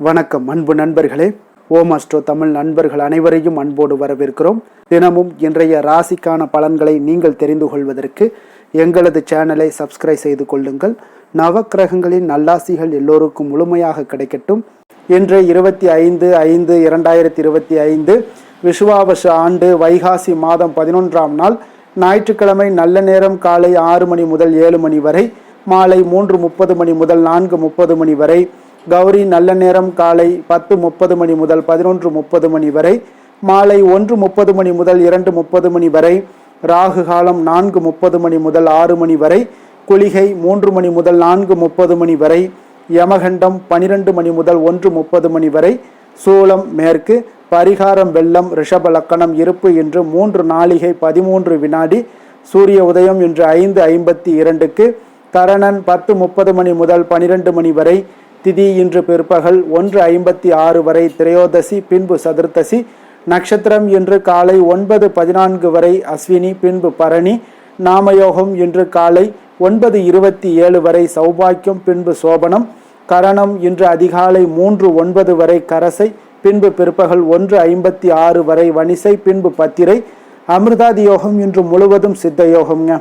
வணக்கம் அன்பு நண்பர்களே. ஓம் அஸ்ட்ரோ தமிழ் நண்பர்கள் அனைவரையும் அன்போடு வரவேற்கிறோம். தினமும் இன்றைய ராசிக்கான பலன்களை நீங்கள் தெரிந்து கொள்வதற்கு எங்களது சேனலை சப்ஸ்கிரைப் செய்து கொள்ளுங்கள். நவக்கிரகங்களின் நல்லாசிகள் எல்லோருக்கும் முழுமையாக கிடைக்கட்டும். இன்று 25/5/2025 விசுவாவச ஆண்டு வைகாசி மாதம் 11ஆம் நாள் ஞாயிற்றுக்கிழமை. நல்ல நேரம் காலை 6 மணி முதல் 7 மணி வரை, மாலை 3:30 மணி முதல் 4:30 மணி வரை. கௌரி நல்ல நேரம் காலை 10:30 மணி முதல் 11:30 மணி வரை, மாலை 1:30 மணி முதல் 2:30 மணி வரை. ராகு காலம் 4:30 மணி முதல் 6 மணி வரை, குளிகை 3 மணி முதல் 4:30 மணி வரை, யமகண்டம் 12 மணி முதல் 1:30 மணி வரை, சூலம் மேற்கு, பரிகாரம் வெள்ளம், ரிஷப லக்கணம். இருப்பு இன்று 3 நாளிகை 13 வினாடி. சூரிய உதயம் இன்று 5:52க்கு. கரணன் 10:30 மணி முதல் 12 மணி வரை. திதி இன்று பிற்பகல் 1:56 வரை திரையோதசி, பின்பு சதுர்த்தசி. நட்சத்திரம் இன்று காலை 9:14 வரை அஸ்வினி, பின்பு பரணி. நாமயோகம் இன்று காலை 9:27 வரை சௌபாக்கியம், பின்பு சோபனம். கரணம் இன்று அதிகாலை 3:09 வரை கரசை, பின்பு பிற்பகல் 1:56 வரை வணிசை, பின்பு பத்திரை. அமிர்தாதி யோகம் இன்று முழுவதும் சித்த யோகம்ங்க.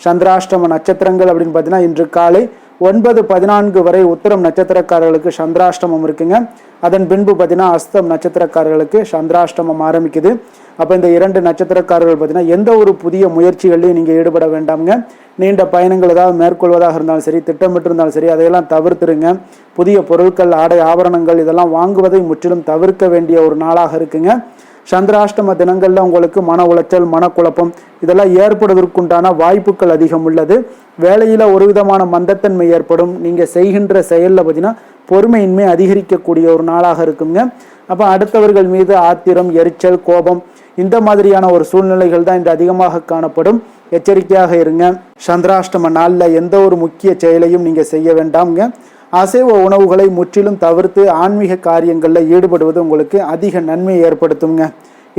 சந்திராஷ்டம நட்சத்திரங்கள் அப்படின்னு பார்த்தீங்கன்னா இன்று காலை 9:14 வரை உத்திரம் நட்சத்திரக்காரர்களுக்கு சந்திராஷ்டமம் இருக்குங்க. அதன் பின்பு பார்த்தீங்கன்னா அஸ்தம் நட்சத்திரக்காரர்களுக்கு சந்திராஷ்டமம் ஆரம்பிக்குது. அப்போ இந்த 2 நட்சத்திரக்காரர்கள் பார்த்தீங்கன்னா எந்த ஒரு புதிய முயற்சிகள்லையும் நீங்கள் ஈடுபட வேண்டாமுங்க. நீண்ட பயணங்கள் ஏதாவது மேற்கொள்வதாக இருந்தாலும் சரி, திட்டமிட்டு இருந்தாலும் சரி, அதையெல்லாம் தவிர்த்துருங்க. புதிய பொருட்கள், ஆடை, ஆபரணங்கள் இதெல்லாம் வாங்குவதை முற்றிலும் தவிர்க்க வேண்டிய ஒரு நாளாக இருக்குங்க. சந்திராஷ்டம தினங்களில் உங்களுக்கு மன உளைச்சல், மனக்குழப்பம் இதெல்லாம் ஏற்படுவதற்குண்டான வாய்ப்புகள் அதிகம் உள்ளது. வேலையில் ஒரு விதமான மந்தத்தன்மை ஏற்படும். நீங்கள் செய்கின்ற செயலில் பார்த்தீங்கன்னா பொறுமையின்மை அதிகரிக்கக்கூடிய ஒரு நாளாக இருக்குங்க. அப்போ அடுத்தவர்கள் மீது ஆத்திரம், எரிச்சல், கோபம் இந்த மாதிரியான ஒரு சூழ்நிலைகள் தான் இன்று அதிகமாக காணப்படும். எச்சரிக்கையாக இருங்க. சந்திராஷ்டம நாளில் எந்த ஒரு முக்கிய செயலையும் நீங்கள் செய்ய வேண்டாம்ங்க. அசைவ உணவுகளை முற்றிலும் தவிர்த்து ஆன்மீக காரியங்களில் ஈடுபடுவது உங்களுக்கு அதிக நன்மை ஏற்படுத்துங்க.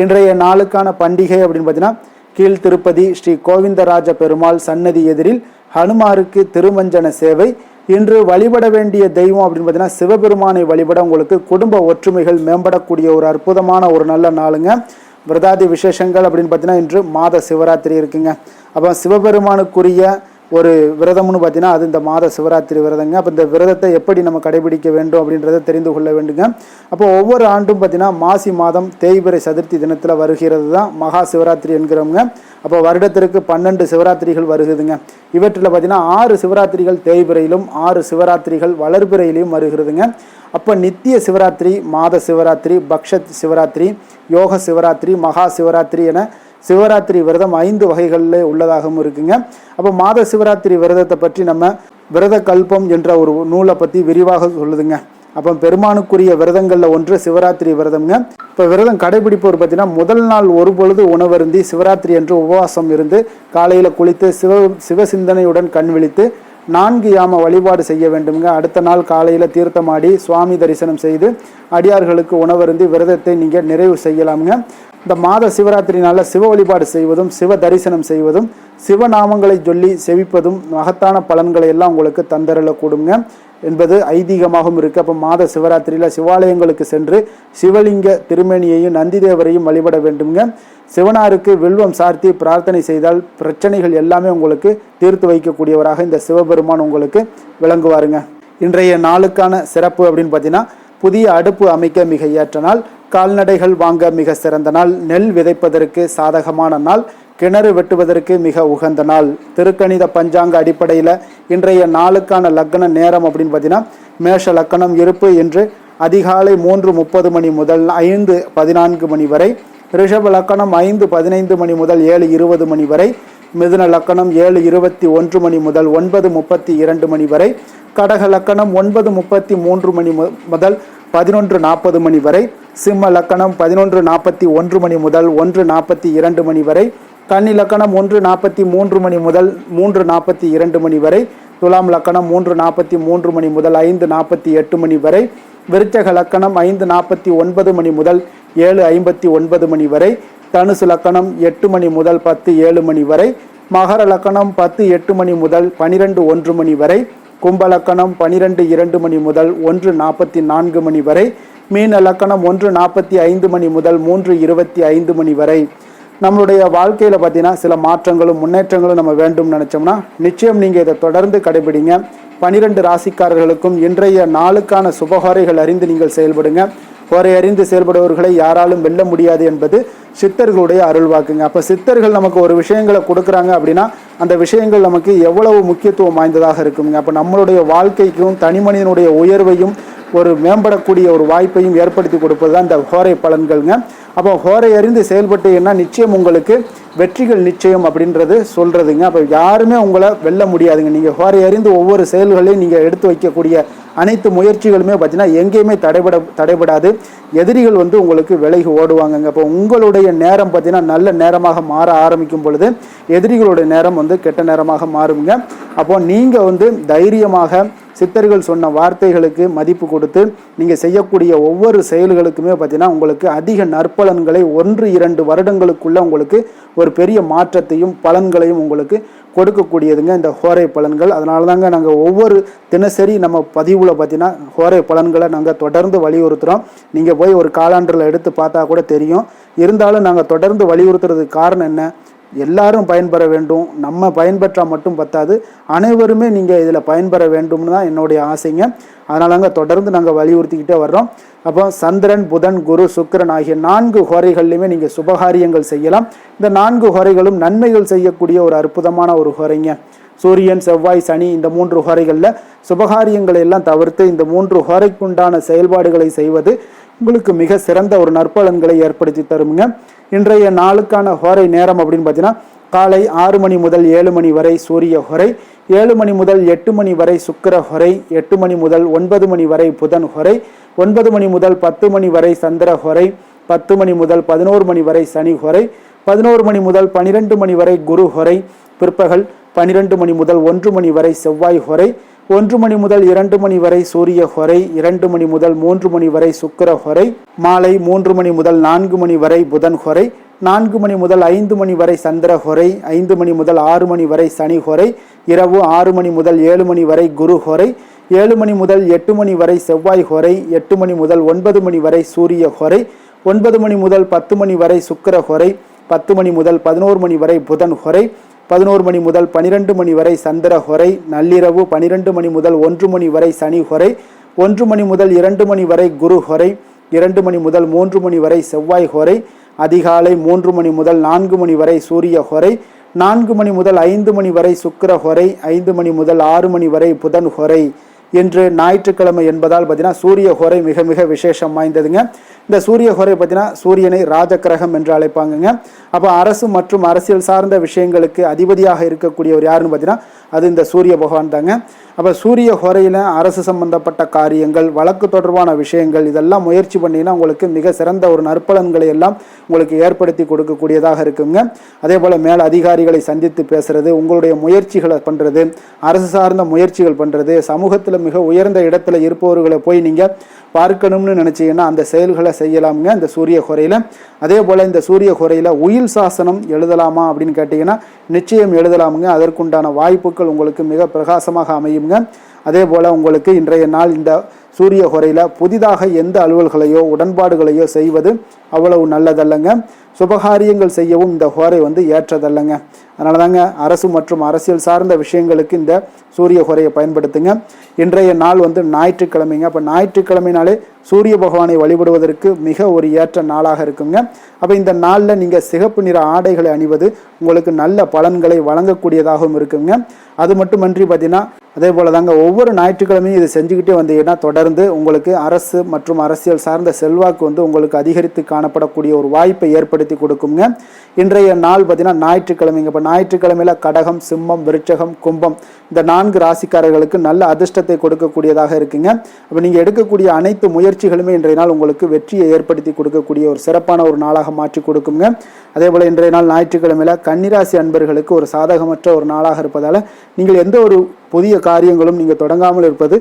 இன்றைய நாளுக்கான பண்டிகை அப்படின்னு பார்த்தீங்கன்னா கீழ் திருப்பதி ஸ்ரீ கோவிந்தராஜ பெருமாள் சன்னதி எதிரில் ஹனுமாருக்கு திருமஞ்சன சேவை. இன்று வழிபட வேண்டிய தெய்வம் அப்படின்னு பார்த்தீங்கன்னா சிவபெருமானை வழிபட உங்களுக்கு குடும்ப ஒற்றுமைகள் மேம்படக்கூடிய ஒரு அற்புதமான ஒரு நல்ல நாளுங்க. விரதாதி விசேஷங்கள் அப்படின்னு பார்த்தீங்கன்னா இன்று மாத சிவராத்திரி இருக்குங்க. அப்போ சிவபெருமானுக்குரிய ஒரு விரதம்னு பார்த்தீங்கன்னா அது இந்த மாத சிவராத்திரி விரதங்க. அப்போ இந்த விரதத்தை எப்படி நம்ம கடைபிடிக்க வேண்டும் அப்படின்றத தெரிந்து கொள்ள வேண்டுங்க. அப்போ ஒவ்வொரு ஆண்டும் பார்த்தீங்கன்னா மாசி மாதம் தேய்பிறை சதுர்த்தி தினத்தில் வருகிறது தான் மகா சிவராத்திரி என்கிறவங்க. அப்போ வருடத்திற்கு 12 சிவராத்திரிகள் வருகுதுங்க. இவற்றில் பார்த்தீங்கன்னா 6 சிவராத்திரிகள் தேய்பிறையிலும் 6 சிவராத்திரிகள் வளர்பிறையிலையும் வருகிறதுங்க. அப்போ நித்திய சிவராத்திரி, மாத சிவராத்திரி, பக்ஷ சிவராத்திரி, யோக சிவராத்திரி, மகா சிவராத்திரி என சிவராத்திரி விரதம் 5 வகைகளில் உள்ளதாகவும் இருக்குங்க. அப்போ மாத சிவராத்திரி விரதத்தை பற்றி நம்ம விரத கல்பம் என்ற ஒரு நூலை பற்றி விரிவாக சொல்லுதுங்க. அப்போ பெருமானுக்குரிய விரதங்களில் ஒன்று சிவராத்திரி விரதம்ங்க. இப்போ விரதம் கடைபிடிப்பவர் பார்த்தீங்கன்னா முதல் நாள் ஒரு பொழுது உணவருந்தி சிவராத்திரி என்று உபவாசம் இருந்து காலையில் குளித்து சிவ சிந்தனையுடன் கண் விழித்து 4 யாம வழிபாடு செய்ய வேண்டுங்க. அடுத்த நாள் காலையில் தீர்த்தமாடி சுவாமி தரிசனம் செய்து அடியார்களுக்கு உணவருந்தி விரதத்தை நீங்கள் நிறைவு செய்யலாமுங்க. இந்த மாத சிவராத்திரி நாளில் சிவ வழிபாடு செய்வதும் சிவ தரிசனம் செய்வதும் சிவநாமங்களை சொல்லி செவிப்பதும் மகத்தான பலன்களை எல்லாம் உங்களுக்கு தந்தரக்கூடுங்க என்பது ஐதீகமாகவும் இருக்கு. அப்போ மாத சிவராத்திரியில் சிவாலயங்களுக்கு சென்று சிவலிங்க திருமேனியையும் நந்தி தேவரையும் வழிபட வேண்டுங்க. சிவனாருக்கு வில்வம் சார்த்தி பிரார்த்தனை செய்தால் பிரச்சனைகள் எல்லாமே உங்களுக்கு தீர்த்து வைக்கக்கூடியவராக இந்த சிவபெருமான் உங்களுக்கு விளங்குவாருங்க. இன்றைய நாளுக்கான சிறப்பு அப்படின்னு பார்த்தீங்கன்னா புதிய அடுப்பு அமைக்க மிக ஏற்ற நாள், கால்நடைகள் வாங்க மிக சிறந்த நாள், நெல் விதைப்பதற்கு சாதகமான நாள், கிணறு வெட்டுவதற்கு மிக உகந்த நாள். திருக்கணித பஞ்சாங்க அடிப்படையில் இன்றைய நாளுக்கான லக்ன நேரம் அப்படின்னு பார்த்தீங்கன்னா மேஷ லக்கணம். இருப்பு இன்று அதிகாலை 3:30 மணி முதல் 5:14 மணி வரை. ரிஷப லக்கணம் 5:15 மணி முதல் 7:20 மணி வரை. மிதுன லக்கணம் 7:21 மணி முதல் 9:32 மணி வரை. கடக லக்கணம் 9:33 மணி முதல் 11:40 மணி வரை. சிம்ம லக்கணம் 11:41 மணி முதல் 1:42 மணி வரை. கன்னி லக்கணம் 1:43 மணி முதல் 3:42 மணி வரை. துலாம் லக்கணம் 3:43 மணி முதல் 5:48 மணி வரை. விருச்சக லக்கணம் 5:49 மணி முதல் 7:59 மணி வரை. தனுசு லக்கணம் 8 மணி முதல் 10:07 மணி வரை. மகர லக்கணம் 10:08 மணி முதல் 12:01 மணி வரை, கும்ப லக்கணம் 12:02 மணி முதல் 1:44 மணி வரை, மீன லக்கணம் 1:45 மணி முதல் 3:25 மணி வரை. நம்மளுடைய வாழ்க்கையில் பார்த்தீங்கன்னா சில மாற்றங்களும் முன்னேற்றங்களும் நம்ம வேண்டும் நினச்சோம்னா நிச்சயம் நீங்கள் இதை தொடர்ந்து கடைபிடிங்க. 12 ராசிக்காரர்களுக்கும் இன்றைய நாளுக்கான சுபகாரைகள் அறிந்து நீங்கள் செயல்படுங்க. ஹோரை அறிந்து செயல்படுபவர்களை யாராலும் வெல்ல முடியாது என்பது சித்தர்களுடைய அருள்வாக்குங்க. அப்போ சித்தர்கள் நமக்கு ஒரு விஷயங்களை கொடுக்குறாங்க அப்படின்னா அந்த விஷயங்கள் நமக்கு எவ்வளவு முக்கியத்துவம் வாய்ந்ததாக இருக்குங்க. அப்போ நம்மளுடைய வாழ்க்கைக்கும் தனி மனிதனுடைய உயர்வையும் ஒரு மேம்படக்கூடிய ஒரு வாய்ப்பையும் ஏற்படுத்தி கொடுப்பது தான் இந்த ஹோரை பலன்கள்ங்க. அப்போ ஹோரை அறிந்து செயல்பட்டீங்கன்னா நிச்சயம் உங்களுக்கு வெற்றிகள் நிச்சயம் அப்படின்றது சொல்கிறதுங்க. அப்போ யாருமே உங்களை வெல்ல முடியாதுங்க. நீங்கள் ஹோரை அறிந்து ஒவ்வொரு செயல்களையும் நீங்கள் எடுத்து வைக்கக்கூடிய அனைத்து முயற்சிகளுமே பார்த்தீங்கன்னா எங்கேயுமே தடைபடாது. எதிரிகள் உங்களுக்கு விலகி ஓடுவாங்கங்க. அப்போ உங்களுடைய நேரம் பார்த்தீங்கன்னா நல்ல நேரமாக மாற ஆரம்பிக்கும் பொழுது எதிரிகளுடைய நேரம் கெட்ட நேரமாக மாறுங்க. அப்போ நீங்கள் தைரியமாக சித்தர்கள் சொன்ன வார்த்தைகளுக்கு மதிப்பு கொடுத்து நீங்கள் செய்யக்கூடிய ஒவ்வொரு செயல்களுக்குமே பார்த்தீங்கன்னா உங்களுக்கு அதிக நற்பலன்களை 1-2 வருடங்களுக்குள்ள உங்களுக்கு ஒரு பெரிய மாற்றத்தையும் பலன்களையும் உங்களுக்கு கொடுக்கக்கூடியதுங்க இந்த ஹோரை பலன்கள். அதனால தாங்க நாங்கள் ஒவ்வொரு தினசரி நம்ம பதிவில் பார்த்தீங்கன்னா ஹோரை பலன்களை நாங்கள் தொடர்ந்து வலியுறுத்துகிறோம். நீங்கள் போய் ஒரு காலாண்டரில் எடுத்து பார்த்தா கூட தெரியும். இருந்தாலும் நாங்கள் தொடர்ந்து வலியுறுத்துறதுக்கு காரணம் என்ன, எல்லாரும் பயன்பெற வேண்டும். நம்ம பயன்பெற்றால் மட்டும் பத்தாது, அனைவருமே நீங்கள் இதில் பயன்பெற வேண்டும்னு தான் என்னுடைய ஆசைங்க. அதனாலங்க தொடர்ந்து நாங்கள் வலியுறுத்திக்கிட்டே வர்றோம். அப்போ சந்திரன், புதன், குரு, சுக்கிரன் ஆகிய 4 ஹோரைகள்லையுமே நீங்கள் சுபகாரியங்கள் செய்யலாம். இந்த 4 ஹோரைகளும் நன்மைகள் செய்யக்கூடிய ஒரு அற்புதமான ஒரு ஹோரைங்க. சூரியன், செவ்வாய், சனி இந்த 3 ஹோரைகளில் சுபகாரியங்களை எல்லாம் தவிர்த்து இந்த 3 ஹோரைக்குண்டான செயல்பாடுகளை செய்வது உங்களுக்கு மிக சிறந்த ஒரு நற்பலன்களை ஏற்படுத்தி தருங்க. இன்றைய நாளுக்கான ஹோரை நேரம் அப்படின்னு பார்த்தீங்கன்னா காலை 6 மணி முதல் 7 மணி வரை சூரிய ஹோரை, 7 மணி முதல் 8 மணி வரை சுக்கிர ஹோரை, 8 மணி முதல் 9 மணி வரை புதன் ஹோரை, 9 மணி முதல் 10 மணி வரை சந்திர ஹோரை, 10 மணி முதல் 11 மணி வரை சனி ஹோரை, 11 மணி முதல் 12 மணி வரை குரு ஹோரை, பிற்பகல் 12 மணி முதல் 1 மணி வரை செவ்வாய் ஹோரை, 1 மணி முதல் 2 மணி வரை சூரிய ஹோரை, 2 மணி முதல் 3 மணி வரை சுக்கிர ஹோரை, மாலை 3 மணி முதல் 4 மணி வரை புதன் ஹோரை, 4 மணி முதல் 5 மணி வரை சந்திர ஹோரை, 5 மணி முதல் 6 மணி வரை சனி ஹோரை, இரவு 6 மணி முதல் 7 மணி வரை குரு ஹோரை, 7 மணி முதல் 8 மணி வரை செவ்வாய் ஹோரை, 8 மணி முதல் 9 மணி வரை சூரிய ஹோரை, 9 மணி முதல் 10 மணி வரை சுக்கிர ஹோரை, 10 மணி முதல் 11 மணி வரை புதன் ஹோரை, 11 மணி முதல் 12 மணி வரை சந்திர ஹோரை, நள்ளிரவு 12 மணி முதல் 1 மணி வரை சனி ஹோரை, 1 மணி முதல் 2 மணி வரை குரு ஹோரை, 2 மணி முதல் 3 மணி வரை செவ்வாய் ஹோரை, அதிகாலை 3 மணி முதல் 4 மணி வரை சூரிய ஹோரை, 4 மணி முதல் 5 மணி வரை சுக்கிர ஹோரை, 5 மணி முதல் 6 மணி வரை புதன் ஹோரை. இன்று ஞாயிற்றுக்கிழமை என்பதால் பார்த்தீங்கன்னா சூரிய ஹோரை மிக மிக விசேஷம் வாய்ந்ததுங்க. இந்த சூரிய ஹோரை பார்த்தீங்கன்னா சூரியனை ராஜகிரகம் என்று அழைப்பாங்கங்க. அப்போ அரசு மற்றும் அரசியல் சார்ந்த விஷயங்களுக்கு அதிபதியாக இருக்கக்கூடியவர் யாருன்னு பார்த்தீங்கன்னா அது இந்த சூரிய பகவான் தாங்க. அப்போ சூரிய ஹோரையில் அரசு சம்பந்தப்பட்ட காரியங்கள், வழக்கு தொடர்பான விஷயங்கள் இதெல்லாம் முயற்சி பண்ணிங்கன்னா உங்களுக்கு மிக சிறந்த ஒரு நற்பலன்களை எல்லாம் உங்களுக்கு ஏற்படுத்தி கொடுக்கக்கூடியதாக இருக்குங்க. அதே போல் மேல் அதிகாரிகளை சந்தித்து பேசுறது, உங்களுடைய முயற்சிகளை பண்ணுறது, அரசு சார்ந்த முயற்சிகள் பண்ணுறது, சமூகத்தில் மிக உயர்ந்த இடத்துல இருப்பவர்களை போய் நீங்கள் பார்க்கணும்னு நினச்சிங்கன்னா அந்த செயல்களை செய்யலாமுங்க இந்த சூரிய ஹோரையில். அதே போல் இந்த சூரிய ஹோரையில் உயில் சாசனம் எழுதலாமா அப்படின்னு கேட்டிங்கன்னா நிச்சயம் எழுதலாமுங்க. அதற்குண்டான வாய்ப்புகள் உங்களுக்கு மிக பிரகாசமாக அமையுங்க. அதே போல் உங்களுக்கு இன்றைய நாள் இந்த சூரிய ஹோரையில் புதிதாக எந்த அலுவல்களையோ உடன்பாடுகளையோ செய்வது அவ்வளவு நல்லதல்லங்க. சுபகாரியங்கள் செய்யவும் இந்த ஹோரை ஏற்றதல்லங்க. அதனால தாங்க அரசு மற்றும் அரசியல் சார்ந்த விஷயங்களுக்கு இந்த சூரிய ஹோரையை பயன்படுத்துங்க. இன்றைய நாள் ஞாயிற்றுக்கிழமைங்க. அப்போ ஞாயிற்றுக்கிழமைனாலே சூரிய பகவானை வழிபடுவதற்கு மிக ஒரு ஏற்ற நாளாக இருக்குங்க. அப்போ இந்த நாளில் நீங்கள் சிகப்பு நிற ஆடைகளை அணிவது உங்களுக்கு நல்ல பலன்களை வழங்கக்கூடியதாகவும் இருக்குங்க. அது மட்டுமன்றி பார்த்தீங்கன்னா அதே போல் தாங்க ஒவ்வொரு ஞாயிற்றுக்கிழமையும் இது செஞ்சுக்கிட்டே வந்தீங்கன்னா தொடர்ந்து உங்களுக்கு அரசு மற்றும் அரசியல் சார்ந்த செல்வாக்கு உங்களுக்கு அதிகரித்து காணப்படக்கூடிய ஒரு வாய்ப்பை ஏற்படுத்தி கொடுக்குங்க. இன்றைய நாள் பார்த்தீங்கன்னா ஞாயிற்றுக்கிழமைங்க. இப்போ ஞாயிற்றுக்கிழமையில் கடகம், சிம்மம், விருச்சகம், கும்பம் இந்த 4 ராசிக்காரர்களுக்கு நல்ல அதிர்ஷ்டத்தை கொடுக்கக்கூடியதாக இருக்குங்க. அப்போ நீங்கள் எடுக்கக்கூடிய அனைத்து முயற்சிகளுமே இன்றைய நாள் உங்களுக்கு வெற்றியை ஏற்படுத்தி கொடுக்கக்கூடிய ஒரு சிறப்பான ஒரு நாளாக மாற்றி கொடுக்குங்க. அதே போல் இன்றைய நாள் ஞாயிற்றுக்கிழமையில் கன்னிராசி அன்பர்களுக்கு ஒரு சாதகமற்ற ஒரு நாளாக இருப்பதால் நீங்கள் எந்த ஒரு புதிய காரியங்களும் நீங்கள் தொடங்காமல் இருப்பது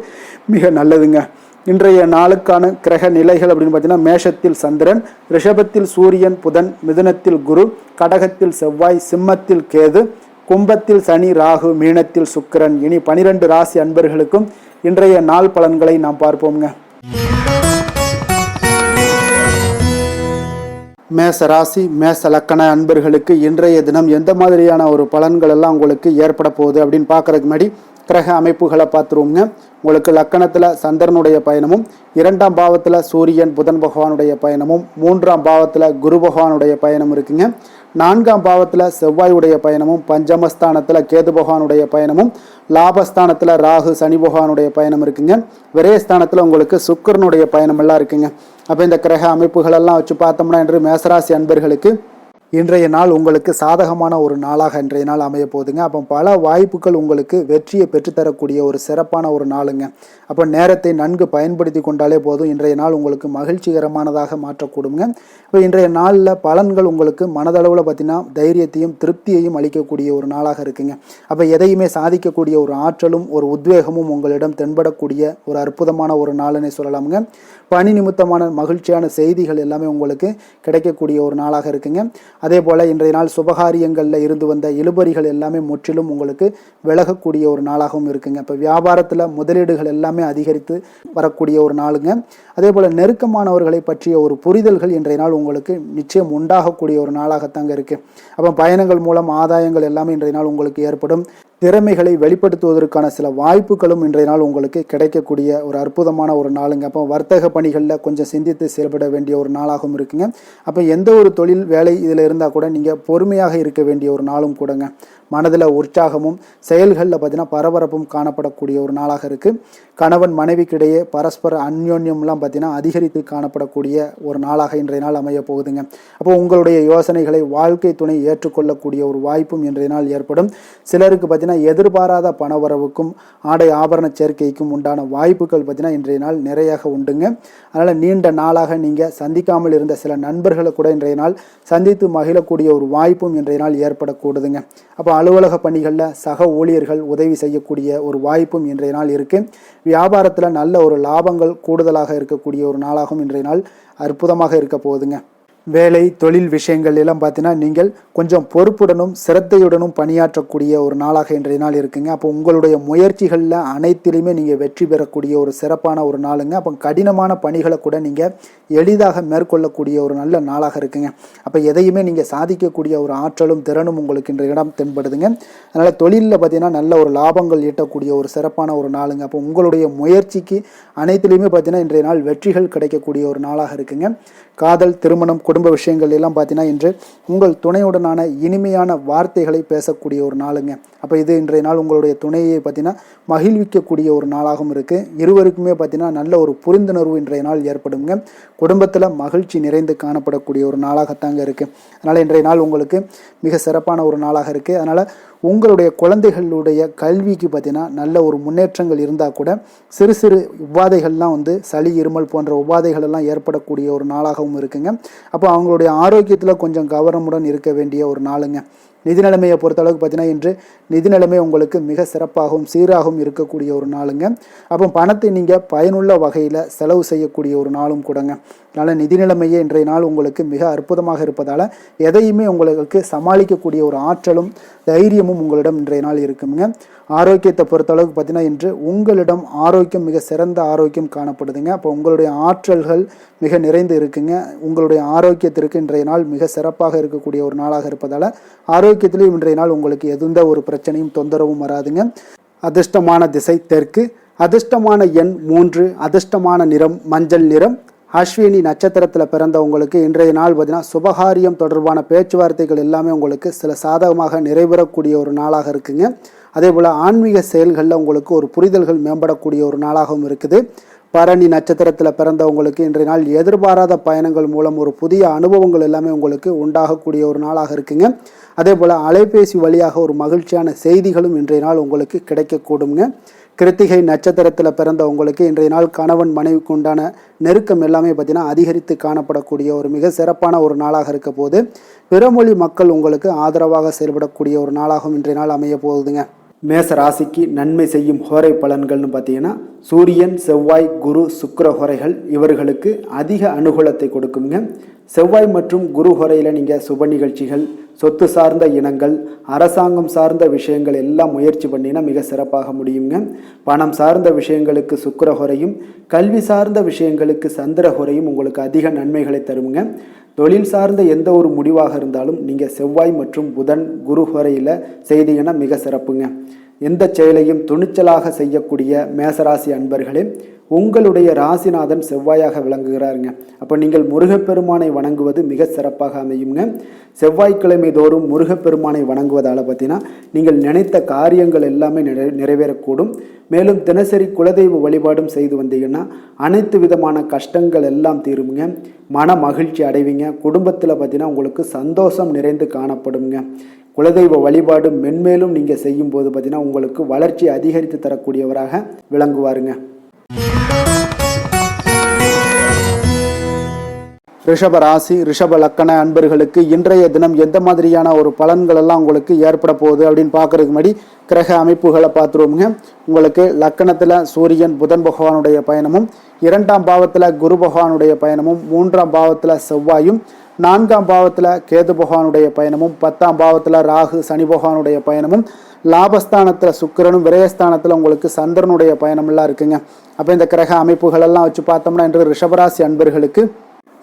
மிக நல்லதுங்க. இன்றைய நாளுக்கான கிரக நிலைகள் அப்படின்னு பார்த்தீங்கன்னா மேஷத்தில் சந்திரன், ரிஷபத்தில் சூரியன், புதன், மிதுனத்தில் குரு, கடகத்தில் செவ்வாய், சிம்மத்தில் கேது, கும்பத்தில் சனி ராகு, மீனத்தில் சுக்கிரன். இனி 12 ராசி அன்பர்களுக்கும் இன்றைய நாள் பலன்களை நாம் பார்ப்போம்ங்க. மேச ராசி மேச லக்கண அன்பர்களுக்கு இன்றைய தினம் எந்த மாதிரியான ஒரு பலன்கள் எல்லாம் உங்களுக்கு ஏற்பட போகுது அப்படின்னு பார்க்கறதுக்கு முன்னாடி கிரக அமைப்புகளை பார்த்துருவோங்க. உங்களுக்கு லக்கணத்தில் சந்திரனுடைய பயணமும், 2ஆம் பாவத்தில் சூரியன் புதன் பகவானுடைய பயணமும், 3ஆம் பாவத்தில் குரு பகவானுடைய பயணம் இருக்குங்க. 4ஆம் பாவத்தில் செவ்வாயுடைய பயணமும், பஞ்சமஸ்தானத்தில் கேது பகவானுடைய பயணமும், லாபஸ்தானத்தில் ராகு சனி பகவானுடைய பயணம் இருக்குங்க. விரயஸ்தானத்தில் உங்களுக்கு சுக்கிரனுடைய பயணம் எல்லாம் இருக்குங்க. அப்போ இந்த கிரக அமைப்புகளெல்லாம் வச்சு பார்த்தோம்னா இன்று மேசராசி அன்பர்களுக்கு இன்றைய நாள் உங்களுக்கு சாதகமான ஒரு நாளாக இன்றைய நாள் அமைய போகுதுங்க. அப்போ பல வாய்ப்புகள் உங்களுக்கு வெற்றியை பெற்றுத்தரக்கூடிய ஒரு சிறப்பான ஒரு நாளுங்க. அப்போ நேரத்தை நன்கு பயன்படுத்தி கொண்டாலே போதும், இன்றைய நாள் உங்களுக்கு மகிழ்ச்சிகரமானதாக மாற்றக்கூடுங்க. இப்போ இன்றைய நாளில் பலன்கள் உங்களுக்கு மனதளவில் பார்த்தீங்கன்னா தைரியத்தையும் திருப்தியையும் அளிக்கக்கூடிய ஒரு நாளாக இருக்குங்க. அப்போ எதையுமே சாதிக்கக்கூடிய ஒரு ஆற்றலும் ஒரு உத்வேகமும் உங்களிடம் தென்படக்கூடிய ஒரு அற்புதமான ஒரு நாளுன்னே சொல்லலாமுங்க. பணி நிமித்தமான மகிழ்ச்சியான செய்திகள் எல்லாமே உங்களுக்கு கிடைக்கக்கூடிய ஒரு நாளாக இருக்குங்க. அதே போல் இன்றைய நாள் சுபகாரியங்களில் இருந்து வந்த இழுபறிகள் எல்லாமே முற்றிலும் உங்களுக்கு விலகக்கூடிய ஒரு நாளாகவும் இருக்குங்க. இப்போ வியாபாரத்தில் முதலீடுகள் எல்லாமே அதிகரித்து வரக்கூடிய ஒரு நாளுங்க. அதே போல் நெருக்கமானவர்களை பற்றிய ஒரு புரிதல்கள் இன்றைய நாள் உங்களுக்கு நிச்சயம் உண்டாகக்கூடிய ஒரு நாளாகத்தாங்க இருக்குது. அப்போ பயணங்கள் மூலம் ஆதாயங்கள் எல்லாமே இன்றைய நாள் உங்களுக்கு ஏற்படும். திறமைகளை வெளிப்படுத்துவதற்கான சில வாய்ப்புகளும் இன்றைய நாள் உங்களுக்கு கிடைக்கக்கூடிய ஒரு அற்புதமான ஒரு நாளுங்க. அப்போ வர்த்தக பணிகளில் கொஞ்சம் சிந்தித்து செயல்பட வேண்டிய ஒரு நாளாகவும் இருக்குங்க. அப்போ எந்த ஒரு தொழில் வேலை இதில் இருந்தால் கூட நீங்கள் பொறுமையாக இருக்க வேண்டிய ஒரு நாளும் கூடங்க. மனதில் உற்சாகமும் செயல்களில் பார்த்தீங்கன்னா பரபரப்பும் காணப்படக்கூடிய ஒரு நாளாக இருக்குது. கணவன் மனைவிக்கிடையே பரஸ்பர அந்யோன்யம்லாம் பார்த்தீங்கன்னா அதிகரித்து காணப்படக்கூடிய ஒரு நாளாக இன்றைய நாள் அமைய போகுதுங்க. அப்போ உங்களுடைய யோசனைகளை வாழ்க்கை துணை ஏற்றுக்கொள்ளக்கூடிய ஒரு வாய்ப்பும் இன்றைய நாள் ஏற்படும். சிலருக்கு பார்த்தீங்கன்னா எதிர்பாராத பணவரவுக்கும் ஆடை ஆபரண சேர்க்கைக்கும் உண்டான வாய்ப்புகள் பார்த்தீங்கன்னா இன்றைய நாள் நிறையாக உண்டுங்க. அதனால் நீண்ட நாளாக நீங்கள் சந்திக்காமல் இருந்த சில நண்பர்களை கூட இன்றைய நாள் சந்தித்து மகிழக்கூடிய ஒரு வாய்ப்பும் இன்றைய நாள் ஏற்படக்கூடுதுங்க. அப்போ அலுவலக பணிகளில் சக ஊழியர்கள் உதவி செய்யக்கூடிய ஒரு வாய்ப்பும் இன்றைய நாள் இருக்குது. வியாபாரத்தில் நல்ல ஒரு லாபங்கள் கூடுதலாக இருக்கக்கூடிய ஒரு நாளாகவும் இன்றைய நாள் அற்புதமாக இருக்க போகுதுங்க. வேலை தொழில் விஷயங்கள் எல்லாம் பார்த்தீங்கன்னா நீங்கள் கொஞ்சம் பொறுப்புடனும் சிரத்தையுடனும் பணியாற்றக்கூடிய ஒரு நாளாக இன்றைய நாள் இருக்குங்க. அப்போ உங்களுடைய முயற்சிகளில் அனைத்திலுமே நீங்கள் வெற்றி பெறக்கூடிய ஒரு சிறப்பான ஒரு நாளுங்க. அப்போ கடினமான பணிகளை கூட நீங்கள் எளிதாக மேற்கொள்ளக்கூடிய ஒரு நல்ல நாளாக இருக்குங்க. அப்போ எதையுமே நீங்கள் சாதிக்கக்கூடிய ஒரு ஆற்றலும் திறனும் உங்களுக்கு இன்றைய இடம் தென்படுதுங்க. அதனால் தொழிலில் பார்த்தீங்கன்னா நல்ல ஒரு லாபங்கள் ஈட்டக்கூடிய ஒரு சிறப்பான ஒரு நாளுங்க. அப்போ உங்களுடைய முயற்சிக்கு அனைத்திலுமே பார்த்தீங்கன்னா இன்றைய நாள் வெற்றிகள் கிடைக்கக்கூடிய ஒரு நாளாக இருக்குங்க. காதல் திருமணம் குடும்ப விஷயங்கள் எல்லாம் பார்த்தீங்கன்னா இன்று உங்கள் துணையுடனான இனிமையான வார்த்தைகளை பேசக்கூடிய ஒரு நாளுங்க. அப்போ இது இன்றைய நாள் உங்களுடைய துணையை பார்த்தீங்கன்னா மகிழ்விக்கக்கூடிய ஒரு நாளாகவும் இருக்குது. இருவருக்குமே பார்த்தீங்கன்னா நல்ல ஒரு புரிந்துணர்வு இன்றைய நாள் ஏற்படுங்க. குடும்பத்தில் மகிழ்ச்சி நிறைந்து காணப்படக்கூடிய ஒரு நாளாகத்தாங்க இருக்குது. அதனால் இன்றைய நாள் உங்களுக்கு மிக சிறப்பான ஒரு நாளாக இருக்குது. அதனால் உங்களுடைய குழந்தைகளுடைய கல்விக்கு பார்த்தீங்கன்னா நல்ல ஒரு முன்னேற்றங்கள் இருந்தால் கூட சிறு சிறு உபாதைகள்லாம் சளி இருமல் போன்ற உபாதைகள் எல்லாம் ஏற்படக்கூடிய ஒரு நாளாகவும் இருக்குங்க. அப்போ அவங்களுடைய ஆரோக்கியத்தில் கொஞ்சம் கவனமுடன் இருக்க வேண்டிய ஒரு நாளுங்க. நிதி நிலைமையை பொறுத்தளவுக்கு பார்த்தீங்கன்னா இன்று நிதி நிலைமை உங்களுக்கு மிக சிறப்பாகவும் சீராகவும் இருக்கக்கூடிய ஒரு நாளுங்க. அப்போ பணத்தை நீங்கள் பயனுள்ள வகையில் செலவு செய்யக்கூடிய ஒரு நாளும் கூடங்க. அதனால் நிதி நிலைமையே இன்றைய நாள் உங்களுக்கு மிக அற்புதமாக இருப்பதால் எதையுமே உங்களுக்கு சமாளிக்கக்கூடிய ஒரு ஆற்றலும் தைரியமும் உங்களிடம் இன்றைய நாள் இருக்குங்க. ஆரோக்கியத்தை பொறுத்தளவுக்கு பார்த்தீங்கன்னா இன்று உங்களிடம் ஆரோக்கியம் மிக சிறந்த ஆரோக்கியம் காணப்படுதுங்க. அப்போ உங்களுடைய ஆற்றல்கள் மிக நிறைந்து இருக்குங்க. உங்களுடைய ஆரோக்கியத்திற்கு இன்றைய நாள் மிக சிறப்பாக இருக்கக்கூடிய ஒரு நாளாக இருப்பதால் ஆரோக்கியத்திலையும் இன்றைய நாள் உங்களுக்கு எந்த ஒரு பிரச்சனையும் தொந்தரவும் வராதுங்க. அதிர்ஷ்டமான திசை தெற்கு, அதிர்ஷ்டமான எண் 3, அதிர்ஷ்டமான நிறம் மஞ்சள் நிறம். அஸ்வினி நட்சத்திரத்தில் பிறந்தவங்களுக்கு இன்றைய நாள் பார்த்தீங்கன்னா சுபகாரியம் தொடர்பான பேச்சுவார்த்தைகள் எல்லாமே உங்களுக்கு சில சாதகமாக நிறைவேறக்கூடிய ஒரு நாளாக இருக்குங்க. அதே போல் ஆன்மீக செயல்களில் உங்களுக்கு ஒரு புரிதல்கள் மேம்படக்கூடிய ஒரு நாளாகவும் இருக்குது. பரணி நட்சத்திரத்தில் பிறந்தவங்களுக்கு இன்றைய நாள் எதிர்பாராத பயணங்கள் மூலம் ஒரு புதிய அனுபவங்கள் எல்லாமே உங்களுக்கு உண்டாகக்கூடிய ஒரு நாளாக இருக்குங்க. அதே போல் அலைபேசி வழியாக ஒரு மகிழ்ச்சியான செய்திகளும் இன்றைய நாள் உங்களுக்கு கிடைக்கக்கூடுங்க. கிருத்திகை நட்சத்திரத்தில் பிறந்தவங்களுக்கு இன்றைய நாள் கணவன் மனைவிக்கு உண்டான நெருக்கம் எல்லாமே பார்த்தீங்கன்னா அதிகரித்து காணப்படக்கூடிய ஒரு மிக சிறப்பான ஒரு நாளாக இருக்க போது பிறமொழி மக்கள் உங்களுக்கு ஆதரவாக செயல்படக்கூடிய ஒரு நாளாகவும் இன்றைய நாள் அமைய போகுதுங்க. மேச ராசிக்கு நன்மை செய்யும் ஹோரை பலன்கள்னு பார்த்தீங்கன்னா சூரியன், செவ்வாய், குரு, சுக்கிர ஹோரைகள் இவர்களுக்கு அதிக அனுகூலத்தை கொடுக்குங்க. செவ்வாய் மற்றும் குரு ஹோரையில் நீங்கள் சுப நிகழ்ச்சிகள், சொத்து சார்ந்த இனங்கள், அரசாங்கம் சார்ந்த விஷயங்கள் எல்லாம் முயற்சி பண்ணினா மிக சிறப்பாக முடியுங்க. பணம் சார்ந்த விஷயங்களுக்கு சுக்கிர ஹோரையும், கல்வி சார்ந்த விஷயங்களுக்கு சந்திர ஹோரையும் உங்களுக்கு அதிக நன்மைகளை தருங்க. தொழில் சார்ந்த எந்த ஒரு முடிவாக இருந்தாலும் நீங்கள் செவ்வாய் மற்றும் புதன், குரு ஹோரையில் செய்தீங்கன்னா மிக சிறப்புங்க. எந்த செயலையும் துணிச்சலாக செய்யக்கூடிய மேசராசி அன்பர்களே, உங்களுடைய ராசிநாதன் செவ்வாயாக விளங்குகிறாருங்க. அப்போ நீங்கள் முருகப்பெருமானை வணங்குவது மிக சிறப்பாக அமையுங்க. செவ்வாய்க்கிழமை தோறும் முருகப்பெருமானை வணங்குவதால் பார்த்தீங்கன்னா நீங்கள் நினைத்த காரியங்கள் எல்லாமே நிறைவேறக்கூடும். மேலும் தினசரி குலதெய்வ வழிபாடும் செய்து வந்தீங்கன்னா அனைத்து விதமான கஷ்டங்கள் எல்லாம் தீருங்க. மன மகிழ்ச்சி அடைவீங்க. குடும்பத்தில் பார்த்தீங்கன்னா உங்களுக்கு சந்தோஷம் நிறைந்து காணப்படுங்க. குலதெய்வ வழிபாடு மென்மேலும் நீங்கள் செய்யும் போது பார்த்தீங்கன்னா உங்களுக்கு வளர்ச்சி அதிகரித்து தரக்கூடியவராக விளங்குவாருங்க. ரிஷப ராசி, ரிஷப லக்கண அன்பர்களுக்கு இன்றைய தினம் எந்த மாதிரியான ஒரு பலன்கள் எல்லாம் உங்களுக்கு ஏற்பட போகுது அப்படின்னு பார்க்கறதுக்கு முன்னாடி கிரக அமைப்புகளை பார்த்துருவோமுங்க. உங்களுக்கு லக்கணத்தில் சூரியன் புதன் பகவானுடைய பயணமும், 2ஆம் பாவத்தில் குரு பகவானுடைய பயணமும், 3ஆம் பாவத்தில் செவ்வாயும், 4ஆம் பாவத்தில் கேது பகவானுடைய பயணமும், 10ஆம் பாவத்தில் ராகு சனி பகவானுடைய பயணமும், லாபஸ்தானத்தில் சுக்கிரனும், விரயஸ்தானத்தில் உங்களுக்கு சந்திரனுடைய பயணமெல்லாம் இருக்குங்க. அப்போ இந்த கிரக அமைப்புகள் எல்லாம் வச்சு பார்த்தோம்னா இன்று ரிஷபராசி அன்பர்களுக்கு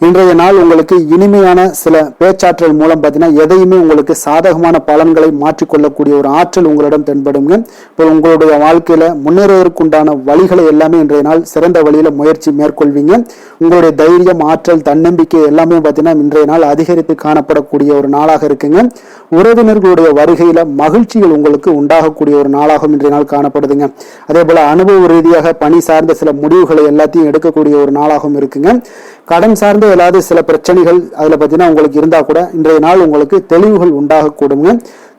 இன்றைய நாள் உங்களுக்கு இனிமையான சில பேச்சாற்றல் மூலம் பார்த்தீங்கன்னா எதையுமே உங்களுக்கு சாதகமான பலன்களை மாற்றிக்கொள்ளக்கூடிய ஒரு ஆற்றல் உங்களிடம் தென்படுங்க. இப்போ உங்களுடைய வாழ்க்கையில முன்னேறுவதற்குண்டான வழிகளை எல்லாமே இன்றைய நாள் சிறந்த வழியில முயற்சி மேற்கொள்வீங்க. உங்களுடைய தைரியம், ஆற்றல், தன்னம்பிக்கை எல்லாமே பார்த்தீங்கன்னா இன்றைய நாள் அதிகரித்து காணப்படக்கூடிய ஒரு நாளாக இருக்குங்க. உறவினர்களுடைய வருகையில மகிழ்ச்சிகள் உங்களுக்கு உண்டாகக்கூடிய ஒரு நாளாகவும் இன்றைய நாள் காணப்படுதுங்க. அதே போல அனுபவ ரீதியாக பணி சார்ந்த சில முடிவுகளை எல்லாத்தையும் எடுக்கக்கூடிய ஒரு நாளாகவும் இருக்குங்க. கடன் சார்ந்த ஏதாவது சில பிரச்சனைகள் அதில் பார்த்தீங்கன்னா உங்களுக்கு இருந்தால் கூட இன்றைய நாள் உங்களுக்கு தெளிவுகள் உண்டாகக்கூடுங்க.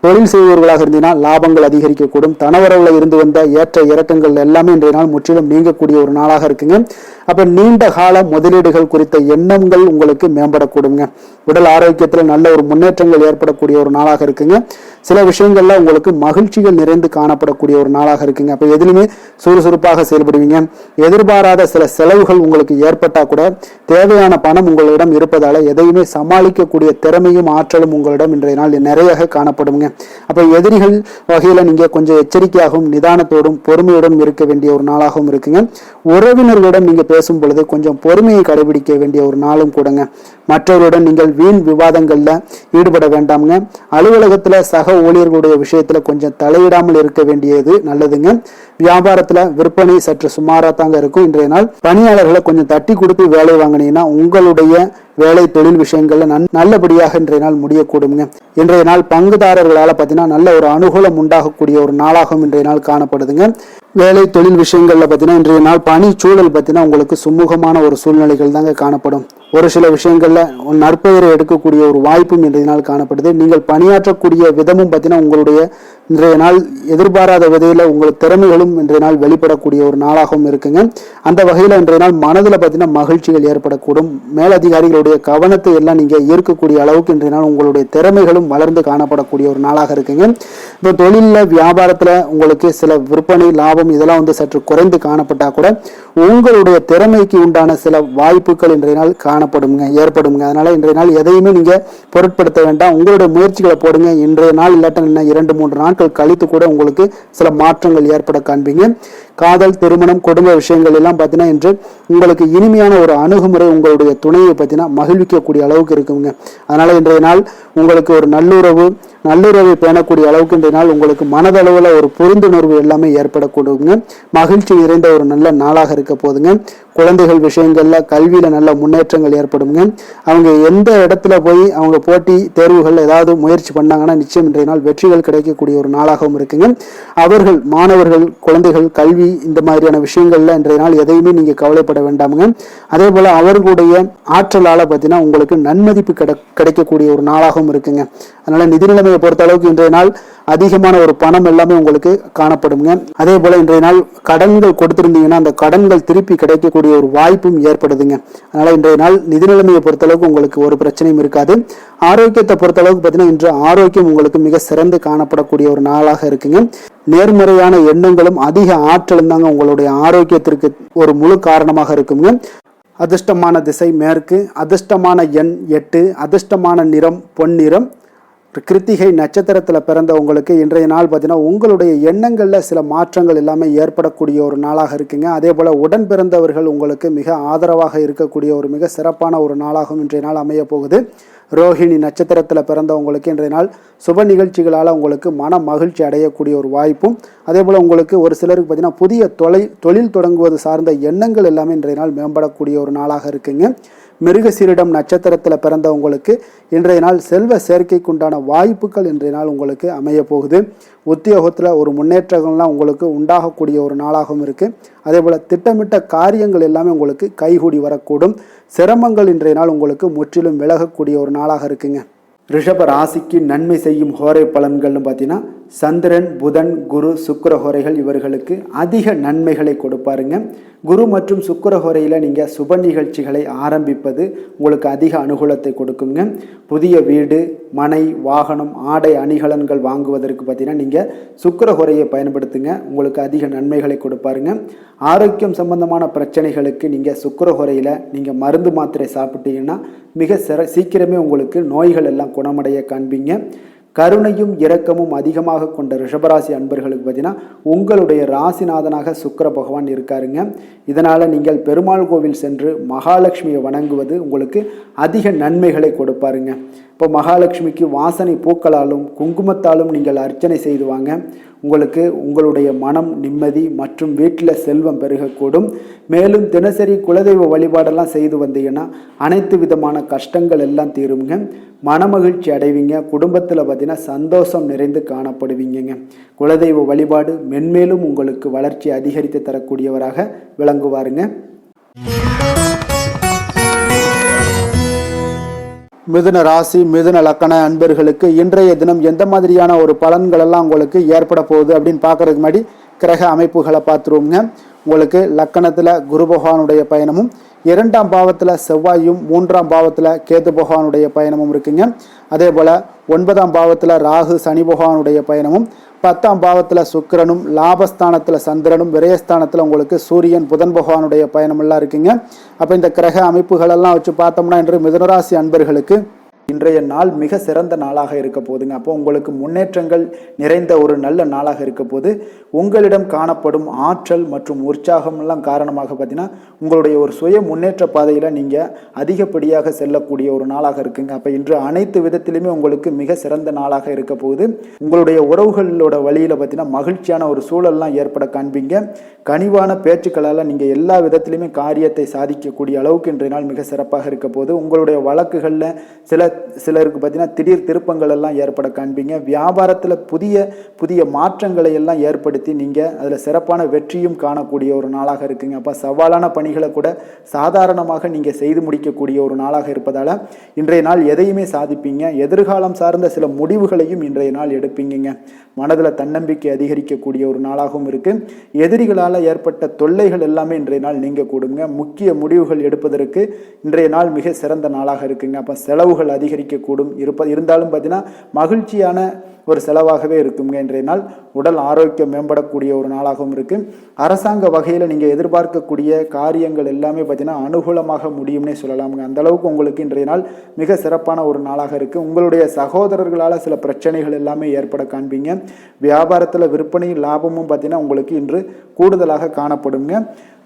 தொழில் செய்பவர்களாக இருந்தீங்கன்னா லாபங்கள் அதிகரிக்கக்கூடும். தனவரவில் இருந்து வந்த ஏற்ற இறக்கங்கள் எல்லாமே இன்றைய நாள் முற்றிலும் நீங்கக்கூடிய ஒரு நாளாக இருக்குங்க. அப்போ நீண்ட கால முதலீடுகள் குறித்த எண்ணங்கள் உங்களுக்கு மேம்படக்கூடுங்க. உடல் ஆரோக்கியத்தில் நல்ல ஒரு முன்னேற்றங்கள் ஏற்படக்கூடிய ஒரு நாளாக இருக்குங்க. சில விஷயங்கள்ல உங்களுக்கு மகிழ்ச்சிகள் நிறைந்து காணப்படக்கூடிய ஒரு நாளாக இருக்குங்க. அப்போ எதிலுமே சுறுசுறுப்பாக செயல்படுவீங்க. எதிர்பாராத சில செலவுகள் உங்களுக்கு ஏற்பட்டா கூட தேவையான பணம் உங்களிடம் இருப்பதால எதையுமே சமாளிக்கக்கூடிய திறமையும் ஆற்றலும் உங்களிடம் இன்றைய நாள் நிறைய காணப்படுங்க. அப்ப எதிரிகள் வகையில நீங்க கொஞ்சம் எச்சரிக்கையாகவும் நிதானத்தோடும் பொறுமையோடும் இருக்க வேண்டிய ஒரு நாளாகவும் இருக்குங்க. உறவினர்களிடம் நீங்க பேசும் பொழுது கொஞ்சம் பொறுமையை கடைபிடிக்க வேண்டிய ஒரு நாளும் கூடங்க. மற்றவருடன் நீங்கள் வீண் விவாதங்கள்ல ஈடுபட வேண்டாமுங்க. அலுவலகத்துல சக ஊழியர்களுடைய விஷயத்துல கொஞ்சம் தலையிடாமல் இருக்க வேண்டியது நல்லதுங்க. வியாபாரத்துல விற்பனை சற்று சுமாரா தாங்க இருக்கும். இன்றைய நாள் பணியாளர்களை கொஞ்சம் தட்டி கொடுத்து வேலை வாங்கினீங்கன்னா உங்களுடைய வேலை தொழில் விஷயங்கள்ல நல்லபடியாக இன்றைய நாள் முடியக்கூடுங்க. இன்றைய நாள் பங்குதாரர்களால பார்த்தீங்கன்னா நல்ல ஒரு அனுகூலம் உண்டாகக்கூடிய ஒரு நாளாகவும் இன்றைய நாள் காணப்படுதுங்க. வேலை தொழில் விஷயங்கள்ல பார்த்தீங்கன்னா இன்றைய நாள் பணி சூழல் பார்த்தீங்கன்னா உங்களுக்கு சுமூகமான ஒரு சூழ்நிலைகள் தாங்க காணப்படும். ஒரு சில விஷயங்கள்ல நற்பெயரை எடுக்கக்கூடிய ஒரு வாய்ப்பும் இன்றைய நாள் காணப்படுது. நீங்கள் பணியாற்றக்கூடிய விதமும் பார்த்தீங்கன்னா உங்களுடைய இன்றைய நாள் எதிர்பாராத விதையில உங்கள் திறமைகளும் இன்றைய நாள் வெளிப்படக்கூடிய ஒரு நாளாகவும் இருக்குங்க. அந்த வகையில இன்றைய நாள் மனதில் பார்த்தீங்கன்னா மகிழ்ச்சிகள் ஏற்படக்கூடும். மேலதிகாரிகளுடைய கவனத்தை எல்லாம் நீங்க ஈர்க்கக்கூடிய அளவுக்கு இன்றைய நாள் உங்களுடைய திறமைகளும் வளர்ந்து காணப்படக்கூடிய ஒரு நாளாக இருக்குங்க. இப்போ தொழில வியாபாரத்துல உங்களுக்கு சில விற்பனை லாபம் இதெல்லாம் சற்று குறைந்து காணப்பட்டா கூட உங்களுடைய திறமைக்கு உண்டான சில வாய்ப்புகள் இன்றைய நாள் ஏற்படுங்க. அதனால இன்றைய நாள் எதையுமே நீங்க பொருட்படுத்த வேண்டாம். உங்களுடைய முயற்சிகளை போடுங்க. இன்றைய நாள் இல்லாட்ட 2-3 நாட்கள் கழித்து கூட உங்களுக்கு சில மாற்றங்கள் ஏற்பட காண்பீங்க. காதல், திருமணம், குடும்ப விஷயங்கள் எல்லாம் பார்த்தீங்கன்னா இன்று உங்களுக்கு இனிமையான ஒரு அணுகுமுறை உங்களுடைய துணையை பார்த்தீங்கன்னா மகிழ்விக்கக்கூடிய அளவுக்கு இருக்குங்க. அதனால இன்றைய நாள் உங்களுக்கு ஒரு நல்லுறவை பேணக்கூடிய அளவுக்கு இன்றைய நாள் உங்களுக்கு மனதளவில் ஒரு புரிந்துணர்வு எல்லாமே ஏற்படக்கூடுங்க. மகிழ்ச்சி நிறைந்த ஒரு நல்ல நாளாக இருக்க போதுங்க. குழந்தைகள் விஷயங்கள்ல கல்வியில நல்ல முன்னேற்றங்கள் ஏற்படுங்க. அவங்க எந்த இடத்துல போய் அவங்க போட்டி தேர்வுகள் ஏதாவது முயற்சி பண்ணாங்கன்னா நிச்சயம் இன்றைய நாள் வெற்றிகள் கிடைக்கக்கூடிய ஒரு நாளாகவும் இருக்குங்க. அவர்கள் மாணவர்கள், குழந்தைகள் கல்வி இந்த மாதிரியான விஷயங்கள்ல இன்றைய நாள் எதையுமே நீங்க கவலைப்பட வேண்டாமுங்க. அதே போல அவர்களுடைய ஆற்றலால பார்த்தீங்கன்னா உங்களுக்கு நன்மதிப்பு கிடைக்கக்கூடிய ஒரு நாளாகவும் இருக்குங்க. அதனால நிதிநிலைமை நிலைமையை பொறுத்த அளவுக்கு இன்றைய நாள் அதிகமான ஒரு பணம் எல்லாமே உங்களுக்கு காணப்படுங்க. அதே போல இன்றைய நாள் கடன்கள் கொடுத்திருந்தீங்கன்னா அந்த கடன்கள் திருப்பி கிடைக்கக்கூடிய ஒரு வாய்ப்பும் ஏற்படுதுங்க. அதனால இன்றைய நாள் நிதி நிலைமையை பொறுத்த அளவுக்கு உங்களுக்கு ஒரு பிரச்சனையும் இருக்காது. ஆரோக்கியத்தை பொறுத்த அளவுக்கு பார்த்தீங்கன்னா இன்று ஆரோக்கியம் உங்களுக்கு மிக சிறந்து காணப்படக்கூடிய ஒரு நாளாக இருக்குங்க. நேர்மறையான எண்ணங்களும் அதிக ஆற்றலும் தாங்க உங்களுடைய ஆரோக்கியத்திற்கு ஒரு முழு காரணமாக இருக்குங்க. அதிர்ஷ்டமான திசை மேற்கு, அதிர்ஷ்டமான எண் 8, அதிர்ஷ்டமான நிறம் பொன்னிறம். கிருத்திகை நட்சத்திரத்தில் பிறந்த உங்களுக்கு இன்றைய நாள் பார்த்தீங்கன்னா உங்களுடைய எண்ணங்களில் சில மாற்றங்கள் எல்லாமே ஏற்படக்கூடிய ஒரு நாளாக இருக்குங்க. அதே போல் உடன் பிறந்தவர்கள் உங்களுக்கு மிக ஆதரவாக இருக்கக்கூடிய ஒரு மிக சிறப்பான ஒரு நாளாகவும் இன்றைய நாள் அமைய போகுது. ரோஹிணி நட்சத்திரத்தில் பிறந்தவங்களுக்கு இன்றைய நாள் சுப நிகழ்ச்சிகளால் உங்களுக்கு மன மகிழ்ச்சி அடையக்கூடிய ஒரு வாய்ப்பும், அதே போல் உங்களுக்கு ஒரு சிலருக்கு பார்த்தீங்கன்னா புதிய தொழில் தொடங்குவது சார்ந்த எண்ணங்கள் எல்லாமே இன்றைய நாள் மேம்படக்கூடிய ஒரு நாளாக இருக்குங்க. மிருகசீரிடம் நட்சத்திரத்தில் பிறந்தவங்களுக்கு இன்றைய நாள் செல்வ சேர்க்கைக்குண்டான வாய்ப்புகள் இன்றைய நாள் உங்களுக்கு அமைய போகுது. உத்தியோகத்தில் ஒரு முன்னேற்றங்கள்லாம் உங்களுக்கு உண்டாகக்கூடிய ஒரு நாளாகவும் இருக்குது. அதே போல் திட்டமிட்ட காரியங்கள் எல்லாமே உங்களுக்கு கைகூடி வரக்கூடும். சிரமங்கள் இன்றைய நாள் உங்களுக்கு முற்றிலும் விலகக்கூடிய ஒரு நாளாக இருக்குங்க. ரிஷப ராசிக்கு நன்மை செய்யும் ஹோரை பலன்கள்னு பார்த்தீங்கன்னா சந்திரன், புதன், குரு, சுக்கிர ஹோரைகள் இவர்களுக்கு அதிக நன்மைகளை கொடுப்பாருங்க. குரு மற்றும் சுக்கிர ஹோரையில் நீங்கள் சுப நிகழ்ச்சிகளை ஆரம்பிப்பது உங்களுக்கு அதிக அனுகூலத்தை கொடுக்குங்க. புதிய வீடு, மனை, வாகனம், ஆடை அணிகலன்கள் வாங்குவதற்கு பார்த்தீங்கன்னா நீங்கள் சுக்கிர ஹோரையை பயன்படுத்துங்க, உங்களுக்கு அதிக நன்மைகளை கொடுப்பாருங்க. ஆரோக்கியம் சம்பந்தமான பிரச்சனைகளுக்கு நீங்கள் சுக்கிர ஹோரையில் நீங்கள் மருந்து மாத்திரை சாப்பிட்டீங்கன்னா மிக சீக்கிரமே உங்களுக்கு நோய்கள் எல்லாம் குணமடைய காண்பீங்க. கருணையும் இரக்கமும் அதிகமாக கொண்ட ரிஷபராசி அன்பர்களுக்கு பார்த்தீங்கன்னா உங்களுடைய ராசிநாதனாக சுக்கிர பகவான் இருக்காருங்க. இதனால் நீங்கள் பெருமாள் கோவில் சென்று மகாலட்சுமியை வணங்குவது உங்களுக்கு அதிக நன்மைகளை கொடுப்பாருங்க. இப்போ மகாலட்சுமிக்கு வாசனை பூக்களாலும் குங்குமத்தாலும் நீங்கள் அர்ச்சனை செய்துவாங்க. உங்களுக்கு உங்களுடைய மனம் நிம்மதி மற்றும் வீட்டில் செல்வம் பெருகக்கூடும். மேலும் தினசரி குலதெய்வ வழிபாடெல்லாம் செய்து வந்தீங்கன்னா அனைத்து விதமான கஷ்டங்கள் எல்லாம் தீருங்க. மனமகிழ்ச்சி அடைவீங்க. குடும்பத்தில் பார்த்தீங்கன்னா சந்தோஷம் நிறைந்து காணப்படுவீங்க. குலதெய்வ வழிபாடு மென்மேலும் உங்களுக்கு வளர்ச்சி அதிகரித்து தரக்கூடியவராக விளங்குவாருங்க. மிதுன ராசி, மிதுன லக்கண அன்பர்களுக்கு இன்றைய தினம் எந்த மாதிரியான ஒரு பலன்கள் எல்லாம் உங்களுக்கு ஏற்பட போகுது அப்படின்னு பார்க்கறதுக்கு முன்னாடி கிரக அமைப்புகளை பார்த்துருவோங்க. உங்களுக்கு லக்கணத்தில் குரு பகவானுடைய பயணமும், 2ஆம் பாவத்தில் செவ்வாயும், 3ஆம் பாவத்தில் கேது பகவானுடைய பயணமும் இருக்குங்க. அதே போல் 9ஆம் பாவத்தில் ராகு சனி பகவானுடைய பயணமும், 10ஆம் பாவத்தில் சுக்கிரனும், லாபஸ்தானத்தில் சந்திரனும், விரயஸ்தானத்தில் உங்களுக்கு சூரியன் புதன் பகவானுடைய பயணமெல்லாம் இருக்குங்க. அப்போ இந்த கிரக அமைப்புகளெல்லாம் வச்சு பார்த்தோம்னா இன்று மிதுனராசி அன்பர்களுக்கு இன்றைய நாள் மிக சிறந்த நாளாக இருக்க போதுங்க. அப்போ உங்களுக்கு முன்னேற்றங்கள் நிறைந்த ஒரு நல்ல நாளாக இருக்க போது உங்களிடம் காணப்படும் ஆற்றல் மற்றும் உற்சாகம் எல்லாம் காரணமாக பார்த்தீங்கன்னா உங்களுடைய ஒரு சுய முன்னேற்ற பாதையில் நீங்கள் அதிகப்படியாக செல்லக்கூடிய ஒரு நாளாக இருக்குங்க. அப்போ இன்று அனைத்து விதத்திலுமே உங்களுக்கு மிக சிறந்த நாளாக இருக்க போகுது. உங்களுடைய உறவுகளோட வழியில் பார்த்தீங்கன்னா மகிழ்ச்சியான ஒரு சூழல்லாம் ஏற்பட காண்பீங்க. கனிவான பேச்சுக்களால் நீங்கள் எல்லா விதத்திலுமே காரியத்தை சாதிக்கக்கூடிய அளவுக்கு இன்றைய நாள் மிக சிறப்பாக இருக்க போது. உங்களுடைய வழக்குகளில் சிலருக்கு பார்த்தீங்கன்னா திடீர் திருப்பங்கள் எல்லாம் ஏற்பட காண்பீங்க. வியாபாரத்தில் புதிய புதிய மாற்றங்களை எல்லாம் ஏற்படுத்தி நீங்கள் அதில் சிறப்பான வெற்றியும் காணக்கூடிய ஒரு நாளாக இருக்குங்க. அப்போ சவாலான பணிகளை கூட சாதாரணமாக நீங்கள் செய்து முடிக்கக்கூடிய ஒரு நாளாக இருப்பதால் இன்றைய நாள் எதையுமே சாதிப்பீங்க. எதிர்காலம் சார்ந்த சில முடிவுகளையும் இன்றைய நாள் எடுப்பீங்க. மனதில் தன்னம்பிக்கை அதிகரிக்கக்கூடிய ஒரு நாளாகவும் இருக்குது. எதிரிகளால் ஏற்பட்ட தொல்லைகள் எல்லாமே இன்றைய நாள் நீங்க கூடுங்க. முக்கிய முடிவுகள் எடுப்பதற்கு இன்றைய நாள் மிக சிறந்த நாளாக இருக்குங்க. அப்போ செலவுகள் அதிகரிக்கக்கூடும். இருந்தாலும் பார்த்தீங்கன்னா மகிழ்ச்சியான ஒரு செலவாகவே இருக்குங்க. இன்றைய நாள் உடல் ஆரோக்கியம் மேம்படக்கூடிய ஒரு நாளாகவும் இருக்கு. அரசாங்க வகையில் நீங்கள் எதிர்பார்க்கக்கூடிய காரியங்கள் எல்லாமே பார்த்தீங்கன்னா அனுகூலமாக முடியும்னே சொல்லலாமுங்க. அந்த அளவுக்கு உங்களுக்கு இன்றைய நாள் மிக சிறப்பான ஒரு நாளாக இருக்கு. உங்களுடைய சகோதரர்களால் சில பிரச்சனைகள் எல்லாமே ஏற்பட காண்பீங்க. வியாபாரத்தில் விற்பனையும் லாபமும் பார்த்தீங்கன்னா உங்களுக்கு இன்று கூடுதலாக காணப்படுங்க.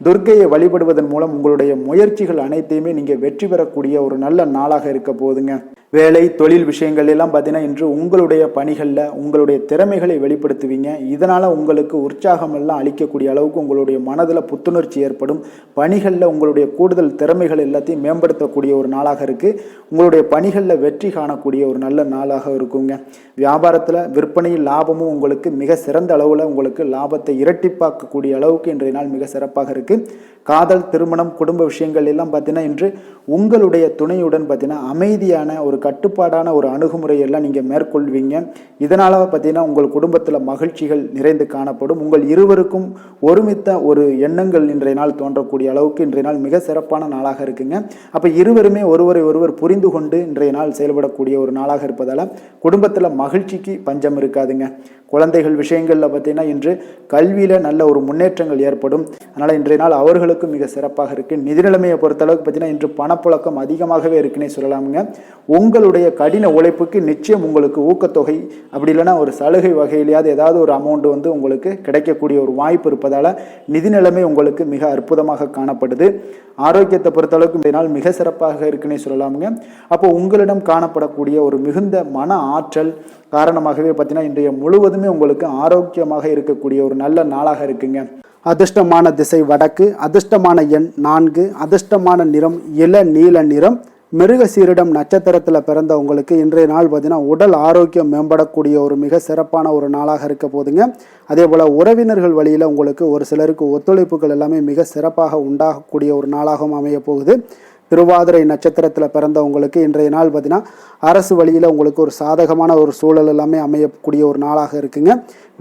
துர்க்கையை வழிபடுவதன் மூலம் உங்களுடைய முயற்சிகள் அனைத்தையுமே நீங்கள் வெற்றி பெறக்கூடிய ஒரு நல்ல நாளாக இருக்க போகுதுங்க. வேலை தொழில் விஷயங்கள் எல்லாம் பார்த்தீங்கன்னா இன்று உங்களுடைய பணிகள் பணிகளில் உங்களுடைய திறமைகளை வெளிப்படுத்துவீங்க. இதனால் உங்களுக்கு உற்சாகம் எல்லாம் அளிக்கக்கூடிய அளவுக்கு உங்களுடைய மனதில் புத்துணர்ச்சி ஏற்படும். பணிகளில் உங்களுடைய கூடுதல் திறமைகள் எல்லாத்தையும் மேம்படுத்தக்கூடிய ஒரு நாளாக இருக்குது. உங்களுடைய பணிகளில் வெற்றி காணக்கூடிய ஒரு நல்ல நாளாக இருக்குங்க. வியாபாரத்தில் விற்பனையில் லாபமும் உங்களுக்கு மிக சிறந்த அளவில் உங்களுக்கு லாபத்தை இரட்டிப்பாக்கக்கூடிய அளவுக்கு இன்றைய நாள் மிக சிறப்பாக இருக்குது. காதல், திருமணம், குடும்ப விஷயங்கள் எல்லாம் பார்த்தீங்கன்னா இன்று உங்களுடைய துணையுடன் பார்த்தீங்கன்னா அமைதியான ஒரு கட்டுப்பாடான ஒரு அணுகுமுறையெல்லாம் நீங்கள் மேற்கொள்வீங்க. இதனால் பார்த்தீங்கன்னா உங்கள் குடும்பத்தில் மகிழ்ச்சிகள் நிறைந்து காணப்படும். உங்கள் இருவருக்கும் ஒருமித்த ஒரு எண்ணங்கள் இன்றைய நாள் தோன்றக்கூடிய அளவுக்கு இன்றைய நாள் மிக சிறப்பான நாளாக இருக்குங்க. அப்போ இருவருமே ஒருவரை ஒருவர் புரிந்து கொண்டு இன்றைய நாள் செயல்படக்கூடிய ஒரு நாளாக இருப்பதால் குடும்பத்தில் மகிழ்ச்சிக்கு பஞ்சம் இருக்காதுங்க. குழந்தைகள் விஷயங்களில் பார்த்தீங்கன்னா இன்று கல்வியில் நல்ல ஒரு முன்னேற்றங்கள் ஏற்படும். அதனால் இன்றைய நாள் அவர்களுக்கு மிக சிறப்பாக இருக்குது. நிதி நிலைமையை பொறுத்தளவுக்கு பார்த்தீங்கன்னா இன்று பணப்புழக்கம் அதிகமாகவே இருக்குன்னே சொல்லலாமுங்க. உங்களுடைய கடின உழைப்புக்கு நிச்சயம் உங்களுக்கு ஊக்கத்தொகை அப்படி இல்லைன்னா ஒரு சலுகை வகையிலேயாவது ஏதாவது ஒரு அமௌண்ட் உங்களுக்கு கிடைக்கக்கூடிய ஒரு வாய்ப்பு இருப்பதால் நிதி நிலைமை உங்களுக்கு மிக அற்புதமாக காணப்படுது. ஆரோக்கியத்தை பொறுத்தளவுக்கு இந்த நாள் மிக சிறப்பாக இருக்குன்னே சொல்லலாமுங்க. அப்போ உங்களிடம் காணப்படக்கூடிய ஒரு மிகுந்த மன ஆற்றல் காரணமாகவே பார்த்தீங்கன்னா இன்றைய முழுவதுமே உங்களுக்கு ஆரோக்கியமாக இருக்கக்கூடிய ஒரு நல்ல நாளாக இருக்குங்க. அதிர்ஷ்டமான திசை வடக்கு, அதிர்ஷ்டமான எண் 4, அதிர்ஷ்டமான நிறம் இள நீல நிறம். மிருகசீரிடம் நட்சத்திரத்தில் பிறந்த உங்களுக்கு இன்றைய நாள் பார்த்தீங்கன்னா உடல் ஆரோக்கியம் மேம்படக்கூடிய ஒரு மிக சிறப்பான ஒரு நாளாக இருக்க போதுங்க. அதே போல் உறவினர்கள் வழியில் உங்களுக்கு ஒரு சிலருக்கு ஒத்துழைப்புகள் எல்லாமே மிக சிறப்பாக உண்டாகக்கூடிய ஒரு நாளாகவும் அமைய போகுது. திருவாதிரை நட்சத்திரத்தில் பிறந்தவங்களுக்கு இன்றைய நாள் பார்த்தீங்கன்னா அரசு வழியில் உங்களுக்கு ஒரு சாதகமான ஒரு சூழல் எல்லாமே அமையக்கூடிய ஒரு நாளாக இருக்குங்க.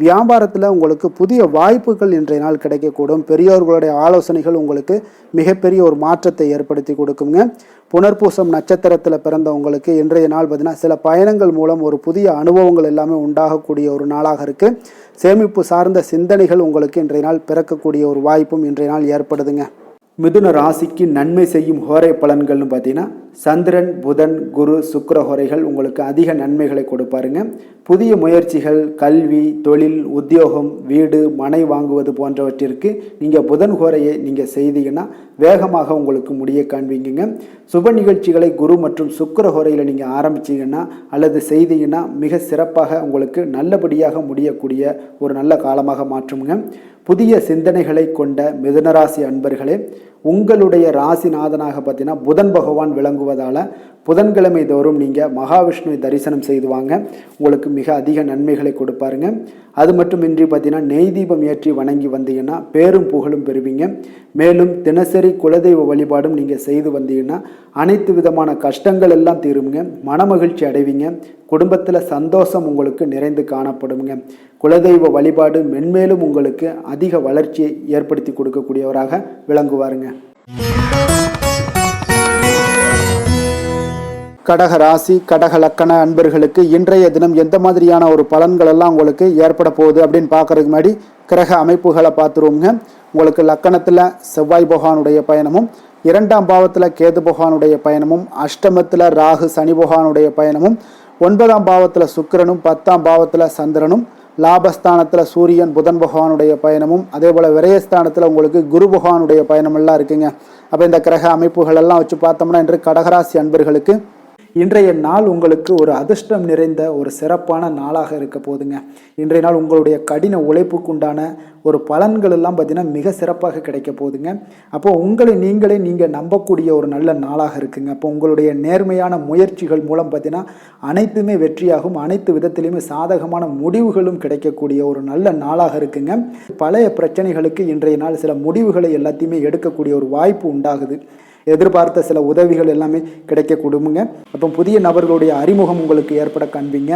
வியாபாரத்தில் உங்களுக்கு புதிய வாய்ப்புகள் இன்றைய நாள் கிடைக்கக்கூடும். பெரியோர்களுடைய ஆலோசனைகள் உங்களுக்கு மிகப்பெரிய ஒரு மாற்றத்தை ஏற்படுத்தி கொடுக்குங்க. புனர்பூசம் நட்சத்திரத்தில் பிறந்தவங்களுக்கு இன்றைய நாள் பார்த்தீங்கன்னா சில பயணங்கள் மூலம் ஒரு புதிய அனுபவங்கள் எல்லாமே உண்டாகக்கூடிய ஒரு நாளாக இருக்குது. சேமிப்பு சார்ந்த சிந்தனைகள் உங்களுக்கு இன்றைய நாள் பிறக்கக்கூடிய ஒரு வாய்ப்பும் இன்றைய நாள் ஏற்படுதுங்க. மிதுன ராசிக்கு நன்மை செய்யும் ஹோரை பலன்கள்னு பார்த்தீங்கன்னா சந்திரன், புதன், குரு, சுக்கிர ஹோரைகள் உங்களுக்கு அதிக நன்மைகளை கொடுப்பாருங்க. புதிய முயற்சிகள், கல்வி, தொழில், உத்தியோகம், வீடு, மனை வாங்குவது போன்றவற்றிற்கு நீங்கள் புதன் ஹோரையை நீங்கள் செய்தீங்கன்னா வேகமாக உங்களுக்கு முடிய காண்பீங்க. சுப நிகழ்ச்சிகளை குரு மற்றும் சுக்கிர ஹோரையில் நீங்கள் ஆரம்பிச்சிங்கன்னா அல்லது செய்தீங்கன்னா மிக சிறப்பாக உங்களுக்கு நல்லபடியாக முடியக்கூடிய ஒரு நல்ல காலமாக மாற்றுங்க. புதிய சிந்தனைகளை கொண்ட மிதுனராசி அன்பர்களே, உங்களுடைய ராசிநாதனாக பார்த்தீங்கன்னா புதன் பகவான் விளங்குவதால் புதன்கிழமை தோறும் நீங்கள் மகாவிஷ்ணுவை தரிசனம் செய்து வாங்க. உங்களுக்கு மிக அதிக நன்மைகளை கொடுப்பாருங்க. அது மட்டுமின்றி பார்த்தீங்கன்னா நெய் தீபம் ஏற்றி வணங்கி வந்தீங்கன்னா பேரும் புகழும் பெறுவீங்க. மேலும் தினசரி குலதெய்வ வழிபாடும் நீங்கள் செய்து வந்தீங்கன்னா அனைத்து விதமான கஷ்டங்கள் எல்லாம் தீருங்க. மனமகிழ்ச்சி அடைவீங்க. குடும்பத்தில் சந்தோஷம் உங்களுக்கு நிறைந்து காணப்படுங்க. குலதெய்வ வழிபாடு மென்மேலும் உங்களுக்கு அதிக வளர்ச்சியை ஏற்படுத்தி கொடுக்கக்கூடியவராக விளங்குவாருங்க. கடக ராசி, கடக லக்கண அன்பர்களுக்கு இன்றைய தினம் எந்த மாதிரியான ஒரு பலன்கள் எல்லாம் உங்களுக்கு ஏற்பட போகுது அப்படின்னு பார்க்கறதுக்கு முன்னாடி கிரக அமைப்புகளை பார்த்துருவோங்க. உங்களுக்கு லக்கணத்தில் செவ்வாய் பகவானுடைய பயணமும், 2ஆம் பாவத்தில் கேது பகவானுடைய பயணமும், அஷ்டமத்தில் ராகு சனி பகவானுடைய பயணமும், 9ஆம் பாவத்தில் சுக்கிரனும், 10ஆம் பாவத்தில் சந்திரனும், லாபஸ்தானத்தில் சூரியன் புதன் பகவானுடைய பயணமும், அதே போல் விரயஸ்தானத்தில் உங்களுக்கு குரு பகவானுடைய பயணமெல்லாம் இருக்குங்க. அப்போ இந்த கிரக அமைப்புகள் எல்லாம் வச்சு பார்த்தோம்னா இன்று கடகராசி அன்பர்களுக்கு இன்றைய நாள் உங்களுக்கு ஒரு அதிர்ஷ்டம் நிறைந்த ஒரு சிறப்பான நாளாக இருக்க போதுங்க. இன்றைய நாள் உங்களுடைய கடின உழைப்புக்கு உண்டான ஒரு பலன்கள் எல்லாம் பார்த்தீங்கன்னா மிக சிறப்பாக கிடைக்க போகுதுங்க. அப்போது உங்களை நீங்கள் நம்பக்கூடிய ஒரு நல்ல நாளாக இருக்குங்க. அப்போ உங்களுடைய நேர்மையான முயற்சிகள் மூலம் பார்த்தீங்கன்னா அனைத்துமே வெற்றியாகும். அனைத்து விதத்திலையுமே சாதகமான முடிவுகளும் கிடைக்கக்கூடிய ஒரு நல்ல நாளாக இருக்குங்க. பழைய பிரச்சனைகளுக்கு இன்றைய நாள் சில முடிவுகளை எல்லாத்தையுமே எடுக்கக்கூடிய ஒரு வாய்ப்பு உண்டாகுது. எதிர்பார்த்த சில உதவிகள் எல்லாமே கிடைக்க கொடுங்க. அப்போ புதிய நபர்களுடைய அறிமுகம் உங்களுக்கு ஏற்பட காண்பீங்க.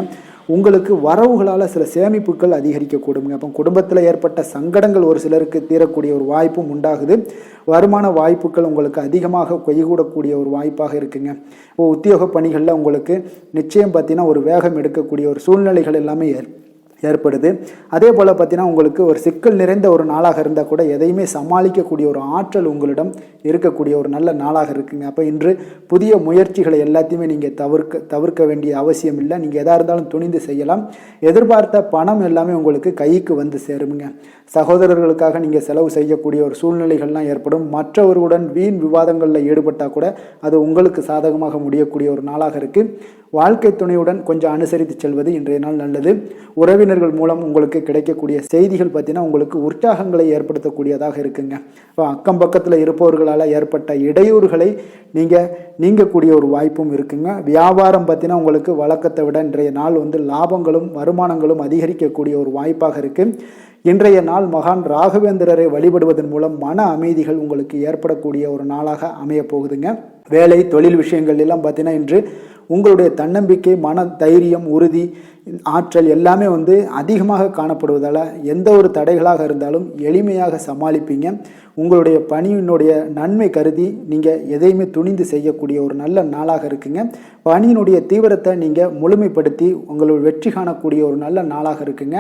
உங்களுக்கு வரவுகளால் சில சேமிப்புகள் அதிகரிக்க கொடுங்க. அப்போ குடும்பத்தில் ஏற்பட்ட சங்கடங்கள் ஒரு சிலருக்கு தீரக்கூடிய ஒரு வாய்ப்பும் உண்டாகுது. வருமான வாய்ப்புகள் உங்களுக்கு அதிகமாக கைகூடக்கூடிய ஒரு வாய்ப்பாக இருக்குங்க. உத்தியோக பணிகளில் உங்களுக்கு நிச்சயம் பார்த்தீங்கன்னா ஒரு வேகம் எடுக்கக்கூடிய ஒரு சூழ்நிலைகள் எல்லாமே ஏற்படுது. அதே போல் பார்த்தீங்கன்னா உங்களுக்கு ஒரு சிக்கல் நிறைந்த ஒரு நாளாக இருந்தால் கூட எதையுமே சமாளிக்கக்கூடிய ஒரு ஆற்றல் உங்களிடம் இருக்கக்கூடிய ஒரு நல்ல நாளாக இருக்குங்க. அப்போ இன்று புதிய முயற்சிகளை எல்லாத்தையுமே நீங்கள் தவிர்க்க வேண்டிய அவசியம் இல்லை. நீங்கள் எதாக இருந்தாலும் துணிந்து செய்யலாம். எதிர்பார்த்த பணம் எல்லாமே உங்களுக்கு கைக்கு வந்து சேருங்க. சகோதரர்களுக்காக நீங்கள் செலவு செய்யக்கூடிய ஒரு சூழ்நிலைகள்லாம் ஏற்படும். மற்றவர்களுடன் வீண் விவாதங்களில் ஈடுபட்டால் கூட அது உங்களுக்கு சாதகமாக முடியக்கூடிய ஒரு நாளாக இருக்குது. வாழ்க்கை துணையுடன் கொஞ்சம் அனுசரித்து செல்வது இன்றைய நாள் நல்லது. உறவினர்கள் மூலம் உங்களுக்கு கிடைக்கக்கூடிய செய்திகள் பார்த்தீங்கன்னா உங்களுக்கு உற்சாகங்களை ஏற்படுத்தக்கூடியதாக இருக்குங்க. இப்போ அக்கம் பக்கத்தில் இருப்பவர்களால் ஏற்பட்ட இடையூறுகளை நீங்கக்கூடிய ஒரு வாய்ப்பும் இருக்குங்க. வியாபாரம் பார்த்தீங்கன்னா உங்களுக்கு வழக்கத்தை விட இன்றைய நாள் லாபங்களும் வருமானங்களும் அதிகரிக்கக்கூடிய ஒரு வாய்ப்பாக இருக்குது. இன்றைய நாள் மகான் ராகவேந்திரரை வழிபடுவதன் மூலம் மன அமைதிகள் உங்களுக்கு ஏற்படக்கூடிய ஒரு நாளாக அமைய போகுதுங்க. வேலை தொழில் விஷயங்கள் எல்லாம் பார்த்தீங்கன்னா இன்று உங்களுடைய தன்னம்பிக்கை, மன தைரியம், உறுதி, ஆற்றல் எல்லாமே அதிகமாக காணப்படுவதால் எந்த ஒரு தடைகளாக இருந்தாலும் எளிமையாக சமாளிப்பீங்க. உங்களுடைய பணியினுடைய நன்மை கருதி நீங்கள் எதையுமே துணிந்து செய்யக்கூடிய ஒரு நல்ல நாளாக இருக்குங்க. பணியினுடைய தீவிரத்தை நீங்கள் முழுமைப்படுத்தி உங்களுடைய வெற்றி காணக்கூடிய ஒரு நல்ல நாளாக இருக்குங்க.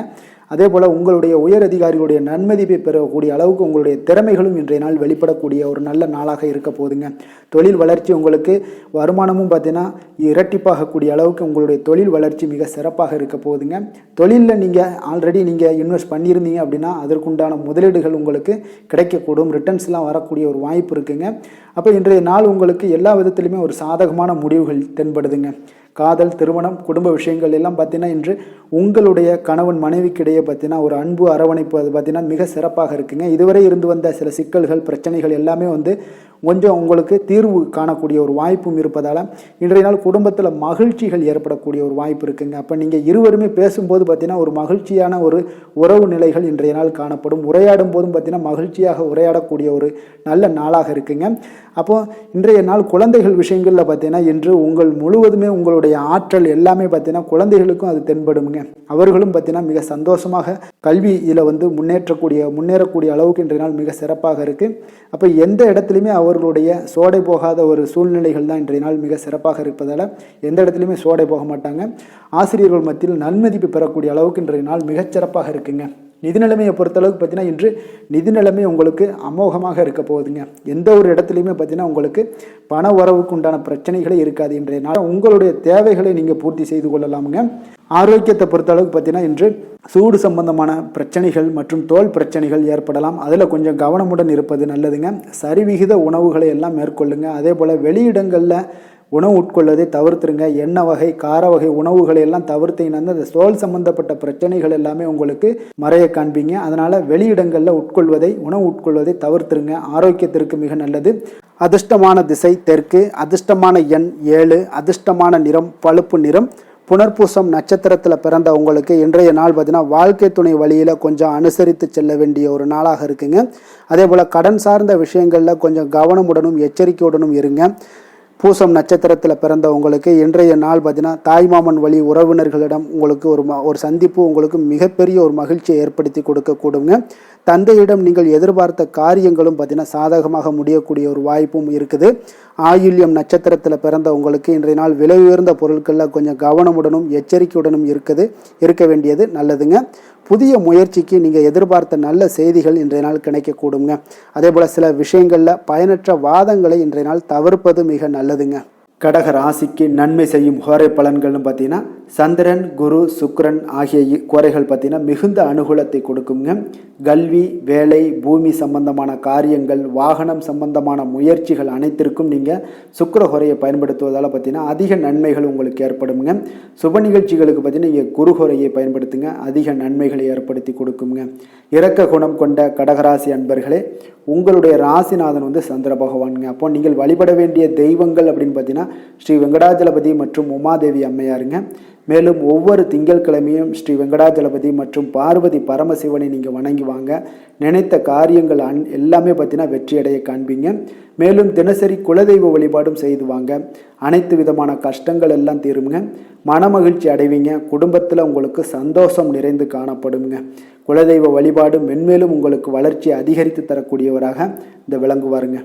அதே போல் உங்களுடைய உயர் அதிகாரிகளுடைய நன்மதிப்பை பெறக்கூடிய அளவுக்கு உங்களுடைய திறமைகளும் இன்றைய நாள் வெளிப்படக்கூடிய ஒரு நல்ல நாளாக இருக்க போதுங்க. தொழில் வளர்ச்சி உங்களுக்கு வருமானமும் பார்த்தீங்கன்னா இரட்டிப்பாகக்கூடிய அளவுக்கு உங்களுடைய தொழில் வளர்ச்சி மிக சிறப்பாக இருக்க போகுதுங்க. தொழிலில் நீங்கள் ஆல்ரெடி இன்வெஸ்ட் பண்ணியிருந்தீங்க அப்படின்னா அதற்குண்டான முதலீடுகள் உங்களுக்கு கிடைக்கக்கூடும். ரிட்டர்ன்ஸ்லாம் வரக்கூடிய ஒரு வாய்ப்பு இருக்குங்க. அப்போ இன்றைய நாள் உங்களுக்கு எல்லா விதத்திலுமே ஒரு சாதகமான முடிவுகள் தென்படுதுங்க. காதல், திருமணம், குடும்ப விஷயங்கள் எல்லாம் பார்த்தீங்கன்னா இன்று உங்களுடைய கணவன் மனைவிக்கிடையே பார்த்தீங்கன்னா ஒரு அன்பு அரவணைப்பு அது பார்த்தீங்கன்னா மிக சிறப்பாக இருக்குங்க. இதுவரை இருந்து வந்த சில சிக்கல்கள், பிரச்சனைகள் எல்லாமே கொஞ்சம் உங்களுக்கு தீர்வு காணக்கூடிய ஒரு வாய்ப்பும் இருப்பதால் இன்றைய நாள் குடும்பத்தில் மகிழ்ச்சிகள் ஏற்படக்கூடிய ஒரு வாய்ப்பு இருக்குங்க. அப்போ நீங்கள் இருவருமே பேசும்போது பார்த்தீங்கன்னா ஒரு மகிழ்ச்சியான ஒரு உறவு நிலைகள் இன்றைய நாள் காணப்படும். உரையாடும் போதும் பார்த்தீங்கன்னா மகிழ்ச்சியாக உரையாடக்கூடிய ஒரு நல்ல நாளாக இருக்குங்க. அப்போது இன்றைய நாள் குழந்தைகள் விஷயங்களில் பார்த்தீங்கன்னா இன்று முழுவதுமே உங்களுடைய ஆற்றல் எல்லாமே பார்த்தீங்கன்னா குழந்தைகளுக்கும் அது தென்படுங்க. அவர்களும் பார்த்தீங்கன்னா மிக சந்தோஷமாக கல்வியில் முன்னேறக்கூடிய அளவுக்கு இன்றைய நாள் மிக சிறப்பாக இருக்குது. அப்போ எந்த இடத்துலையுமே அவர்களுடைய சோடை போகாத ஒரு சூழ்நிலைகள் தான் இன்றைய நாள் மிக சிறப்பாக இருப்பதால் எந்த இடத்துலையுமே சோடை போக மாட்டாங்க. ஆசிரியர்கள் மத்தியில் நன்மதிப்பு பெறக்கூடிய அளவுக்கு இன்றைய நாள் மிகச்சிறப்பாக இருக்குங்க. நிதி நிலைமையை பொறுத்தளவுக்கு பார்த்தீங்கன்னா இன்று நிதி நிலைமை உங்களுக்கு அமோகமாக இருக்க போகுதுங்க. எந்த ஒரு இடத்துலையுமே பார்த்தீங்கன்னா உங்களுக்கு பண வரவுக்கு உண்டான பிரச்சனைகளே இருக்காது. இன்றைய நாள் உங்களுடைய தேவைகளை நீங்கள் பூர்த்தி செய்து கொள்ளலாமுங்க. ஆரோக்கியத்தை பொறுத்தளவுக்கு பார்த்தீங்கன்னா இன்று சூடு சம்பந்தமான பிரச்சனைகள் மற்றும் தோல் பிரச்சனைகள் ஏற்படலாம். அதில் கொஞ்சம் கவனமுடன் இருப்பது நல்லதுங்க. சரிவிகித உணவுகளை எல்லாம் மேற்கொள்ளுங்க. அதே போல் வெளியிடங்களில் உணவு உட்கொள்வதை தவிர்த்துருங்க. எண்ணெய் வகை, கார வகை உணவுகளை எல்லாம் தவிர்த்தீங்கன்னா அந்த தோல் சம்பந்தப்பட்ட பிரச்சனைகள் எல்லாமே உங்களுக்கு மறைய காண்பீங்க. அதனால் வெளியிடங்களில் உணவு உட்கொள்வதை தவிர்த்துருங்க. ஆரோக்கியத்திற்கு மிக நல்லது. அதிர்ஷ்டமான திசை தெற்கு, அதிர்ஷ்டமான எண் 7, அதிர்ஷ்டமான நிறம் பழுப்பு நிறம். புனர்பூசம் நட்சத்திரத்தில் பிறந்த உங்களுக்கு இன்றைய நாள் பார்த்தீங்கன்னா வாழ்க்கை துணை வழியில் கொஞ்சம் அனுசரித்து செல்ல வேண்டிய ஒரு நாளாக இருக்குங்க. அதே போல் கடன் சார்ந்த விஷயங்களில் கொஞ்சம் கவனமுடனும் எச்சரிக்கையுடனும் இருங்க. பூசம் நட்சத்திரத்தில் பிறந்த உங்களுக்கு இன்றைய நாள் பார்த்தீங்கன்னா தாய்மாமன் வழி உறவினர்களிடம் உங்களுக்கு ஒரு சந்திப்பு உங்களுக்கு மிகப்பெரிய ஒரு மகிழ்ச்சியை ஏற்படுத்தி கொடுக்கக்கூடுங்க. தந்தையிடம் நீங்கள் எதிர்பார்த்த காரியங்களும் பார்த்தீங்கன்னா சாதகமாக முடியக்கூடிய ஒரு வாய்ப்பும் இருக்குது. ஆயுள்யம் நட்சத்திரத்தில் பிறந்த உங்களுக்கு இன்றைய நாள் விலை உயர்ந்த பொருட்களில் கொஞ்சம் கவனமுடனும் எச்சரிக்கையுடனும் இருக்க வேண்டியது நல்லதுங்க. புதிய முயற்சிக்கு நீங்கள் எதிர்பார்த்த நல்ல செய்திகள் இன்றைய நாள் கிடைக்கக்கூடுங்க. அதே போல் சில விஷயங்களில் பயனற்ற வாதங்களை இன்றைய நாள் தவிர்ப்பது மிக நல்லதுங்க. கடக ராசிக்கு நன்மை செய்யும் ஹோரை பலன்கள்னு பார்த்தீங்கன்னா சந்திரன், குரு, சுக்கிரன் ஆகிய கோரைகள் பார்த்தீங்கன்னா மிகுந்த அனுகூலத்தை கொடுக்குங்க. கல்வி, வேலை, பூமி சம்பந்தமான காரியங்கள், வாகனம் சம்பந்தமான முயற்சிகள் அனைத்திற்கும் நீங்கள் சுக்கிர ஹோரையை பயன்படுத்துவதால் பார்த்தீங்கன்னா அதிக நன்மைகள் உங்களுக்கு ஏற்படுங்க. சுப நிகழ்ச்சிகளுக்கு பார்த்தீங்கன்னா நீங்கள் குரு ஹோரையை பயன்படுத்துங்க, அதிக நன்மைகளை ஏற்படுத்தி கொடுக்குங்க. இரக்க குணம் கொண்ட கடகராசி அன்பர்களே, உங்களுடைய ராசிநாதன் சந்திர பகவானுங்க. அப்போ நீங்கள் வழிபட வேண்டிய தெய்வங்கள் அப்படின்னு பார்த்தீங்கன்னா ஸ்ரீ வெங்கடாஜலபதி மற்றும் உமாதேவி அம்மையாருங்க. மேலும் ஒவ்வொரு திங்கட்கிழமையும் ஸ்ரீ வெங்கடாஜலபதி மற்றும் பார்வதி பரமசிவனை நீங்கள் வணங்கி வாங்க. நினைத்த காரியங்கள் எல்லாமே பார்த்தீங்கன்னா வெற்றியடைய காண்பீங்க. மேலும் தினசரி குலதெய்வ வழிபாடும் செய்து வாங்க. அனைத்து விதமான கஷ்டங்கள் எல்லாம் தீருங்க. மனமகிழ்ச்சி அடைவீங்க. குடும்பத்தில் உங்களுக்கு சந்தோஷம் நிறைந்து காணப்படுங்க. குலதெய்வ வழிபாடு மென்மேலும் உங்களுக்கு வளர்ச்சி அதிகரித்து தரக்கூடியவராக இந்த விளங்குவாருங்க.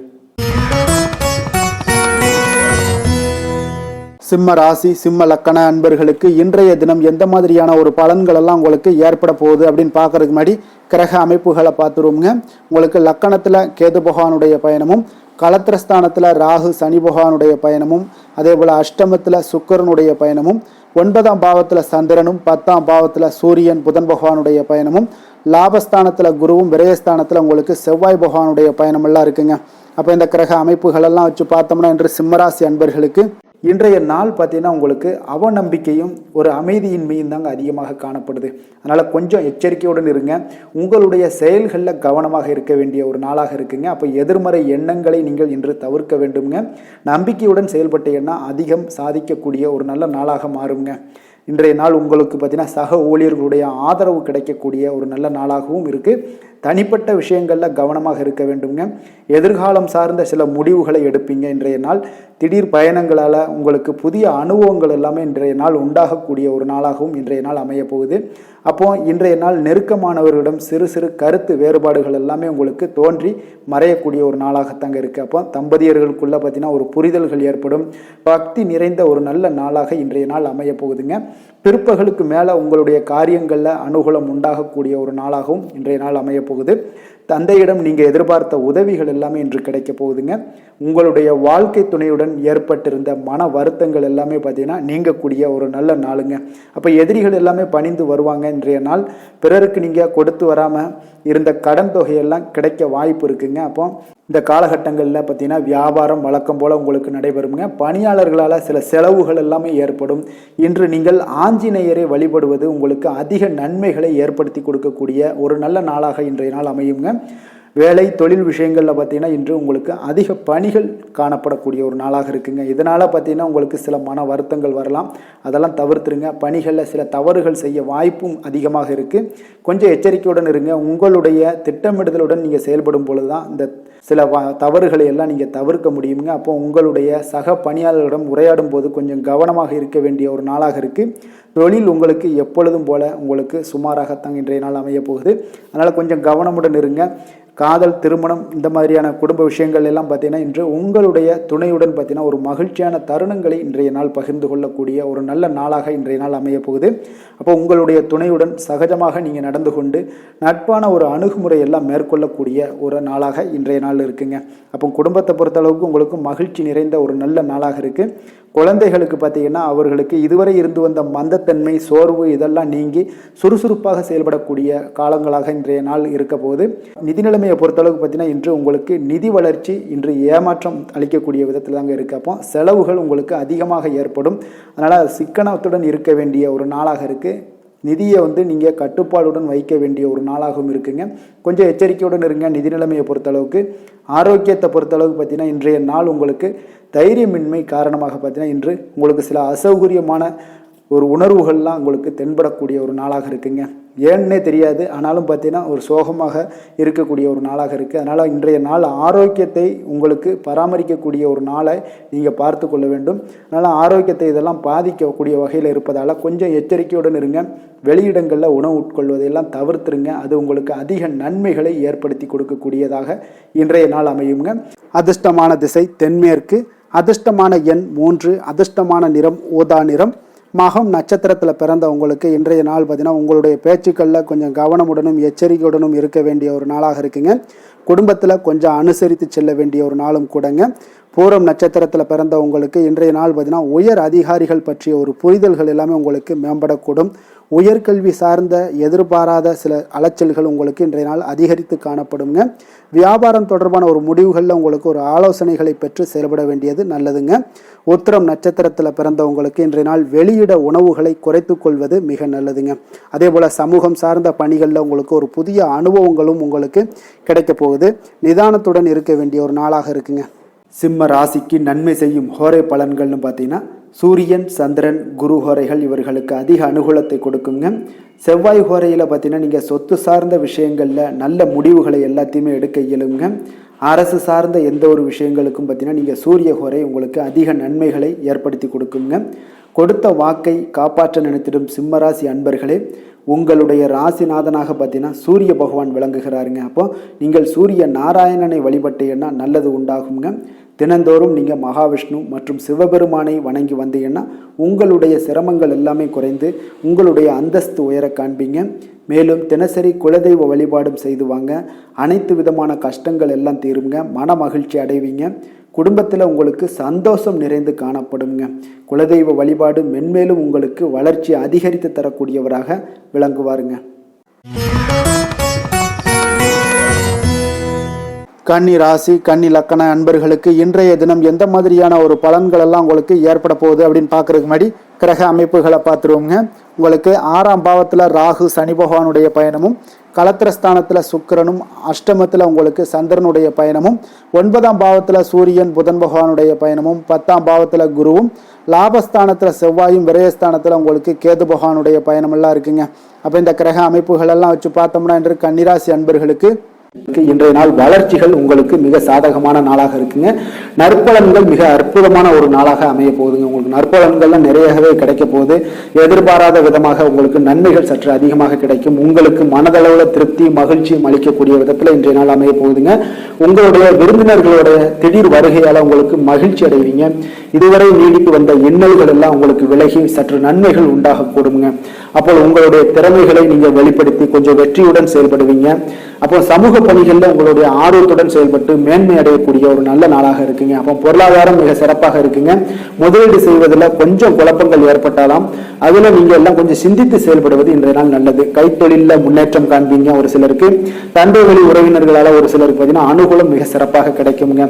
சிம்ம ராசி சிம்ம லக்கண அன்பர்களுக்கு இன்றைய தினம் எந்த மாதிரியான ஒரு பலன்கள் எல்லாம் உங்களுக்கு ஏற்பட போகுது அப்படின்னு பார்க்கறதுக்கு முன்னாடி கிரக அமைப்புகளை பார்த்துருவோங்க. உங்களுக்கு லக்கணத்தில் கேது பகவானுடைய பயணமும், களத்திரஸ்தானத்தில் ராகு சனி பகவானுடைய பயணமும், அதே போல் அஷ்டமத்தில் சுக்கிரனுடைய பயணமும், 9ஆம் பாவத்தில் சந்திரனும், 10ஆம் பாவத்தில் சூரியன் புதன் பகவானுடைய பயணமும், லாபஸ்தானத்தில் குருவும், விரயஸ்தானத்தில் உங்களுக்கு செவ்வாய் பகவானுடைய பயணமெல்லாம் இருக்குங்க. அப்போ இந்த கிரக அமைப்புகளெல்லாம் வச்சு பார்த்தோம்னா இன்று சிம்மராசி அன்பர்களுக்கு இன்றைய நாள் பார்த்தீங்கன்னா உங்களுக்கு அவநம்பிக்கையும் ஒரு அமைதியின்மையும் தாங்க அதிகமாக காணப்படுது. அதனால் கொஞ்சம் எச்சரிக்கையுடன் இருங்க. உங்களுடைய செயல்களில் கவனமாக இருக்க வேண்டிய ஒரு நாளாக இருக்குங்க. அப்போ எதிர்மறை எண்ணங்களை நீங்கள் இன்று தவிர்க்க வேண்டுங்க. நம்பிக்கையுடன் செயல்பட்டீங்கன்னா அதிகம் சாதிக்கக்கூடிய ஒரு நல்ல நாளாக மாறுங்க. இன்றைய நாள் உங்களுக்கு பார்த்தீங்கன்னா சக ஊழியர்களுடைய ஆதரவு கிடைக்கக்கூடிய ஒரு நல்ல நாளாகவும் இருக்குது. தனிப்பட்ட விஷயங்களில் கவனமாக இருக்க வேண்டுங்க. எதிர்காலம் சார்ந்த சில முடிவுகளை எடுப்பீங்க. இன்றைய நாள் திடீர் பயணங்களால் உங்களுக்கு புதிய அனுபவங்கள் எல்லாமே இன்றைய நாள் உண்டாகக்கூடிய ஒரு நாளாகவும் இன்றைய நாள் அமைய போகுது. அப்போது இன்றைய நாள் நெருக்கமானவர்களிடம் சிறு சிறு கருத்து வேறுபாடுகள் எல்லாமே உங்களுக்கு தோன்றி மறையக்கூடிய ஒரு நாளாகத்தாங்க இருக்குது. அப்போ தம்பதியர்களுக்குள்ளே பார்த்தீங்கன்னா ஒரு புரிதல்கள் ஏற்படும். பக்தி நிறைந்த ஒரு நல்ல நாளாக இன்றைய நாள் அமைய போகுதுங்க. பிற்பகலுக்கு மேலே உங்களுடைய காரியங்களில் அனுகூலம் உண்டாகக்கூடிய ஒரு நாளாகவும் இன்றைய நாள் அமைய போகுது. தந்தையிடம் நீங்கள் எதிர்பார்த்த உதவிகள் எல்லாமே இன்று கிடைக்க போகுதுங்க. உங்களுடைய வாழ்க்கை துணையுடன் ஏற்பட்டிருந்த மன வருத்தங்கள் எல்லாமே பார்த்தீங்கன்னா நீங்கக்கூடிய ஒரு நல்ல நாளுங்க. அப்போ எதிரிகள் எல்லாமே பணிந்து வருவாங்க. இன்றைய நாள் பிறருக்கு நீங்கள் கொடுத்து வராமல் இருந்த கடன் தொகையெல்லாம் கிடைக்க வாய்ப்பு இருக்குங்க. அப்போ இந்த காலகட்டங்களில் பார்த்தீங்கன்னா வியாபாரம் வழக்கம் போல் உங்களுக்கு நடைபெறுங்க. பணியாளர்களால் சில செலவுகள் எல்லாமே ஏற்படும். இன்று நீங்கள் ஆஞ்சநேயரை வழிபடுவது உங்களுக்கு அதிக நன்மைகளை ஏற்படுத்தி கொடுக்கக்கூடிய ஒரு நல்ல நாளாக இன்றைய நாள் அமையுங்க. வேலை தொழில் விஷயங்களில் பார்த்தீங்கன்னா இன்று உங்களுக்கு அதிக பணிகள் காணப்படக்கூடிய ஒரு நாளாக இருக்குங்க. இதனால் பார்த்தீங்கன்னா உங்களுக்கு சில மன வருத்தங்கள் வரலாம். அதெல்லாம் தவிர்த்துருங்க. பணிகளில் சில தவறுகள் செய்ய வாய்ப்பும் அதிகமாக இருக்குது. கொஞ்சம் எச்சரிக்கையுடன் இருங்க. உங்களுடைய திட்டமிடுதலுடன் நீங்கள் செயல்படும் பொழுது தான் இந்த சில தவறுகளை எல்லாம் நீங்கள் தவிர்க்க முடியுங்க. அப்போ உங்களுடைய சக பணியாளர்களிடம் உரையாடும் போது கொஞ்சம் கவனமாக இருக்க வேண்டிய ஒரு நாளாக இருக்குது. தொழில் உங்களுக்கு எப்பொழுதும் போல உங்களுக்கு சுமாராகத்தான் இன்றைய நாள் அமைய போகுது. அதனால் கொஞ்சம் கவனமுடன் இருங்க. காதல், திருமணம் இந்த மாதிரியான குடும்ப விஷயங்கள் எல்லாம் பார்த்தீங்கன்னா இன்று உங்களுடைய துணையுடன் பார்த்தீங்கன்னா ஒரு மகிழ்ச்சியான தருணங்களை இன்றைய நாள் பகிர்ந்து கொள்ளக்கூடிய ஒரு நல்ல நாளாக இன்றைய நாள் அமைய போகுது. அப்போ உங்களுடைய துணையுடன் சகஜமாக நீங்கள் நடந்து கொண்டு நட்பான ஒரு அணுகுமுறை எல்லாம் மேற்கொள்ளக்கூடிய ஒரு நாளாக இன்றைய நாள் இருக்குங்க. அப்போ குடும்பத்தை பொறுத்தளவுக்கு உங்களுக்கு மகிழ்ச்சி நிறைந்த ஒரு நல்ல நாளாக இருக்குது. குழந்தைகளுக்கு பார்த்தீங்கன்னா அவர்களுக்கு இதுவரை இருந்து வந்த மந்தத்தன்மை, சோர்வு இதெல்லாம் நீங்கி சுறுசுறுப்பாக செயல்படக்கூடிய காலங்களாக இன்றைய நாள் இருக்க போகுது. நிதி நிலைமையை பொறுத்தளவுக்கு பார்த்தீங்கன்னா இன்று உங்களுக்கு நிதி வளர்ச்சி இன்று ஏமாற்றம் அளிக்கக்கூடிய விதத்தில் தாங்க இருக்குது. அப்போ செலவுகள் உங்களுக்கு அதிகமாக ஏற்படும். அதனால் சிக்கனத்துடன் இருக்க வேண்டிய ஒரு நாளாக இருக்குது. நிதியை நீங்கள் கட்டுப்பாடுடன் வைக்க வேண்டிய ஒரு நாளாகவும் இருக்குங்க. கொஞ்சம் எச்சரிக்கையுடன் இருங்க. நிதி நிலைமையை பொறுத்தளவுக்கு ஆரோக்கியத்தை பொறுத்தளவுக்கு பார்த்தீங்கன்னா இன்றைய நாள் உங்களுக்கு தைரியமின்மை காரணமாக பார்த்தீங்கன்னா இன்று உங்களுக்கு சில அசௌகரியமான ஒரு உணர்வுகள்லாம் உங்களுக்கு தென்படக்கூடிய ஒரு நாளாக இருக்குங்க. ஏன்னே தெரியாது, ஆனாலும் பார்த்தீங்கன்னா ஒரு சோகமாக இருக்கக்கூடிய ஒரு நாளாக இருக்குது. அதனால் இன்றைய நாள் ஆரோக்கியத்தை உங்களுக்கு பராமரிக்கக்கூடிய ஒரு நாளை நீங்கள் பார்த்து கொள்ள வேண்டும். அதனால் ஆரோக்கியத்தை இதெல்லாம் பாதிக்கக்கூடிய வகையில் இருப்பதால் கொஞ்சம் எச்சரிக்கையுடன் இருங்க. வெளியிடங்களில் உணவு உட்கொள்வதையெல்லாம் தவிர்த்துருங்க. அது உங்களுக்கு அதிக நன்மைகளை ஏற்படுத்தி கொடுக்கக்கூடியதாக இன்றைய நாள் அமையுங்க. அதிர்ஷ்டமான திசை தென்மேற்கு, அதிர்ஷ்டமான எண் 3, அதிர்ஷ்டமான நிறம் ஊதா நிறம். மகம் நட்சத்திரத்தில் பிறந்த உங்களுக்கு இன்றைய நாள் பார்த்தீங்கன்னா உங்களுடைய பேச்சுக்களில் கொஞ்சம் கவனமுடனும் எச்சரிக்கையுடனும் இருக்க வேண்டிய ஒரு நாளாக இருக்குங்க. குடும்பத்தில் கொஞ்சம் அனுசரித்து செல்ல வேண்டிய ஒரு நாளும் கூடங்க. பூரம் நட்சத்திரத்தில் பிறந்த உங்களுக்கு இன்றைய நாள் பார்த்தீங்கன்னா உயர் அதிகாரிகள் பற்றிய ஒரு புரிதல்கள் எல்லாமே உங்களுக்கு மேம்படக்கூடும். உயர்கல்வி சார்ந்த எதிர்பாராத சில அலைச்சல்கள் உங்களுக்கு இன்றைய நாள் அதிகரித்து காணப்படுங்க. வியாபாரம் தொடர்பான ஒரு முடிவுகளில் உங்களுக்கு ஒரு ஆலோசனைகளை பெற்று செயல்பட வேண்டியது நல்லதுங்க. உத்திரம் நட்சத்திரத்தில் பிறந்தவங்களுக்கு இன்றைய நாள் வெளியிட உணவுகளை குறைத்து கொள்வது மிக நல்லதுங்க. அதே போல் சமூகம் சார்ந்த பணிகளில் உங்களுக்கு ஒரு புதிய அனுபவங்களும் உங்களுக்கு கிடைக்க போகுது. நிதானத்துடன் இருக்க வேண்டிய ஒரு நாளாக இருக்குங்க. சிம்ம ராசிக்கு நன்மை செய்யும் ஹோரை பலன்கள்னு பார்த்தீங்கன்னா சூரியன், சந்திரன், குரு ஹோரைகள் இவர்களுக்கு அதிக அனுகூலத்தை கொடுக்குங்க. செவ்வாய் ஹோரையில் பார்த்தீங்கன்னா நீங்கள் சொத்து சார்ந்த விஷயங்களில் நல்ல முடிவுகளை எல்லாத்தையுமே எடுக்க இயலுங்க. அரசு சார்ந்த எந்த ஒரு விஷயங்களுக்கும் பார்த்தீங்கன்னா நீங்கள் சூரிய ஹோரை உங்களுக்கு அதிக நன்மைகளை ஏற்படுத்தி கொடுக்குங்க. கொடுத்த வாக்கை காப்பாற்ற நினைத்திடும் சிம்மராசி அன்பர்களே, உங்களுடைய ராசிநாதனாக பார்த்தீங்கன்னா சூரிய பகவான் விளங்குகிறாருங்க. அப்போ நீங்கள் சூரிய நாராயணனை வழிபட்டீங்கன்னா நல்லது உண்டாகுங்க. தினந்தோறும் நீங்கள் மகாவிஷ்ணு மற்றும் சிவபெருமானை வணங்கி வந்தீங்கன்னா உங்களுடைய சிரமங்கள் எல்லாமே குறைந்து உங்களுடைய அந்தஸ்து உயர காண்பீங்க. மேலும் தினசரி குலதெய்வ வழிபாடும் செய்து வாங்க. அனைத்து விதமான கஷ்டங்கள் எல்லாம் தீருங்க. மன மகிழ்ச்சி அடைவீங்க. குடும்பத்தில் உங்களுக்கு சந்தோஷம் நிறைந்து காணப்படுங்க. குலதெய்வ வழிபாடு மென்மேலும் உங்களுக்கு வளர்ச்சி அதிகரித்து தரக்கூடியவராக விளங்குவாருங்க. கன்னி ராசி கன்னி லக்கண அன்பர்களுக்கு இன்றைய தினம் எந்த மாதிரியான ஒரு பலன்கள் எல்லாம் உங்களுக்கு ஏற்பட போகுது அப்படின்னு பார்க்கறதுக்கு முன்னாடி கிரக அமைப்புகளை பார்த்துருவோங்க. உங்களுக்கு 6ஆம் பாவத்தில் ராகு சனி பகவானுடைய பயணமும், களத்திரஸ்தானத்தில் சுக்கிரனும், அஷ்டமத்தில் உங்களுக்கு சந்திரனுடைய பயணமும், 9ஆம் பாவத்தில் சூரியன் புதன் பகவானுடைய பயணமும், 10ஆம் பாவத்தில் குருவும், லாபஸ்தானத்தில் செவ்வாயும், விரயஸ்தானத்தில் உங்களுக்கு கேது பகவானுடைய பயணமெல்லாம் இருக்குங்க. அப்போ இந்த கிரக அமைப்புகள் எல்லாம் வச்சு பார்த்தோம்னா இன்று கன்னிராசி அன்பர்களுக்கு இன்றைய நாள் வளர்ச்சிகள் உங்களுக்கு மிக சாதகமான நாளாக இருக்குங்க. நற்பலன்கள் மிக அற்புதமான ஒரு நாளாக அமைய போகுதுங்க. உங்களுக்கு நற்பலன்கள்லாம் நிறையவே கிடைக்க போகுது. எதிர்பாராத விதமாக உங்களுக்கு நன்மைகள் சற்று அதிகமாக கிடைக்கும். உங்களுக்கு மனதளவில் திருப்தி மகிழ்ச்சியும் அளிக்கக்கூடிய விதத்தில் இன்றைய நாள் அமைய போகுதுங்க. உங்களுடைய விருந்தினர்களுடைய திடீர் வருகையால் உங்களுக்கு மகிழ்ச்சி அடைவீங்க. இதுவரை நீடித்து வந்த இன்னல்கள் எல்லாம் உங்களுக்கு விலகி சற்று நன்மைகள் உண்டாக கூடுங்க. அப்போ உங்களுடைய திறமைகளை நீங்க வெளிப்படுத்தி கொஞ்சம் வெற்றியுடன் செயல்படுவீங்க. அப்போ சமூக பணிகளில் உங்களுடைய ஆர்வத்துடன் செயல்பட்டு மேன்மை அடையக்கூடிய ஒரு நல்ல நாளாக இருக்குங்க. அப்போ பொருளாதாரம் மிக சிறப்பாக இருக்குங்க. முதலீடு செய்வதில் கொஞ்சம் குழப்பங்கள் ஏற்பட்டாலும் அதுல நீங்க எல்லாம் கொஞ்சம் சிந்தித்து செயல்படுவது இன்றைய நாள் நல்லது. கைத்தொழில முன்னேற்றம் காண்பீங்க. ஒரு சிலருக்கு தந்தை வழி உறவினர்களால ஒரு சிலருக்கு பார்த்தீங்கன்னா அனுகூலம் மிக சிறப்பாக கிடைக்குங்க.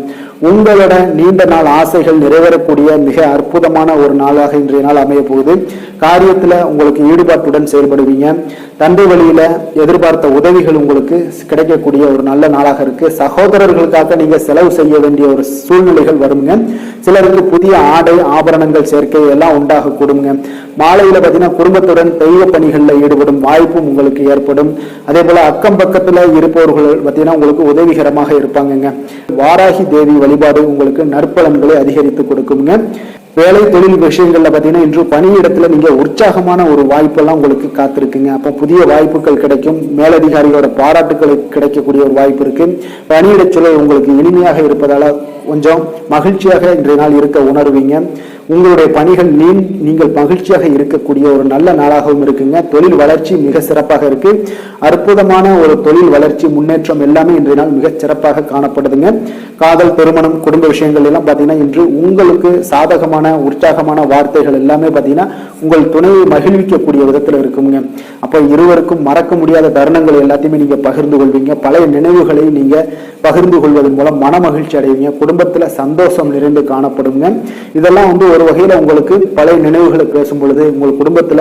உங்களோட நீண்ட நாள் ஆசைகள் நிறைவேறக்கூடிய மிக அற்புதமான ஒரு நாளாக இன்றைய நாள் அமைய போகுது. காரியத்துல உங்களுக்கு ஈடுபாட்டுடன் செயல்படுவீங்க. தந்தை வழியில எதிர்பார்த்த உதவிகள் உங்களுக்கு கிடைக்கக்கூடிய ஒரு நல்ல நாளாக இருக்கு. சகோதரர்களுக்காக நீங்க செலவு செய்ய வேண்டிய ஒரு சூழ்நிலைகள் வருங்க. சிலருக்கு புதிய ஆடை ஆபரணங்கள் சேர்க்கை எல்லாம் உண்டாக கூடுங்க. மாலையில பார்த்தீங்கன்னா குடும்பத்துடன் தெய்வ பணிகளில் ஈடுபடும் வாய்ப்பும் உங்களுக்கு ஏற்படும். அதே போல அக்கம் பக்கத்துல இருப்பவர்கள் பார்த்தீங்கன்னா உங்களுக்கு உதவிகரமாக இருப்பாங்கங்க. வாராகி தேவி வழிபாடு உங்களுக்கு நற்பலன்களை அதிகரித்து கொடுக்குங்க. வேலை தொழில் விஷயங்கள்ல பார்த்தீங்கன்னா இன்று பணியிடத்துல நீங்க உற்சாகமான ஒரு வாய்ப்பெல்லாம் உங்களுக்கு காத்திருக்குங்க. அப்போ புதிய வாய்ப்புகள் கிடைக்கும். மேலதிகாரிகளோட பாராட்டுக்களை கிடைக்கக்கூடிய ஒரு வாய்ப்பு இருக்கு. பணியிட சூழல் உங்களுக்கு இனிமையாக இருப்பதால கொஞ்சம் மகிழ்ச்சியாக இன்றைய நாள் இருக்க உணர்வீங்க. உங்களுடைய பணிகள் நீங்கள் மகிழ்ச்சியாக இருக்கக்கூடிய ஒரு நல்ல நாளாகவும் இருக்குங்க. தொழில் வளர்ச்சி மிக சிறப்பாக இருக்கு. அற்புதமான ஒரு தொழில் வளர்ச்சி முன்னேற்றம் எல்லாமே இன்றைய நாள் மிக சிறப்பாக காணப்படுதுங்க. காதல் திருமணம் குடும்ப விஷயங்கள் எல்லாம் பார்த்தீங்கன்னா இன்று உங்களுக்கு சாதகமான உற்சாகமான வார்த்தைகள் எல்லாமே பார்த்தீங்கன்னா உங்கள் துணையை மகிழ்விக்கக்கூடிய விதத்தில் இருக்குங்க. அப்போ இருவருக்கும் மறக்க முடியாத தருணங்கள் எல்லாத்தையுமே நீங்க பகிர்ந்து கொள்வீங்க. பழைய நினைவுகளை நீங்க பகிர்ந்து கொள்வதன் மூலம் மன மகிழ்ச்சி அடைவீங்க. குடும்பத்துல சந்தோஷம் நிறைந்து காணப்படுங்க. இதெல்லாம் ஒரு வகையில உங்களுக்கு பழைய நினைவுகளை பேசும் பொழுது உங்கள் குடும்பத்துல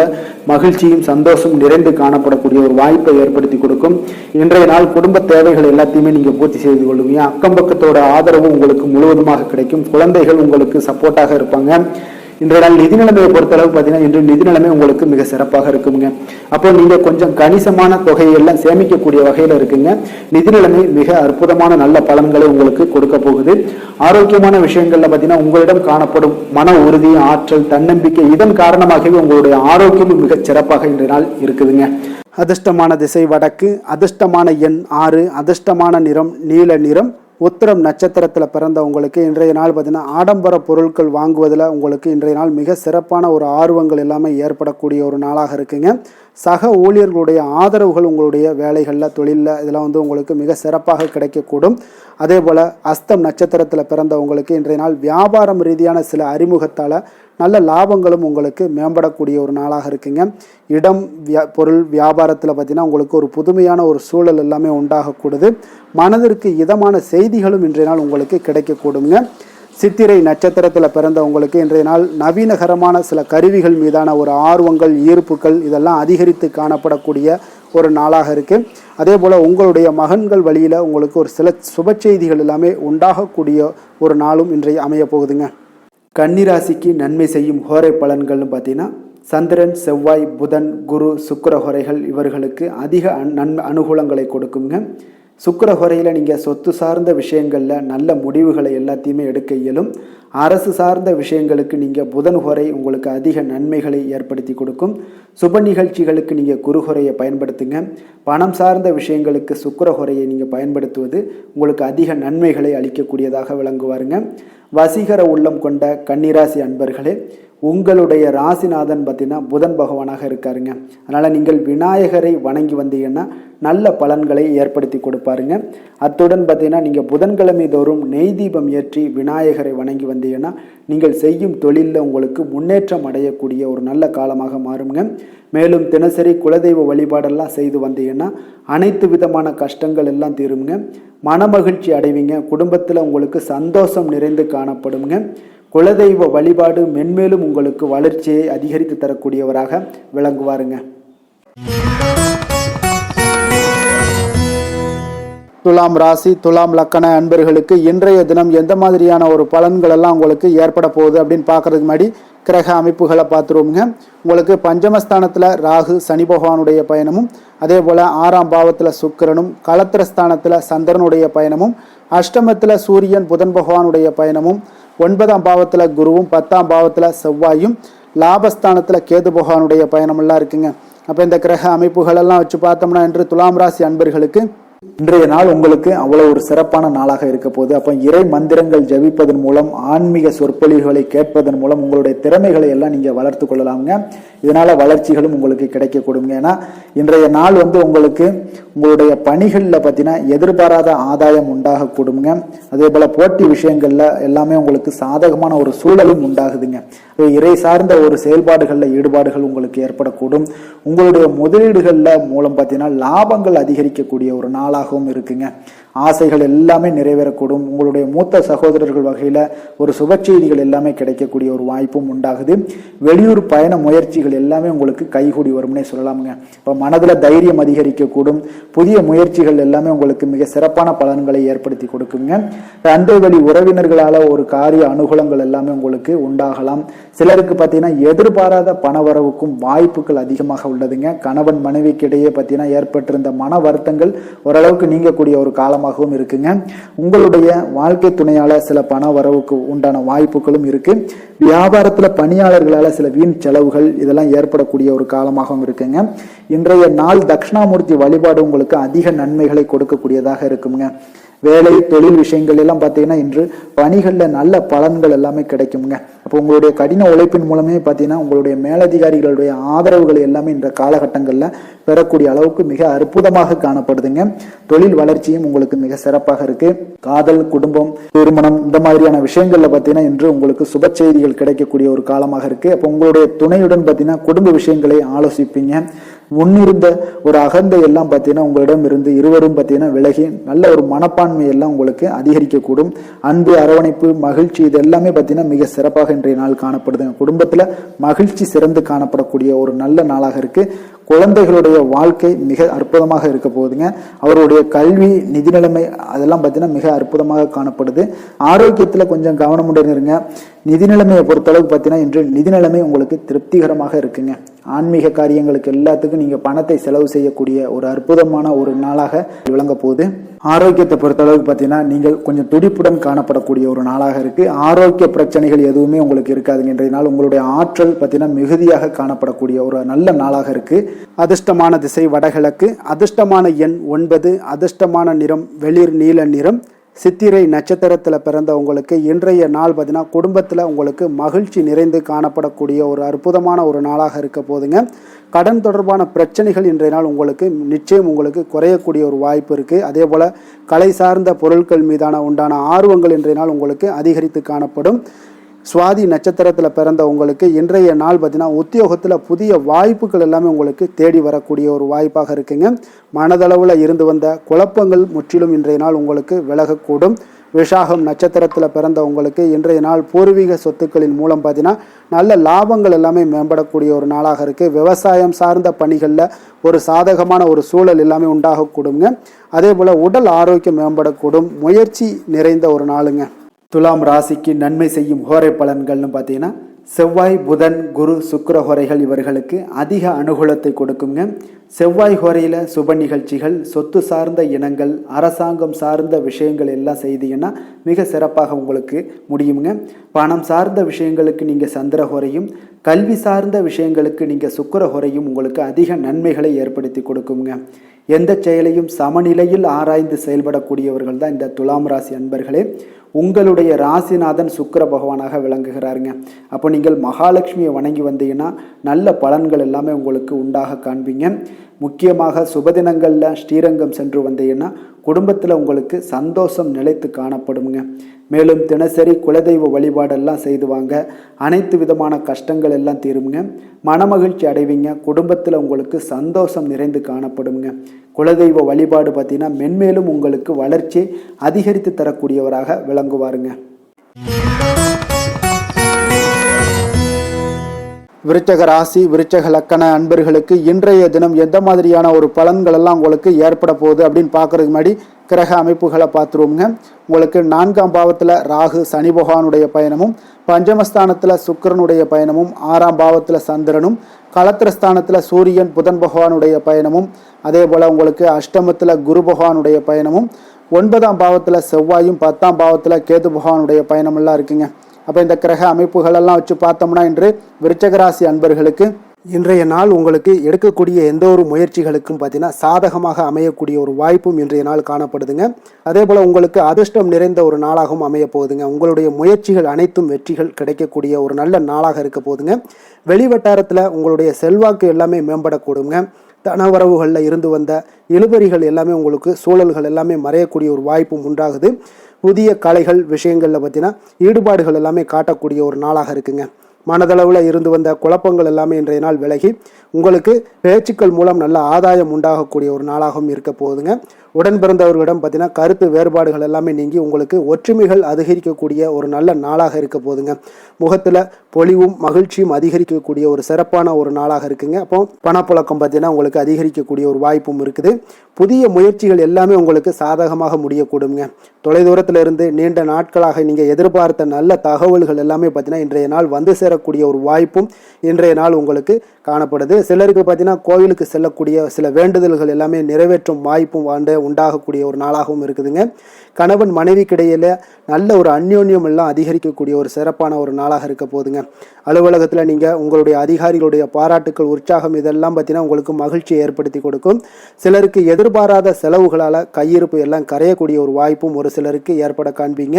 மகிழ்ச்சியும் சந்தோஷம் நிறைந்து காணப்படக்கூடிய ஒரு வாய்ப்பை ஏற்படுத்தி கொடுக்கும். இன்றைய நாள் குடும்ப தேவைகள் எல்லாத்தையுமே நீங்க பூர்த்தி செய்து கொள்வீங்க. அக்கம் பக்கத்தோட ஆதரவு உங்களுக்கு முழுவதுமாக கிடைக்கும். குழந்தைகள் உங்களுக்கு சப்போர்ட்டாக இருப்பாங்க. இன்றைய நாள் நிதி நிலைமையை பொறுத்தளவு பார்த்தீங்கன்னா இன்று நிதி நிலைமை உங்களுக்கு மிக சிறப்பாக இருக்குங்க. அப்போ நீங்க கொஞ்சம் கணிசமான தொகையை எல்லாம் சேமிக்கக்கூடிய வகையில இருக்குங்க. நிதி நிலைமை மிக அற்புதமான நல்ல பலன்களை உங்களுக்கு கொடுக்க போகுது. ஆரோக்கியமான விஷயங்கள்ல பார்த்தீங்கன்னா உங்களிடம் காணப்படும் மன உறுதி ஆற்றல் தன்னம்பிக்கை இதன் காரணமாகவே உங்களுடைய ஆரோக்கியமும் மிக சிறப்பாக இன்றைய நாள் இருக்குதுங்க. அதிர்ஷ்டமான திசை வடக்கு, அதிர்ஷ்டமான எண் 6, அதிர்ஷ்டமான நிறம் நீல நிறம். உத்திரம் நட்சத்திரத்தில் பிறந்த உங்களுக்கு இன்றைய நாள் பார்த்தீங்கன்னா ஆடம்பர பொருட்கள் வாங்குவதில் உங்களுக்கு இன்றைய நாள் மிக சிறப்பான ஒரு ஆர்வங்கள் எல்லாமே ஏற்படக்கூடிய ஒரு நாளாக இருக்குங்க. சக ஊழியர்களுடைய ஆதரவுகள் உங்களுடைய வேலைகளில் தொழிலில் இதெல்லாம் உங்களுக்கு மிக சிறப்பாக கிடைக்கக்கூடும். அதே போல் அஸ்தம் நட்சத்திரத்தில் பிறந்த உங்களுக்கு இன்றைய நாள் வியாபாரம் ரீதியான சில அறிமுகத்தால் நல்ல லாபங்களும் உங்களுக்கு மேம்படக்கூடிய ஒரு நாளாக இருக்குங்க. இடம் பொருள் வியாபாரத்தில் பார்த்தீங்கன்னா உங்களுக்கு ஒரு புதுமையான ஒரு சூழல் எல்லாமே உண்டாகக்கூடுது. மனதிற்கு இதமான செய்திகளும் இன்றைய நாள் உங்களுக்கு கிடைக்கக்கூடுங்க. சித்திரை நட்சத்திரத்தில் பிறந்த உங்களுக்கு இன்றைய நாள் நவீனகரமான சில கருவிகள் மீதான ஒரு ஆர்வங்கள் ஈர்ப்புகள் இதெல்லாம் அதிகரித்து காணப்படக்கூடிய ஒரு நாளாக இருக்குது. அதே போல் உங்களுடைய மகன்கள் வழியில் உங்களுக்கு ஒரு சில சுப செய்திகள் எல்லாமே உண்டாகக்கூடிய ஒரு நாளும் இன்றைய அமைய போகுதுங்க. கன்னிராசிக்கு நன்மை செய்யும் ஹோரை பலன்கள்னு பார்த்தீங்கன்னா சந்திரன் செவ்வாய் புதன் குரு சுக்கிர ஹோரைகள் இவர்களுக்கு அதிக அனுகூலங்களை கொடுக்குங்க. சுக்கிரஹோரையில் நீங்கள் சொத்து சார்ந்த விஷயங்களில் நல்ல முடிவுகளை எல்லாத்தையுமே எடுக்க இயலும். அரசு சார்ந்த விஷயங்களுக்கு நீங்கள் புதன் ஹோரை உங்களுக்கு அதிக நன்மைகளை ஏற்படுத்தி கொடுக்கும். சுப நிகழ்ச்சிகளுக்கு நீங்கள் குருஹோரையை பயன்படுத்துங்க. பணம் சார்ந்த விஷயங்களுக்கு சுக்கிரஹோரையை நீங்கள் பயன்படுத்துவது உங்களுக்கு அதிக நன்மைகளை அளிக்கக்கூடியதாக விளங்குவாருங்க. வசீகர உள்ளம் கொண்ட கன்னிராசி அன்பர்களே, உங்களுடைய ராசிநாதன் பார்த்தீங்கன்னா புதன் பகவானாக இருக்காருங்க. அதனால் நீங்கள் விநாயகரை வணங்கி வந்தீங்கன்னா நல்ல பலன்களை ஏற்படுத்தி கொடுப்பாருங்க. அத்துடன் பார்த்தீங்கன்னா நீங்கள் புதன்கிழமை தோறும் நெய் தீபம் ஏற்றி விநாயகரை வணங்கி வந்தீங்கன்னா நீங்கள் செய்யும் தொழிலில் உங்களுக்கு முன்னேற்றம் அடையக்கூடிய ஒரு நல்ல காலமாக மாறுங்க. மேலும் தினசரி குலதெய்வ வழிபாடெல்லாம் செய்து வந்தீங்கன்னா அனைத்து விதமான கஷ்டங்கள் எல்லாம் தீருங்க. மனமகிழ்ச்சி அடைவீங்க. குடும்பத்தில் உங்களுக்கு சந்தோஷம் நிறைந்து காணப்படுங்க. குலதெய்வ வழிபாடு மென்மேலும் உங்களுக்கு வளர்ச்சியை அதிகரித்து தரக்கூடியவராக விளங்குவாருங்க. துலாம் ராசி துலாம் லக்கண அன்பர்களுக்கு இன்றைய தினம் எந்த மாதிரியான ஒரு பலன்கள் எல்லாம் உங்களுக்கு ஏற்பட போகுது அப்படின்னு பார்க்கறதுக்கு முன்னாடி கிரக அமைப்புகளை பார்த்துருவோங்க. உங்களுக்கு பஞ்சமஸ்தானத்தில் ராகு சனி பகவானுடைய பயணமும், அதே போல் 6ஆம் பாவத்தில் சுக்கிரனும், களத்திரஸ்தானத்தில் சந்திரனுடைய பயணமும், அஷ்டமத்தில் சூரியன் புதன் பகவானுடைய பயணமும், 9ஆம் பாவத்தில் குருவும், 10ஆம் பாவத்தில் செவ்வாயும், லாபஸ்தானத்தில் கேது பகவானுடைய பயணமெல்லாம் இருக்குங்க. அப்போ இந்த கிரக அமைப்புகளெல்லாம் வச்சு பார்த்தோம்னா இன்று துலாம் ராசி அன்பர்களுக்கு இன்றைய நாள் உங்களுக்கு அவ்வளவு ஒரு சிறப்பான நாளாக இருக்க போகுது. அப்போ இறை மந்திரங்கள் ஜபிப்பதன் மூலம், ஆன்மீக சொற்பொழிவுகளை கேட்பதன் மூலம் உங்களுடைய திறமைகளை எல்லாம் நீங்கள் வளர்த்து கொள்ளலாமுங்க. இதனால வளர்ச்சிகளும் உங்களுக்கு கிடைக்கக்கூடுங்க. ஏன்னா இன்றைய நாள் உங்களுக்கு உங்களுடைய பணிகளில் பார்த்தீங்கன்னா எதிர்பாராத ஆதாயம் உண்டாகக்கூடுங்க. அதே போல போட்டி விஷயங்கள்ல எல்லாமே உங்களுக்கு சாதகமான ஒரு சூழலும் உண்டாகுதுங்க. இறை சார்ந்த ஒரு செயல்பாடுகளில் ஈடுபாடுகள் உங்களுக்கு ஏற்படக்கூடும். உங்களுடைய முதலீடுகளில் மூலம் பார்த்தீங்கன்னா லாபங்கள் அதிகரிக்கக்கூடிய ஒரு நாளாகவும் இருக்குங்க. ஆசைகள் எல்லாமே நிறைவேறக்கூடும். உங்களுடைய மூத்த சகோதரர்கள் வகையில் ஒரு சுப செய்திகள் எல்லாமே கிடைக்கக்கூடிய ஒரு வாய்ப்பும் உண்டாகுது. வெளியூர் பயண முயற்சிகள் எல்லாமே உங்களுக்கு கைகூடி வரும்னே சொல்லலாமுங்க. இப்போ மனதில் தைரியம் அதிகரிக்கக்கூடும். புதிய முயற்சிகள் எல்லாமே உங்களுக்கு மிக சிறப்பான பலன்களை ஏற்படுத்தி கொடுக்குங்க. அண்டை வழி உறவினர்களால் ஒரு காரிய அனுகூலங்கள் எல்லாமே உங்களுக்கு உண்டாகலாம். சிலருக்கு பார்த்தீங்கன்னா எதிர்பாராத பணவரவுக்கும் வாய்ப்புகள் அதிகமாக உள்ளதுங்க. கணவன் மனைவிக்கு இடையே பார்த்தீங்கன்னா ஏற்பட்டிருந்த மன வருத்தங்கள் ஓரளவுக்கு நீங்கக்கூடிய ஒரு காலமாகவும் இருக்குங்க. உங்களுடைய வாழ்க்கை துணையால சில பண வரவுக்கு உண்டான வாய்ப்புகளும் இருக்கு. வியாபாரத்துல பணியாளர்களால சில வீண் செலவுகள் இதெல்லாம் ஏற்படக்கூடிய ஒரு காலமாகவும் இருக்குங்க. இன்றைய நாள் தட்சிணாமூர்த்தி வழிபாடு உங்களுக்கு அதிக நன்மைகளை கொடுக்கக்கூடியதாக இருக்குங்க. வேலை தொழில் விஷயங்கள் எல்லாம் பார்த்தீங்கன்னா இன்று பணிகளில் நல்ல பலன்கள் எல்லாமே கிடைக்குங்க. அப்போ உங்களுடைய கடின உழைப்பின் மூலமே பார்த்தீங்கன்னா உங்களுடைய மேலதிகாரிகளுடைய ஆதரவுகள் எல்லாமே இந்த காலகட்டங்களில் பெறக்கூடிய அளவுக்கு மிக அற்புதமாக காணப்படுதுங்க. தொழில் வளர்ச்சியும் உங்களுக்கு மிக சிறப்பாக இருக்கு. காதல், குடும்பம், திருமணம் இந்த மாதிரியான விஷயங்கள்ல பார்த்தீங்கன்னா இன்று உங்களுக்கு சுப செய்திகள் கிடைக்கக்கூடிய ஒரு காலமாக இருக்கு. அப்போ உங்களுடைய துணையுடன் பார்த்தீங்கன்னா குடும்ப விஷயங்களை ஆலோசிப்பீங்க. முன்னிருந்த ஒரு அகந்தை எல்லாம் பார்த்தீங்கன்னா உங்களிடம் இருந்து இருவரும் பார்த்தீங்கன்னா விலகி நல்ல ஒரு மனப்பான்மை எல்லாம் உங்களுக்கு அதிகரிக்கக்கூடும். அன்பு, அரவணைப்பு, மகிழ்ச்சி இது எல்லாமே பார்த்தீங்கன்னா மிக சிறப்பாக இன்றைய நாள் காணப்படுதுங்க. குடும்பத்துல மகிழ்ச்சி சிறந்து காணப்படக்கூடிய ஒரு நல்ல நாளாக இருக்கு. குழந்தைகளுடைய வாழ்க்கை மிக அற்புதமாக இருக்க போகுதுங்க. அவருடைய கல்வி, நிதி நிலைமை அதெல்லாம் பார்த்தீங்கன்னா மிக அற்புதமாக காணப்படுது. ஆரோக்கியத்தில் கொஞ்சம் கவனமுடன் இருங்க. நிதி நிலைமையை பொறுத்தளவுக்கு பார்த்தீங்கன்னா இன்று நிதி நிலைமை உங்களுக்கு திருப்திகரமாக இருக்குங்க. ஆன்மீக காரியங்களுக்கு எல்லாத்துக்கும் நீங்கள் பணத்தை செலவு செய்யக்கூடிய ஒரு அற்புதமான ஒரு நாளாக விளங்க போகுது. ஆரோக்கியத்தை பொறுத்தளவுக்கு பார்த்தீங்கன்னா நீங்கள் கொஞ்சம் துடிப்புடன் காணப்படக்கூடிய ஒரு நாளாக இருக்கு. ஆரோக்கிய பிரச்சனைகள் எதுவுமே உங்களுக்கு இருக்காதுங்க. இன்றைய நாள் உங்களுடைய ஆற்றல் பார்த்தீங்கன்னா மிகுதியாக காணப்படக்கூடிய ஒரு நல்ல நாளாக இருக்கு. அதிர்ஷ்டமான திசை வடகிழக்கு, அதிர்ஷ்டமான எண் 9, அதிர்ஷ்டமான நிறம் வெளிர் நீல நிறம். சித்திரை நட்சத்திரத்தில் பிறந்த உங்களுக்கு இன்றைய நாள் பார்த்தீங்கன்னா குடும்பத்தில் உங்களுக்கு மகிழ்ச்சி நிறைந்து காணப்படக்கூடிய ஒரு அற்புதமான ஒரு நாளாக இருக்க போதுங்க. கடன் தொடர்பான பிரச்சனைகள் இன்றைய நாள் உங்களுக்கு நிச்சயம் உங்களுக்கு குறையக்கூடிய ஒரு வாய்ப்பு இருக்குது. அதே போல் கலை சார்ந்த பொருட்கள் மீதான உண்டான ஆர்வங்கள் இன்றைய நாள் உங்களுக்கு அதிகரித்து காணப்படும். சுவாதி நட்சத்திரத்தில் பிறந்த உங்களுக்கு இன்றைய நாள் பார்த்தீங்கன்னா உத்தியோகத்தில் புதிய வாய்ப்புகள் எல்லாமே உங்களுக்கு தேடி வரக்கூடிய ஒரு வாய்ப்பாக இருக்குங்க. மனதளவில் இருந்து வந்த குழப்பங்கள் முற்றிலும் இன்றைய நாள் உங்களுக்கு விலகக்கூடும். விஷாகம் நட்சத்திரத்தில் பிறந்த உங்களுக்கு இன்றைய நாள் பூர்வீக சொத்துக்களின் மூலம் பார்த்தீங்கன்னா நல்ல லாபங்கள் எல்லாமே மேம்படக்கூடிய ஒரு நாளாக இருக்குது. விவசாயம் சார்ந்த பணிகளில் ஒரு சாதகமான ஒரு சூழல் எல்லாமே உண்டாகக்கூடுங்க. அதே போல் உடல் ஆரோக்கியம் மேம்படக்கூடும். முயற்சி நிறைந்த ஒரு நாளுங்க. துலாம் ராசிக்கு நன்மை செய்யும் ஹோரை பலன்கள்னு பார்த்தீங்கன்னா செவ்வாய், புதன், குரு, சுக்கிர ஹோரைகள் இவர்களுக்கு அதிக அனுகூலத்தை கொடுக்குங்க. செவ்வாய் ஹோரையில் சுப நிகழ்ச்சிகள், சொத்து சார்ந்த இனங்கள், அரசாங்கம் சார்ந்த விஷயங்கள் எல்லாம் செய்தீங்கன்னா மிக சிறப்பாக உங்களுக்கு முடியுங்க. பணம் சார்ந்த விஷயங்களுக்கு நீங்கள் சந்திர ஹோரையும், கல்வி சார்ந்த விஷயங்களுக்கு நீங்கள் சுக்கிர ஹோரையும் உங்களுக்கு அதிக நன்மைகளை ஏற்படுத்தி கொடுக்குங்க. எந்த செயலையும் சமநிலையில் ஆராய்ந்து செயல்படக்கூடியவர்கள் தான் இந்த துலாம் ராசி அன்பர்களே. உங்களுடைய ராசிநாதன் சுக்கிர பகவானாக விளங்குகிறாருங்க. அப்போ நீங்கள் மகாலட்சுமியை வணங்கி வந்தீங்கன்னா நல்ல பலன்கள் எல்லாமே உங்களுக்கு உண்டாக காண்பீங்க. முக்கியமாக சுபதினங்களில் ஸ்ரீரங்கம் சென்று வந்தீங்கன்னா குடும்பத்தில் உங்களுக்கு சந்தோஷம் நிலைத்து காணப்படுங்க. மேலும் தினசரி குலதெய்வ வழிபாடெல்லாம் செய்து வாங்க, அனைத்து விதமான கஷ்டங்கள் எல்லாம் தீருங்க, மனமகிழ்ச்சி அடைவீங்க, குடும்பத்தில் உங்களுக்கு சந்தோஷம் நிறைந்து காணப்படுங்க. குலதெய்வ வழிபாடு பார்த்தீங்கன்னா மென்மேலும் உங்களுக்கு வளர்ச்சி அதிகரித்து தரக்கூடியவராக விளங்குவாருங்க. விருச்சக ராசி விருச்சக லக்கண அன்பர்களுக்கு இன்றைய தினம் எந்த மாதிரியான ஒரு பலன்கள் எல்லாம் உங்களுக்கு ஏற்பட போகுது அப்படின்னு பார்க்கறதுக்கு முன்னாடி கிரக அமைப்புகளை பார்த்துருவோங்க. உங்களுக்கு 4ஆம் பாவத்தில் ராகு சனி பகவானுடைய பயணமும், பஞ்சமஸ்தானத்தில் சுக்கிரனுடைய பயணமும், 6ஆம் பாவத்தில் சந்திரனும், களத்திரஸ்தானத்தில் சூரியன் புதன் பகவானுடைய பயணமும், அதே போல் உங்களுக்கு அஷ்டமத்தில் குரு பகவானுடைய பயணமும், 9ஆம் பாவத்தில் செவ்வாயும், 10ஆம் பாவத்தில் கேது பகவானுடைய பயணமெல்லாம் இருக்குங்க. அப்போ இந்த கிரக அமைப்புகளெல்லாம் வச்சு பார்த்தோம்னா இன்று விருச்சகராசி அன்பர்களுக்கு இன்றைய நாள் உங்களுக்கு எடுக்கக்கூடிய எந்த ஒரு முயற்சிகளுக்கும் பார்த்தீங்கன்னா சாதகமாக அமையக்கூடிய ஒரு வாய்ப்பும் இன்றைய நாள் காணப்படுதுங்க. அதே போல் உங்களுக்கு அதிர்ஷ்டம் நிறைந்த ஒரு நாளாகவும் அமைய போகுதுங்க. உங்களுடைய முயற்சிகள் அனைத்தும் வெற்றிகள் கிடைக்கக்கூடிய ஒரு நல்ல நாளாக இருக்க போகுதுங்க. வெளிவட்டாரத்தில் உங்களுடைய செல்வாக்கு எல்லாமே மேம்படக்கூடுங்க. தனவரவுகளில் இருந்து வந்த இழுபறிகள் எல்லாமே உங்களுக்கு சூழல்கள் எல்லாமே மறையக்கூடிய ஒரு வாய்ப்பும் உண்டாகுது. புதிய கலைகள் விஷயங்களில் பார்த்தீங்கன்னா ஈடுபாடுகள் எல்லாமே காட்டக்கூடிய ஒரு நாளாக இருக்குங்க. மனதளவில் இருந்து வந்த குழப்பங்கள் எல்லாமே இன்றைய நாள் விலகி உங்களுக்கு பேச்சுக்கள் மூலம் நல்ல ஆதாயம் உண்டாகக்கூடிய ஒரு நாளாகவும் இருக்க போகுதுங்க. உடன் பிறந்தவர்களிடம் பார்த்தீங்கன்னா கருத்து வேறுபாடுகள் எல்லாமே நீங்கி உங்களுக்கு ஒற்றுமைகள் அதிகரிக்கக்கூடிய ஒரு நல்ல நாளாக இருக்க போகுதுங்க. முகத்தில் பொலிவும் மகிழ்ச்சியும் அதிகரிக்கக்கூடிய ஒரு சிறப்பான ஒரு நாளாக இருக்குங்க. அப்போ பணப்புழக்கம் பார்த்தீங்கன்னா உங்களுக்கு அதிகரிக்கக்கூடிய ஒரு வாய்ப்பும் இருக்குது. புதிய முயற்சிகள் எல்லாமே உங்களுக்கு சாதகமாக முடியக்கூடுங்க. தொலைதூரத்தில் இருந்து நீண்ட நாட்களாக நீங்கள் எதிர்பார்த்த நல்ல தகவல்கள் எல்லாமே பார்த்தீங்கன்னா இன்றைய நாள் வந்து சேரக்கூடிய ஒரு வாய்ப்பும் இன்றைய நாள் உங்களுக்கு காணப்படுது. சிலருக்கு பார்த்தீங்கன்னா கோவிலுக்கு செல்லக்கூடிய சில வேண்டுதல்கள் எல்லாமே நிறைவேற்றும் வாய்ப்பும் உண்டாகக்கூடிய ஒரு நாளாகவும் இருக்குதுங்க. கணவன் மனைவிக்கிடையில நல்ல ஒரு அந்யோன்யம் எல்லாம் அதிகரிக்கக்கூடிய ஒரு சிறப்பான ஒரு நாளாக இருக்க போகுதுங்க. அலுவலகத்தில் நீங்கள் உங்களுடைய அதிகாரிகளுடைய பாராட்டுக்கள், உற்சாகம் இதெல்லாம் பார்த்தீங்கன்னா உங்களுக்கு மகிழ்ச்சியை ஏற்படுத்தி கொடுக்கும். சிலருக்கு எதிர்பாராத செலவுகளால் கையிருப்பு எல்லாம் கரையக்கூடிய ஒரு வாய்ப்பும் ஒரு சிலருக்கு ஏற்பட காண்பீங்க.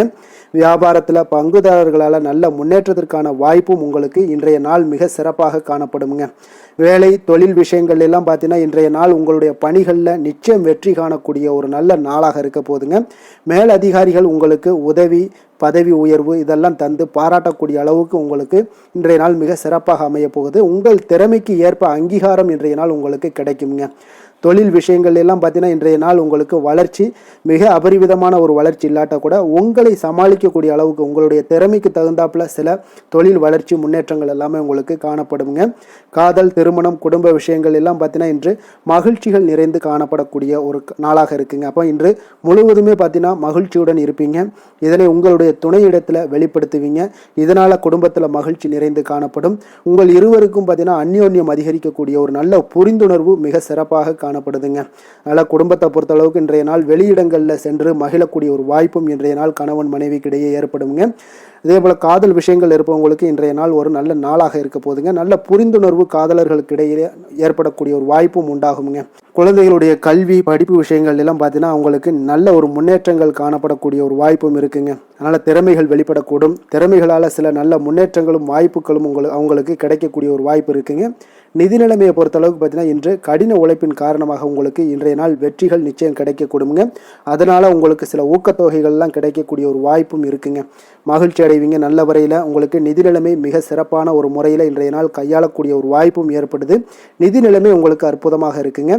வியாபாரத்தில் பங்குதாரர்களால் நல்ல முன்னேற்றத்திற்கான வாய்ப்பும் உங்களுக்கு இன்றைய நாள் மிக சிறப்பாக காணப்படுங்க. வேலை தொழில் விஷயங்கள் எல்லாம் பார்த்தீங்கன்னா இன்றைய நாள் உங்களுடைய பணிகளில் நிச்சயம் வெற்றி காணக்கூடிய ஒரு நல்ல நாளாக இருக்க போதுங்க. மேல் அதிகாரிகள் உங்களுக்கு உதவி, பதவி உயர்வு இதெல்லாம் தந்து பாராட்டக்கூடிய அளவுக்கு உங்களுக்கு இன்றைய நாள் மிக சிறப்பாக அமைய போகுது. உங்கள் திறமைக்கு ஏற்ப அங்கீகாரம் இன்றைய நாள் உங்களுக்கு கிடைக்குங்க. தொழில் விஷயங்கள் எல்லாம் பார்த்தீங்கன்னா இன்றைய நாள் உங்களுக்கு வளர்ச்சி மிக அபரிவிதமான ஒரு வளர்ச்சி இல்லாட்ட கூட உங்களை சமாளிக்கக்கூடிய அளவுக்கு உங்களுடைய திறமைக்கு தகுந்தாப்புல சில தொழில் வளர்ச்சி முன்னேற்றங்கள் எல்லாமே உங்களுக்கு காணப்படுங்க. காதல், திருமணம், குடும்ப விஷயங்கள் எல்லாம் பார்த்தீங்கன்னா இன்று மகிழ்ச்சிகள் நிறைந்து காணப்படக்கூடிய ஒரு நாளாக இருக்குங்க. அப்போ இன்று முழுவதுமே பார்த்தீங்கன்னா மகிழ்ச்சியுடன் இருப்பீங்க. இதனை உங்களுடைய துணையிடத்தில் வெளிப்படுத்துவீங்க. இதனால் குடும்பத்தில் மகிழ்ச்சி நிறைந்து காணப்படும். உங்கள் இருவருக்கும் பார்த்தீங்கன்னா அந்யோன்யம் அதிகரிக்கக்கூடிய ஒரு நல்ல புரிந்துணர்வு மிக சிறப்பாக காணப்படுதுங்க. அதனால் குடும்பத்தை பொறுத்தளவுக்கு இன்றைய நாள் வெளியிடங்களில் சென்று மகிழக்கூடிய ஒரு வாய்ப்பும் இன்றைய நாள் கணவன் மனைவிக்கிடையே ஏற்படுங்க. இதே போல் காதல் விஷயங்கள் இருப்பவங்களுக்கு இன்றைய நாள் ஒரு நல்ல நாளாக இருக்க போதுங்க. நல்ல புரிந்துணர்வு காதலர்களுக்கு இடையே ஏற்படக்கூடிய ஒரு வாய்ப்பும் உண்டாகுங்க. குழந்தைகளுடைய கல்வி படிப்பு விஷயங்கள் எல்லாம் பார்த்தீங்கன்னா அவங்களுக்கு நல்ல ஒரு முன்னேற்றங்கள் காணப்படக்கூடிய ஒரு வாய்ப்பும் இருக்குங்க. அதனால் திறமைகள் வெளிப்படக்கூடும். திறமைகளால் சில நல்ல முன்னேற்றங்களும் வாய்ப்புகளும் அவங்களுக்கு கிடைக்கக்கூடிய ஒரு வாய்ப்பு இருக்குங்க. நிதி நிலைமையை பொறுத்தளவுக்கு பார்த்தீங்கன்னா இன்று கடின உழைப்பின் காரணமாக உங்களுக்கு இன்றைய நாள் வெற்றிகள் நிச்சயம் கிடைக்கக்கூடுங்க. அதனால் உங்களுக்கு சில ஊக்கத்தொகைகள்லாம் கிடைக்கக்கூடிய ஒரு வாய்ப்பும் இருக்குங்க. மகிழ்ச்சி அடைவீங்க. நல்ல வரையில் உங்களுக்கு நிதி நிலைமை மிக சிறப்பான ஒரு முறையில் இன்றைய நாள் கையாளக்கூடிய ஒரு வாய்ப்பும் ஏற்படுது. நிதி நிலைமை உங்களுக்கு அற்புதமாக இருக்குங்க.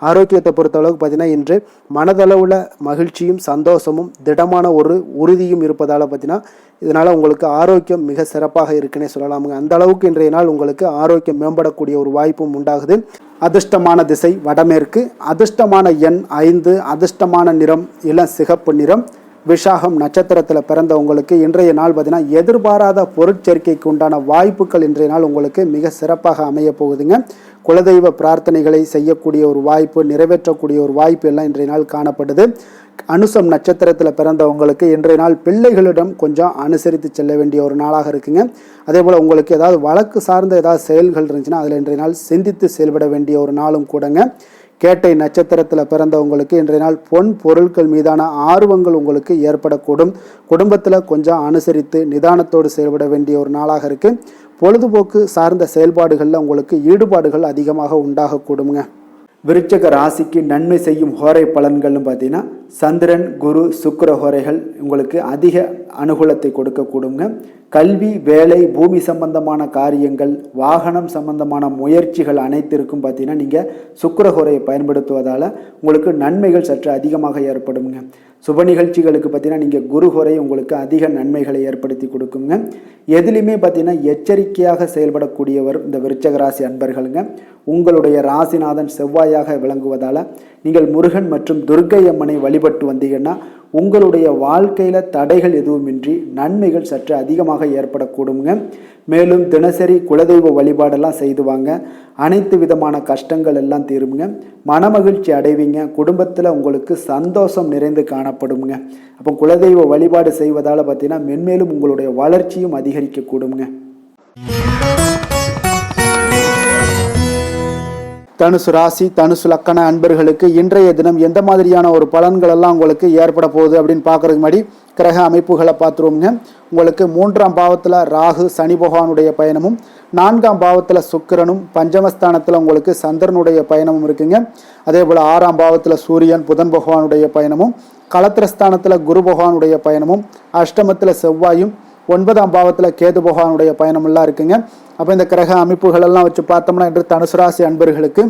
ஆரோக்கியத்தை பொறுத்தளவுக்கு பார்த்தீங்கன்னா இன்று மனதளவில் மகிழ்ச்சியும் சந்தோஷமும் திடமான ஒரு உறுதியும் இருப்பதால் பார்த்தீங்கன்னா இதனால் உங்களுக்கு ஆரோக்கியம் மிக சிறப்பாக இருக்குன்னே சொல்லலாமுங்க. அந்த அளவுக்கு இன்றைய நாள் உங்களுக்கு ஆரோக்கியம் மேம்படக்கூடிய ஒரு வாய்ப்பும் உண்டாகுது. அதிர்ஷ்டமான திசை வடமேற்கு, அதிர்ஷ்டமான எண் 5, அதிர்ஷ்டமான நிறம் இளம் சிகப்பு நிறம். விஷாகம் நட்சத்திரத்தில் பிறந்தவங்களுக்கு இன்றைய நாள் பார்த்தீங்கன்னா எதிர்பாராத பொருட்சேர்க்கைக்கு உண்டான வாய்ப்புகள் இன்றைய நாள் உங்களுக்கு மிக சிறப்பாக அமைய போகுதுங்க. குலதெய்வ பிரார்த்தனைகளை செய்யக்கூடிய ஒரு வாய்ப்பு, நிறைவேற்றக்கூடிய ஒரு வாய்ப்பு எல்லாம் இன்றைய நாள் காணப்படுது. அனுசம் நட்சத்திரத்தில் பிறந்தவங்களுக்கு இன்றைய நாள் பிள்ளைகளிடம் கொஞ்சம் அனுசரித்து செல்ல வேண்டிய ஒரு நாளாக இருக்குங்க. அதே போல் உங்களுக்கு ஏதாவது வழக்கு சார்ந்த ஏதாவது செயல்கள் இருந்துச்சுன்னா அதில் இன்றைய நாள் சிந்தித்து செயல்பட வேண்டிய ஒரு நாளும் கூடங்க. கேட்டை நட்சத்திரத்தில் பிறந்தவங்களுக்கு இன்றைய நாள் பொன் பொருட்கள் மீதான ஆர்வங்கள் உங்களுக்கு ஏற்படக்கூடும். குடும்பத்தில் கொஞ்சம் அனுசரித்து நிதானத்தோடு செயல்பட வேண்டிய ஒரு நாளாக இருக்குது. பொழுதுபோக்கு சார்ந்த செயல்பாடுகளில் உங்களுக்கு ஈடுபாடுகள் அதிகமாக உண்டாகக்கூடுங்க. விருச்சக ராசிக்கு நன்மை செய்யும் ஹோரை பலன்கள்னு பார்த்தீங்கன்னா சந்திரன், குரு, சுக்கிர ஹோரைகள் உங்களுக்கு அதிக அனுகூலத்தை கொடுக்கக்கூடுங்க. கல்வி, வேலை, பூமி சம்பந்தமான காரியங்கள், வாகனம் சம்பந்தமான முயற்சிகள் அனைத்திற்கும் பார்த்தீங்கன்னா நீங்கள் சுக்கிர ஹோரையை பயன்படுத்துவதால் உங்களுக்கு நன்மைகள் சற்று அதிகமாக ஏற்படுங்க. சுப நிகழ்ச்சிகளுக்கு பார்த்தீங்கன்னா நீங்கள் குரு ஹோரை உங்களுக்கு அதிக நன்மைகளை ஏற்படுத்தி கொடுக்குங்க. எதுலையுமே பார்த்தீங்கன்னா எச்சரிக்கையாக செயல்படக்கூடியவர் இந்த விருச்சக ராசி அன்பர்களுங்க. உங்களுடைய ராசிநாதன் செவ்வாயாக விளங்குவதால் நீங்கள் முருகன் மற்றும் துர்க்கை அம்மனை வழிபட்டு வந்தீங்கன்னா உங்களுடைய வாழ்க்கையில் தடைகள் எதுவுமின்றி நன்மைகள் சற்று அதிகமாக ஏற்படக்கூடுங்க. மேலும் தினசரி குலதெய்வ வழிபாடெல்லாம் செய்து வாங்க. அனைத்து விதமான கஷ்டங்கள் எல்லாம் தீருங்க. மனமகிழ்ச்சி அடைவீங்க. குடும்பத்தில் உங்களுக்கு சந்தோஷம் நிறைந்து காணப்படுங்க. அப்போ குலதெய்வ வழிபாடு செய்வதால் பார்த்தீங்கன்னா மென்மேலும் உங்களுடைய வளர்ச்சியும் அதிகரிக்கக்கூடுங்க. தனுசு ராசி, தனுசு லக்கண அன்பர்களுக்கு இன்றைய தினம் எந்த மாதிரியான ஒரு பலன்கள் எல்லாம் உங்களுக்கு ஏற்பட போகுது அப்படின்னு பார்க்கறதுக்கு முன்னாடி கிரக அமைப்புகளை பார்த்துருவோங்க. உங்களுக்கு 3ஆம் பாவத்தில் ராகு சனி பகவானுடைய பயணமும், 4ஆம் பாவத்தில் சுக்கிரனும், பஞ்சமஸ்தானத்தில் உங்களுக்கு சந்திரனுடைய பயணமும் இருக்குங்க. அதே போல் 6ஆம் பாவத்தில் சூரியன் புதன் பகவானுடைய பயணமும், களத்திரஸ்தானத்தில் குரு பகவானுடைய பயணமும், அஷ்டமத்தில் செவ்வாயும், 9ஆம் பாவத்தில் கேது பகவானுடைய பயணமெல்லாம் இருக்குங்க. அப்போ இந்த கிரக அமைப்புகள் எல்லாம் வச்சு பார்த்தோம்னா இன்று தனுசு ராசி அன்பர்களுக்கு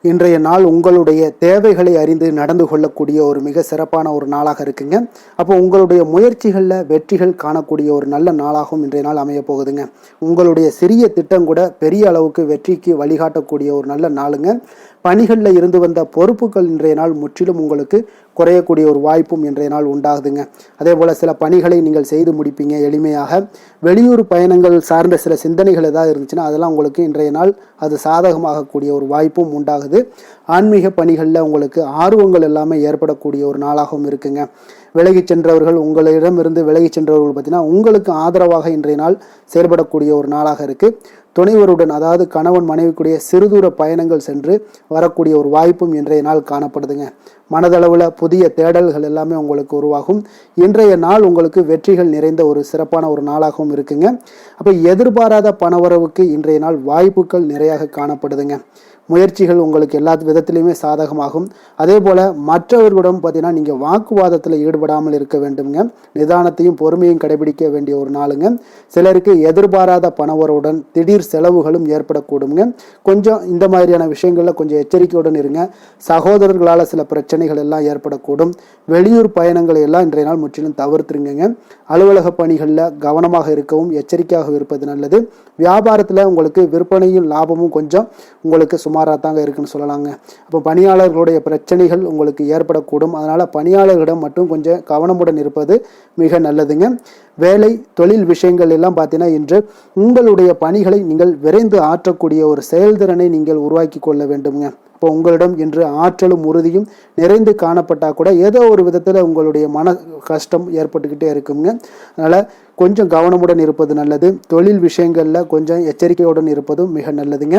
இன்றைய நாள் உங்களுடைய தேவைகளை அறிந்து நடந்து கொள்ளக்கூடிய ஒரு மிக சிறப்பான ஒரு நாளாக இருக்குங்க. அப்போ உங்களுடைய முயற்சிகளில் வெற்றிகள் காணக்கூடிய ஒரு நல்ல நாளாகவும் இன்றைய நாள் அமைய போகுதுங்க. உங்களுடைய சிறிய திட்டம் கூட பெரிய அளவுக்கு வெற்றிக்கு வழிகாட்டக்கூடிய ஒரு நல்ல நாளுங்க. பணிகளில் இருந்து வந்த பொறுப்புகள் இன்றைய நாள் முற்றிலும் உங்களுக்கு குறையக்கூடிய ஒரு வாய்ப்பும் இன்றைய நாள் உண்டாகுதுங்க. அதே போல் சில பணிகளை நீங்கள் செய்து முடிப்பீங்க எளிமையாக. வெளியூர் பயணங்கள் சார்ந்த சில சிந்தனைகள் ஏதாவது இருந்துச்சுன்னா அதெல்லாம் உங்களுக்கு இன்றைய நாள் அது சாதகமாகக்கூடிய ஒரு வாய்ப்பும் உண்டாகுது. ஆன்மீக பணிகளில் உங்களுக்கு ஆர்வங்கள் எல்லாமே ஏற்படக்கூடிய ஒரு நாளாகவும் இருக்குங்க. விலகி சென்றவர்கள், உங்களிடமிருந்து விலகி சென்றவர்கள் பார்த்தீங்கன்னா உங்களுக்கு ஆதரவாக இன்றைய நாள் செயல்படக்கூடிய ஒரு நாளாக இருக்குது. துணைவருடன், அதாவது கணவன் மனைவிக்குடைய சிறுதூர பயணங்கள் சென்று வரக்கூடிய ஒரு வாய்ப்பும் இன்றைய நாள் காணப்படுதுங்க. மனதளவில் புதிய தேடல்கள் எல்லாமே உங்களுக்கு உருவாகும். இன்றைய நாள் உங்களுக்கு வெற்றிகள் நிறைந்த ஒரு சிறப்பான ஒரு நாளாகவும் இருக்குங்க. அப்போ எதிர்பாராத பணவரவுக்கு இன்றைய நாள் வாய்ப்புகள் நிறையாக காணப்படுதுங்க. முயற்சிகள் உங்களுக்கு எல்லா விதத்திலையுமே சாதகமாகும். அதே போல் மற்றவர்களிடம் பார்த்தீங்கன்னா நீங்கள் வாக்குவாதத்தில் ஈடுபடாமல் இருக்க வேண்டுங்க. நிதானத்தையும் பொறுமையும் கடைபிடிக்க வேண்டிய ஒரு நாளுங்க. சிலருக்கு எதிர்பாராத பணவரவுடன் திடீர் செலவுகளும் ஏற்படக்கூடுங்க. கொஞ்சம் இந்த மாதிரியான விஷயங்களில் கொஞ்சம் எச்சரிக்கையுடன் இருங்க. சகோதரர்களால் சில பிரச்சனைகள் எல்லாம் ஏற்படக்கூடும். வெளியூர் பயணங்களை எல்லாம் இன்றைய நாள் முற்றிலும் தவிர்த்துருங்க. அலுவலக பணிகளில் கவனமாக இருக்கவும் எச்சரிக்கையாக இருப்பது நல்லது. வியாபாரத்தில் உங்களுக்கு விற்பனையும் லாபமும் கொஞ்சம் உங்களுக்கு சுமாராக தாங்க இருக்குன்னு சொல்லலாங்க. அப்போ பணியாளர்களுடைய பிரச்சனைகள் உங்களுக்கு ஏற்படக்கூடும். அதனால் பணியாளர்களிடம் மட்டும் கொஞ்சம் கவனமுடன் இருப்பது மிக நல்லதுங்க. வேலை தொழில் விஷயங்கள் எல்லாம் பார்த்தீங்கன்னா இன்று உங்களுடைய பணிகளை நீங்கள் விரைந்து ஆற்றக்கூடிய ஒரு செயல்திறனை நீங்கள் உருவாக்கி கொள்ள வேண்டுங்க. இப்போ உங்களிடம் இன்று ஆற்றலும் உறுதியும் நிறைந்து காணப்பட்டால் கூட ஏதோ ஒரு விதத்தில் உங்களுடைய மன கஷ்டம் ஏற்பட்டுக்கிட்டே இருக்குங்க. அதனால் கொஞ்சம் கவனமுடன் இருப்பது நல்லது. தொழில் விஷயங்களில் கொஞ்சம் எச்சரிக்கையுடன் இருப்பதும் மிக நல்லதுங்க.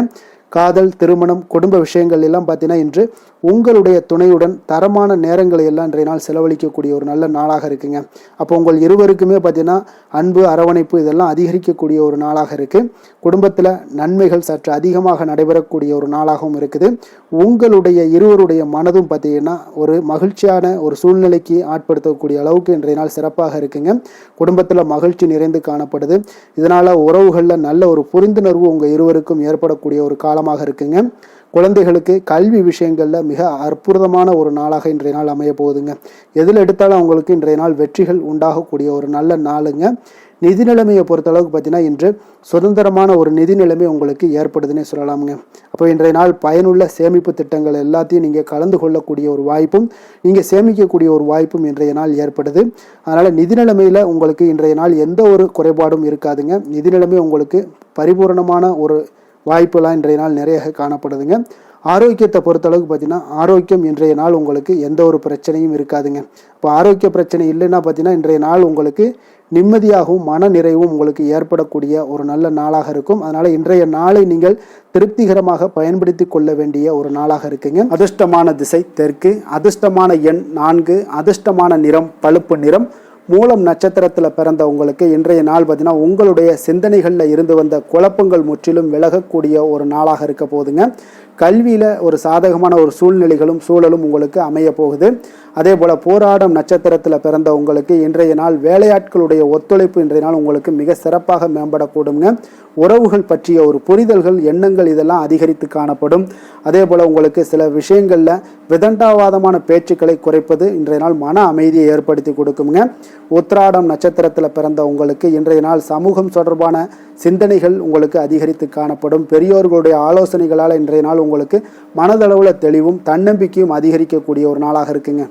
காதல், திருமணம், குடும்ப விஷயங்கள் எல்லாம் பார்த்தீங்கன்னா இன்று உங்களுடைய துணையுடன் தரமான நேரங்களை எல்லாம் இன்றைய நாள் செலவழிக்கக்கூடிய ஒரு நல்ல நாளாக இருக்குங்க. அப்போ உங்கள் இருவருக்குமே பார்த்தீங்கன்னா அன்பு, அரவணைப்பு இதெல்லாம் அதிகரிக்கக்கூடிய ஒரு நாளாக இருக்குது. குடும்பத்தில் நன்மைகள் சற்று அதிகமாக நடைபெறக்கூடிய ஒரு நாளாகவும் இருக்குது. உங்களுடைய இருவருடைய மனதும் பார்த்தீங்கன்னா ஒரு மகிழ்ச்சியான ஒரு சூழ்நிலைக்கு ஆட்படுத்தக்கூடிய அளவுக்கு இன்றைய நாள் சிறப்பாக இருக்குங்க. குடும்பத்தில் மகிழ்ச்சி நிறைந்து காணப்படுது. இதனால் உறவுகளில் நல்ல ஒரு புரிந்துணர்வு உங்கள் இருவருக்கும் ஏற்படக்கூடிய ஒரு காலமாக இருக்குங்க. குழந்தைகளுக்கு கல்வி விஷயங்களில் மிக அற்புதமான ஒரு நாளாக இன்றைய நாள் அமைய போகுதுங்க. எதில் எடுத்தாலும் அவங்களுக்கு இன்றைய நாள் வெற்றிகள் உண்டாகக்கூடிய ஒரு நல்ல நாளுங்க. நிதி நிலைமையை பொறுத்தளவுக்கு பார்த்தீங்கன்னா இன்று சுதந்திரமான ஒரு நிதி நிலைமை உங்களுக்கு ஏற்படுதுன்னே சொல்லலாமுங்க. அப்போ இன்றைய நாள் பயனுள்ள சேமிப்பு திட்டங்கள் எல்லாத்தையும் நீங்கள் கலந்து கொள்ளக்கூடிய ஒரு வாய்ப்பும் நீங்கள் சேமிக்கக்கூடிய ஒரு வாய்ப்பும் இன்றைய நாள் ஏற்படுது. அதனால் நிதி நிலைமையில் உங்களுக்கு இன்றைய நாள் எந்த ஒரு குறைபாடும் இருக்காதுங்க. நிதி நிலைமை உங்களுக்கு பரிபூரணமான ஒரு வாய்ப்புலாம் இன்றைய நாள் நிறைய காணப்படுதுங்க. ஆரோக்கியத்தை பொறுத்தளவுக்கு பார்த்தீங்கன்னா, ஆரோக்கியம் இன்றைய நாள் உங்களுக்கு எந்த ஒரு பிரச்சனையும் இருக்காதுங்க. இப்போ ஆரோக்கிய பிரச்சனை இல்லைன்னா பார்த்தீங்கன்னா, இன்றைய நாள் உங்களுக்கு நிம்மதியாகவும் மன நிறைவும் உங்களுக்கு ஏற்படக்கூடிய ஒரு நல்ல நாளாக இருக்கும். அதனால் இன்றைய நாளை நீங்கள் திருப்திகரமாக பயன்படுத்தி கொள்ள வேண்டிய ஒரு நாளாக இருக்குங்க. அதிர்ஷ்டமான திசை தெற்கு, அதிர்ஷ்டமான எண் 4, அதிர்ஷ்டமான நிறம் பழுப்பு நிறம். மூலம் நட்சத்திரத்தில் பிறந்த உங்களுக்கு இன்றைய நாள் பார்த்தீங்கன்னா, உங்களுடைய சிந்தனைகளில் இருந்து வந்த குழப்பங்கள் முற்றிலும் விலகக்கூடிய ஒரு நாளாக இருக்க போகுதுங்க. கல்வியில் ஒரு சாதகமான ஒரு சூழலும் உங்களுக்கு அமைய போகுது. அதே போல் போராடம் நட்சத்திரத்தில் பிறந்த உங்களுக்கு இன்றைய நாள் வேலையாட்களுடைய ஒத்துழைப்பு இன்றைய நாள் உங்களுக்கு மிக சிறப்பாக மேம்படக்கூடுங்க. உறவுகள் பற்றிய ஒரு புரிதல்கள், எண்ணங்கள் இதெல்லாம் அதிகரித்து காணப்படும். அதே போல் உங்களுக்கு சில விஷயங்களில் விதண்டாவாதமான பேச்சுக்களை குறைப்பது இன்றைய நாள் மன அமைதியை ஏற்படுத்தி கொடுக்குங்க. உத்திராடம் நட்சத்திரத்தில் பிறந்த உங்களுக்கு இன்றைய நாள் சமூகம் தொடர்பான சிந்தனைகள் உங்களுக்கு அதிகரித்து காணப்படும். பெரியோர்களுடைய ஆலோசனைகளால் இன்றைய நாள் உங்களுக்கு மனதளவில் தெளிவும் தன்னம்பிக்கையும் அதிகரிக்கக்கூடிய ஒரு நாளாக இருக்குங்க.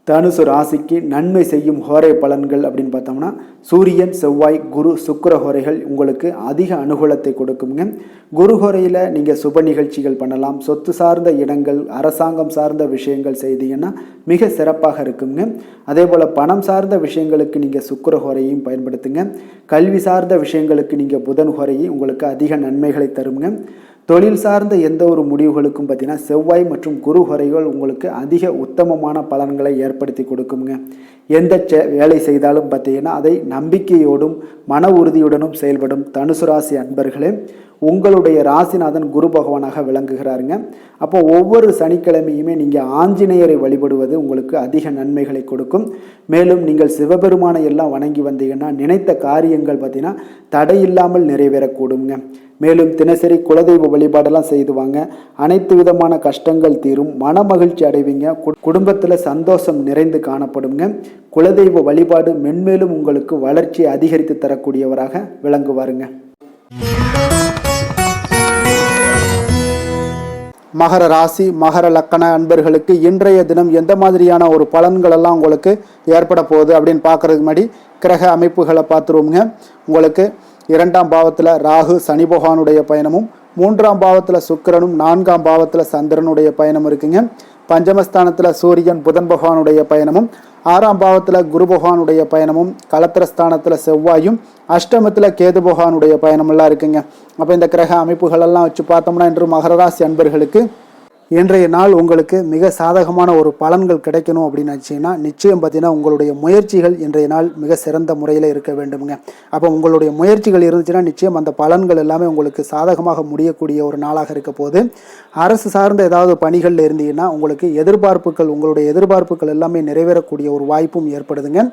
தனுசு ராசிக்கு நன்மை செய்யும் ஹோரை பலன்கள் அப்படின்னு பார்த்தோம்னா, சூரியன், செவ்வாய், குரு, சுக்கிர ஹோரைகள் உங்களுக்கு அதிக அனுகூலத்தை கொடுக்குங்க. குரு ஹோரையில் நீங்கள் சுப நிகழ்ச்சிகள் பண்ணலாம். சொத்து சார்ந்த இடங்கள், அரசாங்கம் சார்ந்த விஷயங்கள் செய்தீங்கன்னா மிக சிறப்பாக இருக்குங்க. அதே போல் பணம் சார்ந்த விஷயங்களுக்கு நீங்கள் சுக்கிர ஹோரையும் பயன்படுத்துங்க. கல்வி சார்ந்த விஷயங்களுக்கு நீங்கள் புதன் ஹோரையும் உங்களுக்கு அதிக நன்மைகளை தருங்க. தொழில் சார்ந்த எந்த ஒரு முடிவுகளுக்கும் பார்த்தீங்கன்னா செவ்வாய் மற்றும் குரு ஹோரைகள் உங்களுக்கு அதிக உத்தமமான பலன்களை ஏற்படுத்தி கொடுக்குங்க. எந்த வேலை செய்தாலும் பார்த்தீங்கன்னா அதை நம்பிக்கையோடும் மன உறுதியுடனும் செயல்படும் தனுசு ராசி அன்பர்களே, உங்களுடைய ராசிநாதன் குரு பகவானாக விளங்குகிறாருங்க. அப்போ ஒவ்வொரு சனிக்கிழமையுமே நீங்கள் ஆஞ்சநேயரை வழிபடுவது உங்களுக்கு அதிக நன்மைகளை கொடுக்கும். மேலும் நீங்கள் சிவபெருமானை எல்லாம் வணங்கி வந்தீங்கன்னா நினைத்த காரியங்கள் பார்த்தீங்கன்னா தடையில்லாமல் நிறைவேறக்கூடுங்க. மேலும் தினசரி குலதெய்வ வழிபாடெல்லாம் செய்துவாங்க. அனைத்து விதமான கஷ்டங்கள் தீரும், மன மகிழ்ச்சி அடைவீங்க, குடும்பத்தில் சந்தோஷம் நிறைந்து காணப்படுங்க. குலதெய்வ வழிபாடு மென்மேலும் உங்களுக்கு வளர்ச்சியை அதிகரித்து தரக்கூடியவராக விளங்குவாருங்க. மகர ராசி மகர லக்கண அன்பர்களுக்கு இன்றைய தினம் எந்த மாதிரியான ஒரு பலன்கள் எல்லாம் உங்களுக்கு ஏற்பட போகுது அப்படின்னு பார்க்கறதுக்கு முன்னாடி கிரக அமைப்புகளை பார்த்துருவோங்க. உங்களுக்கு 2ஆம் பாவத்தில் ராகு சனி பகவானுடைய பயணமும், 3ஆம் பாவத்தில் சுக்கிரனும், 4ஆம் பாவத்தில் சந்திரனுடைய பயணம் இருக்குங்க. பஞ்சமஸ்தானத்தில் சூரியன் புதன் பகவானுடைய பயணமும், 6ஆம் பாவத்தில் குரு பகவானுடைய பயணமும், கலத்திரஸ்தானத்தில் செவ்வாயும், அஷ்டமத்தில் கேது பகவானுடைய பயணமெல்லாம் இருக்குங்க. அப்போ இந்த கிரக அமைப்புகளெல்லாம் வச்சு பார்த்தோம்னா இன்று மகர ராசி அன்பர்களுக்கு இன்றைய நாள் உங்களுக்கு மிக சாதகமான ஒரு பலன்கள் கிடைக்கணும் அப்படின்னு நினச்சிங்கன்னா நிச்சயம் பார்த்தீங்கன்னா உங்களுடைய முயற்சிகள் இன்றைய நாள் மிக சிறந்த முறையில் இருக்க வேண்டுமுங்க. அப்போ உங்களுடைய முயற்சிகள் இருந்துச்சுன்னா நிச்சயம் அந்த பலன்கள் எல்லாமே உங்களுக்கு சாதகமாக முடியக்கூடிய ஒரு நாளாக இருக்க போது. அரசு சார்ந்த ஏதாவது பணிகளில் இருந்தீங்கன்னா உங்களுக்கு உங்களுடைய எதிர்பார்ப்புகள் எல்லாமே நிறைவேறக்கூடிய ஒரு வாய்ப்பும் ஏற்படுதுங்க.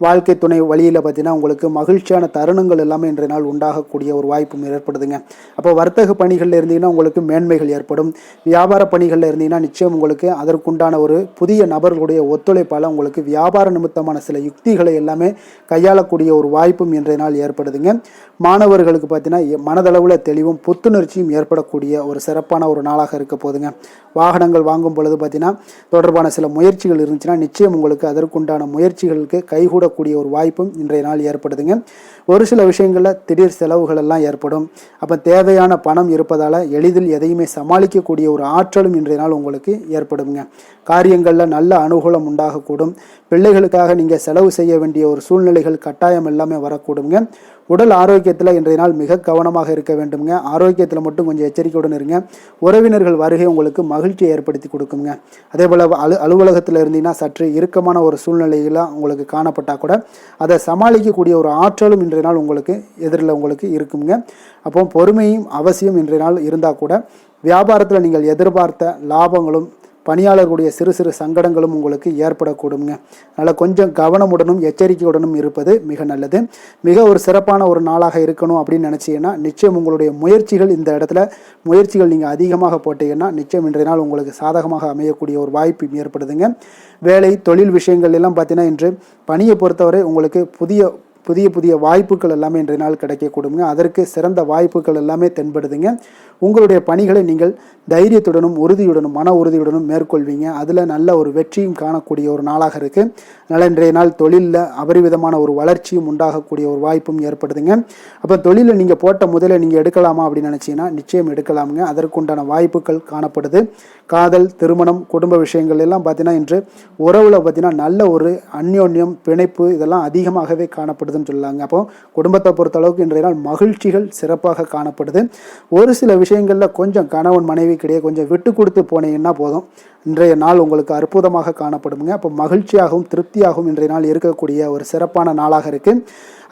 வாழ்க்கை துணை வழியில் பார்த்தீங்கன்னா உங்களுக்கு மகிழ்ச்சியான தருணங்கள் எல்லாமே இன்றைய நாள் உண்டாகக்கூடிய ஒரு வாய்ப்பும் ஏற்படுதுங்க. அப்போ வர்த்தக பணிகளில் இருந்தீங்கன்னா உங்களுக்கு மேன்மைகள் ஏற்படும். வியாபார பணிகளில் இருந்தீங்கன்னா நிச்சயம் உங்களுக்கு அதற்குண்டான ஒரு புதிய நபர்களுடைய ஒத்துழைப்பால் உங்களுக்கு வியாபார நிமித்தமான சில யுக்திகளை எல்லாமே கையாளக்கூடிய ஒரு வாய்ப்பும் இன்றைய நாள் ஏற்படுதுங்க. மாணவர்களுக்கு பார்த்தீங்கன்னா மனதளவில் தெளிவும் புத்துணர்ச்சியும் ஏற்படக்கூடிய ஒரு சிறப்பான ஒரு நாளாக இருக்க போதுங்க. வாகனங்கள் வாங்கும் பொழுது பார்த்தீங்கன்னா தொடர்பான சில முயற்சிகள் இருந்துச்சுன்னா நிச்சயம் உங்களுக்கு அதற்குண்டான முயற்சிகளுக்கு கைகூடக்கூடிய ஒரு வாய்ப்பும் இன்றைய நாள் ஏற்படுதுங்க. ஒரு சில விஷயங்களில் திடீர் செலவுகள் எல்லாம் ஏற்படும். அப்போ தேவையான பணம் இருப்பதால் எளிதில் எதையுமே சமாளிக்கக்கூடிய ஒரு ஆற்றலும் இன்றைய நாள் உங்களுக்கு ஏற்படுங்க. காரியங்களில் நல்ல அனுகூலம் உண்டாகக்கூடும். பிள்ளைகளுக்காக நீங்கள் செலவு செய்ய வேண்டிய ஒரு சூழ்நிலைகள் கட்டாயம் எல்லாமே வரக்கூடுங்க. உடல் ஆரோக்கியத்தில் இன்றைய நாள் மிக கவனமாக இருக்க வேண்டுங்க. ஆரோக்கியத்தில் மட்டும் கொஞ்சம் எச்சரிக்கையுடன் இருங்க. உறவினர்கள் வருகை உங்களுக்கு மகிழ்ச்சியை ஏற்படுத்தி கொடுக்குங்க. அதே போல் அலுவலகத்தில் இருந்தீங்கன்னா சற்று இறுக்கமான ஒரு சூழ்நிலையெல்லாம் உங்களுக்கு காணப்பட்டால் கூட அதை சமாளிக்கக்கூடிய ஒரு ஆற்றலும் இன்றைய நாள் உங்களுக்கு எதிரில் உங்களுக்கு இருக்குங்க. அப்போ பொறுமையும் அவசியம் இன்றைய நாள் இருந்தால் கூட வியாபாரத்தில் நீங்கள் எதிர்பார்த்த லாபங்களும் பணியாளர்களுடைய சிறு சிறு சங்கடங்களும் உங்களுக்கு ஏற்படக்கூடுங்க. அதனால் கொஞ்சம் கவனமுடனும் எச்சரிக்கையுடனும் இருப்பது மிக நல்லது. மிக ஒரு சிறப்பான ஒரு நாளாக இருக்கணும் அப்படின்னு நினச்சிங்கன்னா நிச்சயம் உங்களுடைய இந்த இடத்துல முயற்சிகள் நீங்கள் அதிகமாக போட்டீங்கன்னா நிச்சயம் இன்றைய நாள் உங்களுக்கு சாதகமாக அமையக்கூடிய ஒரு வாய்ப்பு ஏற்படுதுங்க. வேலை தொழில் விஷயங்கள் எல்லாம் பார்த்தீங்கன்னா இன்று பணியை பொறுத்தவரை உங்களுக்கு புதிய வாய்ப்புகள் எல்லாமே இன்றைய நாள் கிடைக்கக்கூடுங்க. அதற்கு சிறந்த வாய்ப்புகள் எல்லாமே தென்படுதுங்க. உங்களுடைய பணிகளை நீங்கள் தைரியத்துடனும் உறுதியுடனும் மன உறுதியுடனும் மேற்கொள்வீங்க. அதில் நல்ல ஒரு வெற்றியும் காணக்கூடிய ஒரு நாளாக இருக்குது. அதனால் இன்றைய நாள் தொழிலில் அபரிவிதமான ஒரு வளர்ச்சியும் உண்டாகக்கூடிய ஒரு வாய்ப்பும் ஏற்படுதுங்க. அப்போ தொழிலில் நீங்கள் போட்ட முதலை நீங்கள் எடுக்கலாமா அப்படின்னு நினச்சிங்கன்னா நிச்சயம் எடுக்கலாமுங்க. அதற்குண்டான வாய்ப்புகள் காணப்படுது. காதல், திருமணம், குடும்ப விஷயங்கள் எல்லாம் பார்த்தீங்கன்னா இன்று உறவில் பார்த்தீங்கன்னா நல்ல ஒரு அந்யோன்யம், பிணைப்பு இதெல்லாம் அதிகமாகவே காணப்படுதுன்னு சொல்லலாங்க. அப்போ குடும்பத்தை பொறுத்த அளவுக்கு இன்றைய நாள் மகிழ்ச்சிகள் சிறப்பாக காணப்படுது. ஒரு சில விஷயங்களில் கொஞ்சம் கணவன் மனைவிக்கிடையே கொஞ்சம் விட்டு கொடுத்து போனீங்கன்னா போதும், இன்றைய நாள் உங்களுக்கு அற்புதமாக காணப்படுங்க. அப்போ மகிழ்ச்சியாகவும் திருப்தியாகவும் இன்றைய நாள் இருக்கக்கூடிய ஒரு சிறப்பான நாளாக இருக்குது.